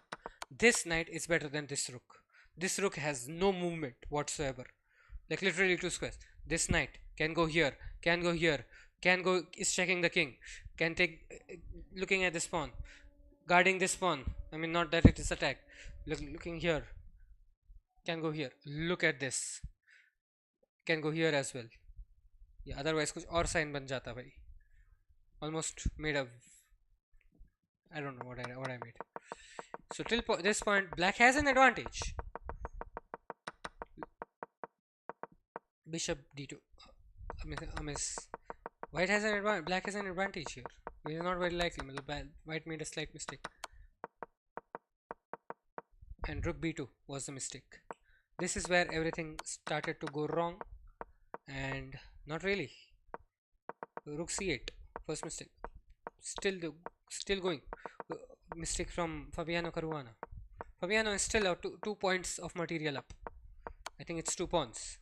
This knight is better than this rook. This rook has no movement whatsoever. Like literally 2 squares. This knight can go here, can go here, is checking the king, can take, looking at this pawn, guarding this pawn. I mean, not that it is attacked. Looking here, can go here. Look at this, can go here as well. Yeah, otherwise kuch aur sign ban jata bhai. Almost made a, I don't know what I made. So till this point, black has an advantage. Bishop d2. I miss. White has an advantage. Black has an advantage here. Which is not very likely. White made a slight mistake. And rook b2 was the mistake. This is where everything started to go wrong. And not really. Rook c8. First mistake. Still going. Mistake from Fabiano Caruana. Fabiano is still out 2 points of material up. I think it's 2 pawns.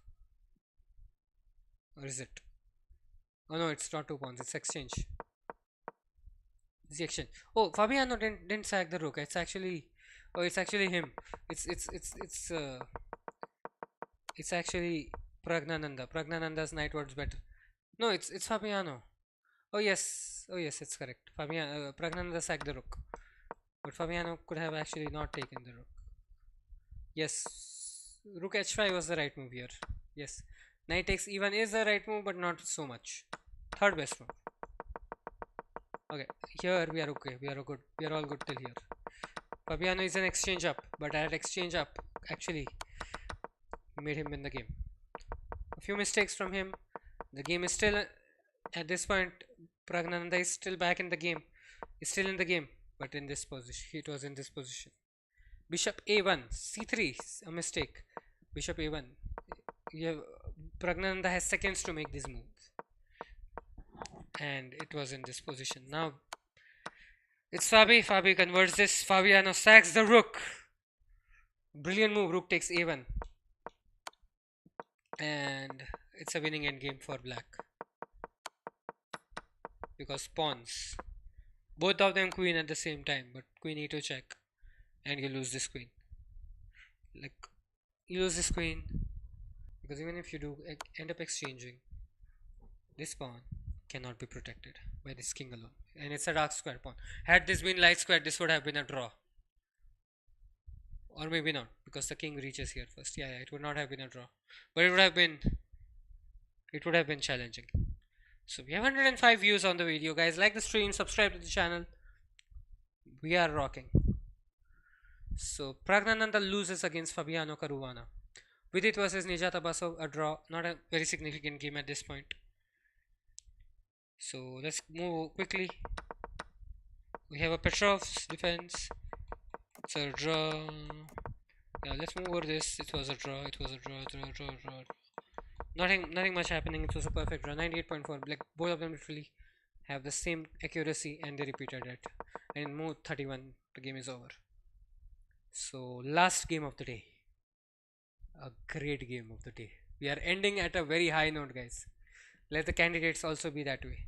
Or is it? Oh no, it's not 2 pawns. It's exchange. It's the exchange. Oh, Fabiano didn't sack the rook. It's actually him. It's actually Pragnananda. Pragnananda's knight was better. No, it's Fabiano. Oh yes, it's correct. Pragnananda sacked the rook, but Fabiano could have actually not taken the rook. Yes, rook h5 was the right move here. Yes, knight takes e1 is the right move, but not so much. Third best move. Okay, here we are okay. We are good. We are all good till here. Fabiano is an exchange up, but at exchange up actually made him win the game. A few mistakes from him. The game is still at this point. Pragnananda is still back in the game. Is still in the game, but in this position. It was in this position. Bishop a1, c3, a mistake. Bishop a1. Pragnananda has seconds to make this move, and it was in this position. Now it's Fabi. Fabi converts this. Fabiano sacks the rook. Brilliant move. Rook takes a1, and it's a winning endgame for black because pawns. Both of them queen at the same time, but queen e2 check, and you lose this queen. Like you lose this queen because even if you do end up exchanging, this pawn cannot be protected by this king alone, and it's a dark square pawn. Had this been light square, this would have been a draw, or maybe not because the king reaches here first. Yeah, it would not have been a draw, but it would have been challenging. So we have 105 views on the video, guys. Like the stream, subscribe to the channel. We are rocking. So Pragnananda loses against Fabiano Caruana. Vidit versus Nijata Basov, a draw. Not a very significant game at this point. So let's move quickly. We have a Petrov's defense. It's a draw. Yeah, let's move over this. It was a draw. It was a draw. Nothing much happening. It was a perfect draw. 98.4. Like both of them literally have the same accuracy, and they repeated it. And in move 31, the game is over. So last game of the day. A great game of the day. We are ending at a very high note, guys. Let the candidates also be that way.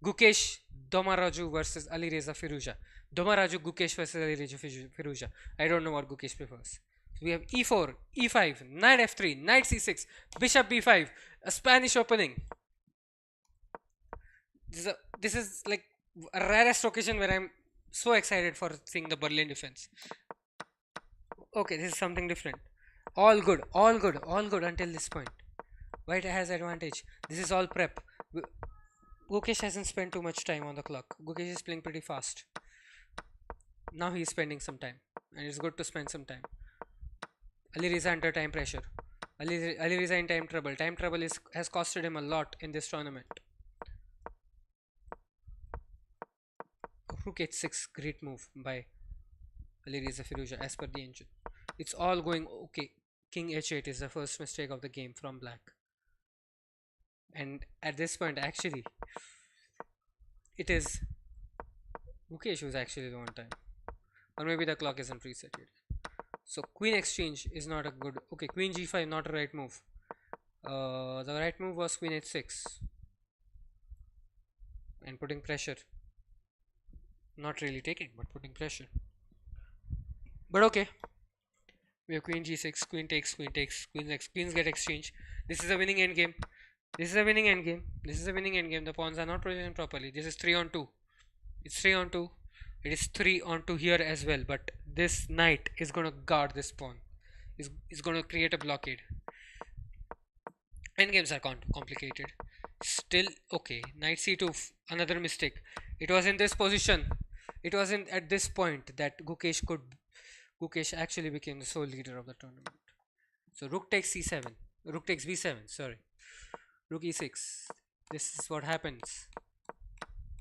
Gukesh Domaraju versus Alireza Firuza. Domaraju Gukesh versus Alireza Firuza. I don't know what Gukesh prefers. So we have e4, e5, knight f3, knight c6, bishop b5, a Spanish opening. This is like a rarest occasion where I'm so excited for seeing the Berlin defense. Okay, this is something different. All good until this point. White has advantage. This is all prep. Gukesh hasn't spent too much time on the clock. Gukesh is playing pretty fast. Now he is spending some time, and it's good to spend some time. Alireza under time pressure. Alireza in time trouble. Time trouble has costed him a lot in this tournament. Rook h6, great move by Alireza Firuza as per the engine. It's all going okay. King h8 is the first mistake of the game from black. And at this point, actually, it is Gukesh who's actually the one time. Or maybe the clock isn't reset yet. So queen exchange is not a good. Okay, queen g5, not a right move. The right move was queen h6 and putting pressure. Not really taking, but putting pressure. But okay. We have queen g6, queen takes, queens get exchanged. This is a winning endgame. The pawns are not positioned properly. This is 3 on 2. It's 3 on 2. It is 3 on 2 here as well. But this knight is going to guard this pawn. Is going to create a blockade. Endgames are complicated. Still okay. Knight c2. Another mistake. It was in this position. It wasn't at this point that Gukesh actually became the sole leader of the tournament. So rook takes c7. Rook takes b7. Sorry. Rook e6. This is what happens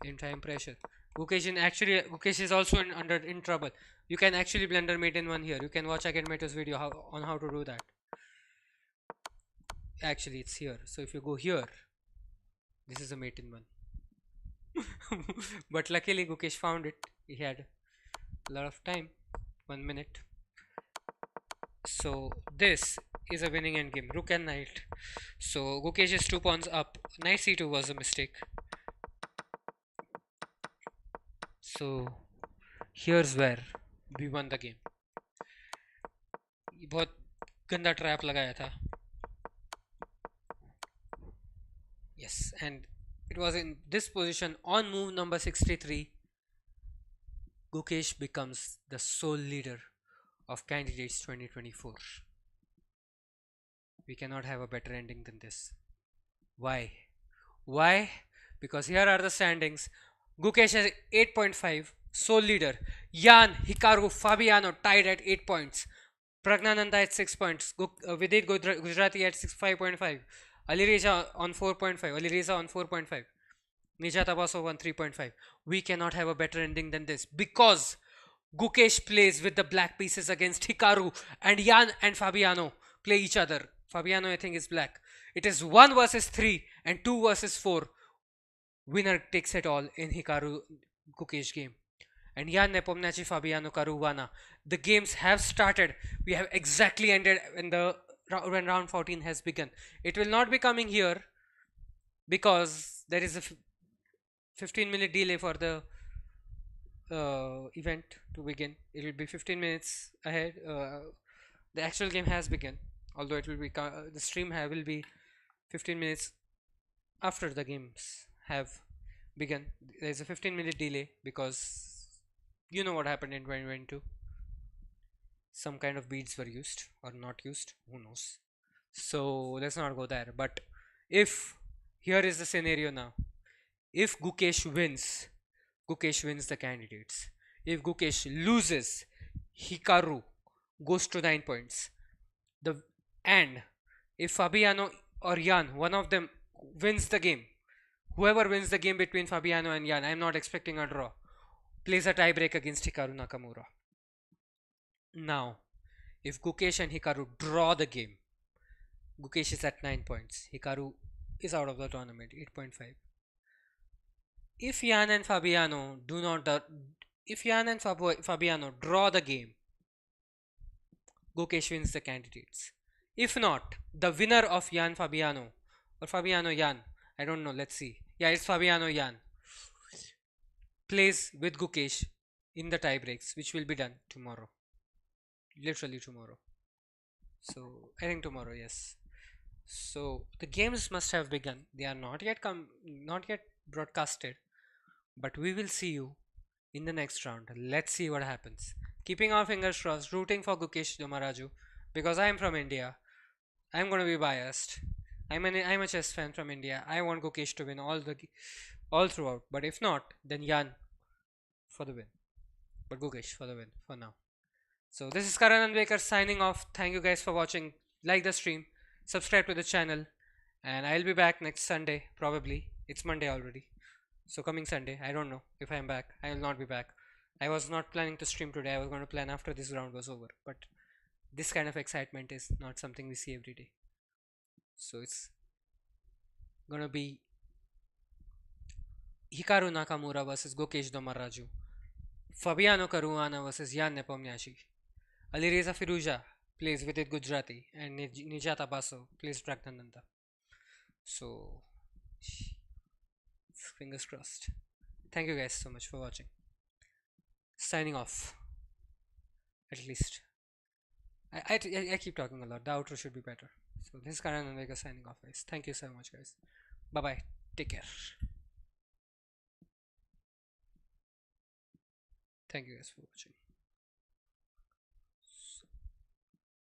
in time pressure. Gukesh is also in trouble. You can actually blender mate in one here. You can watch Agenmato's video on how to do that. Actually, it's here. So if you go here, this is a mate in one. But luckily Gukesh found it. He had a lot of time. 1 minute. So this is a winning endgame. Rook and knight. So Gukesh is 2 pawns up. Knight c2 was a mistake. So here's where we won the game. बहुत गंदा trap लगाया था. Yes, and it was in this position on move number 63. Gukesh becomes the sole leader of candidates 2024. We cannot have a better ending than this. Why? Why? Because here are the standings. Gukesh has 8.5, sole leader. Jan, Hikaru, Fabiano tied at 8 points. Pragnananda at 6 points. Vidit Gujarati at 5.5. Ali Reza on 4.5. Ali Reza on 4.5. Nijat Abbasov on 3.5. We cannot have a better ending than this because Gukesh plays with the black pieces against Hikaru, and Jan and Fabiano play each other. Fabiano, I think, is black. It is 1 versus 3 and 2 versus 4. Winner takes it all in Hikaru Gukesh game. And Jan Nepomniachtchi Fabiano Caruana. The games have started. We have exactly ended when round 14 has begun. It will not be coming here because there is a 15-minute delay for the event to begin. It will be 15 minutes ahead. The actual game has begun, although it will be the stream will be 15 minutes after the games have begun. There is a 15-minute delay because you know what happened in 2022. Some kind of beads were used or not used, who knows. So let's not go there. But if here is the scenario now, if Gukesh wins the candidates. If Gukesh loses, Hikaru goes to 9 points. And if Fabiano or Jan, one of them wins the game, whoever wins the game between Fabiano and Jan, I am not expecting a draw, plays a tiebreak against Hikaru Nakamura. Now, if Gukesh and Hikaru draw the game, Gukesh is at 9 points. Hikaru is out of the tournament, 8.5. If Jan and Fabiano Fabiano draw the game, Gukesh wins the candidates. If not, the winner of Jan Fabiano or Fabiano Jan, I don't know, let's see. Yeah, it's Fabiano Jan, plays with Gukesh in the tie breaks, which will be done tomorrow. Literally tomorrow. So I think tomorrow, yes. So the games must have begun. They are not yet broadcasted, but we will see you in the next round. Let's see what happens. Keeping our fingers crossed, rooting for Gukesh Domaraju because I am from India. I'm going to be biased. I'm a chess fan from India. I want Gukesh to win all throughout. But if not, then Jan for the win. But Gukesh for the win for now. So this is Karanyanvekar signing off. Thank you guys for watching. Like the stream, subscribe to the channel, and I'll be back next Sunday probably. It's Monday already. So coming Sunday, I don't know if I'm back. I will not be back. I was not planning to stream today. I was going to plan after this round was over. But this kind of excitement is not something we see every day. So it's going to be Hikaru Nakamura versus Gukesh Domaraju. Fabiano Caruana versus Jan Nepomniachtchi. Ali Reza Firuza plays Vidit Gujarati and Nijat Abbasov plays Pragnananda. So fingers crossed. Thank you guys so much for watching. Signing off. At least. I keep talking a lot. The outro should be better. So this is Karanyanvekar signing off, guys. Thank you so much, guys. Bye bye. Take care. Thank you guys for watching.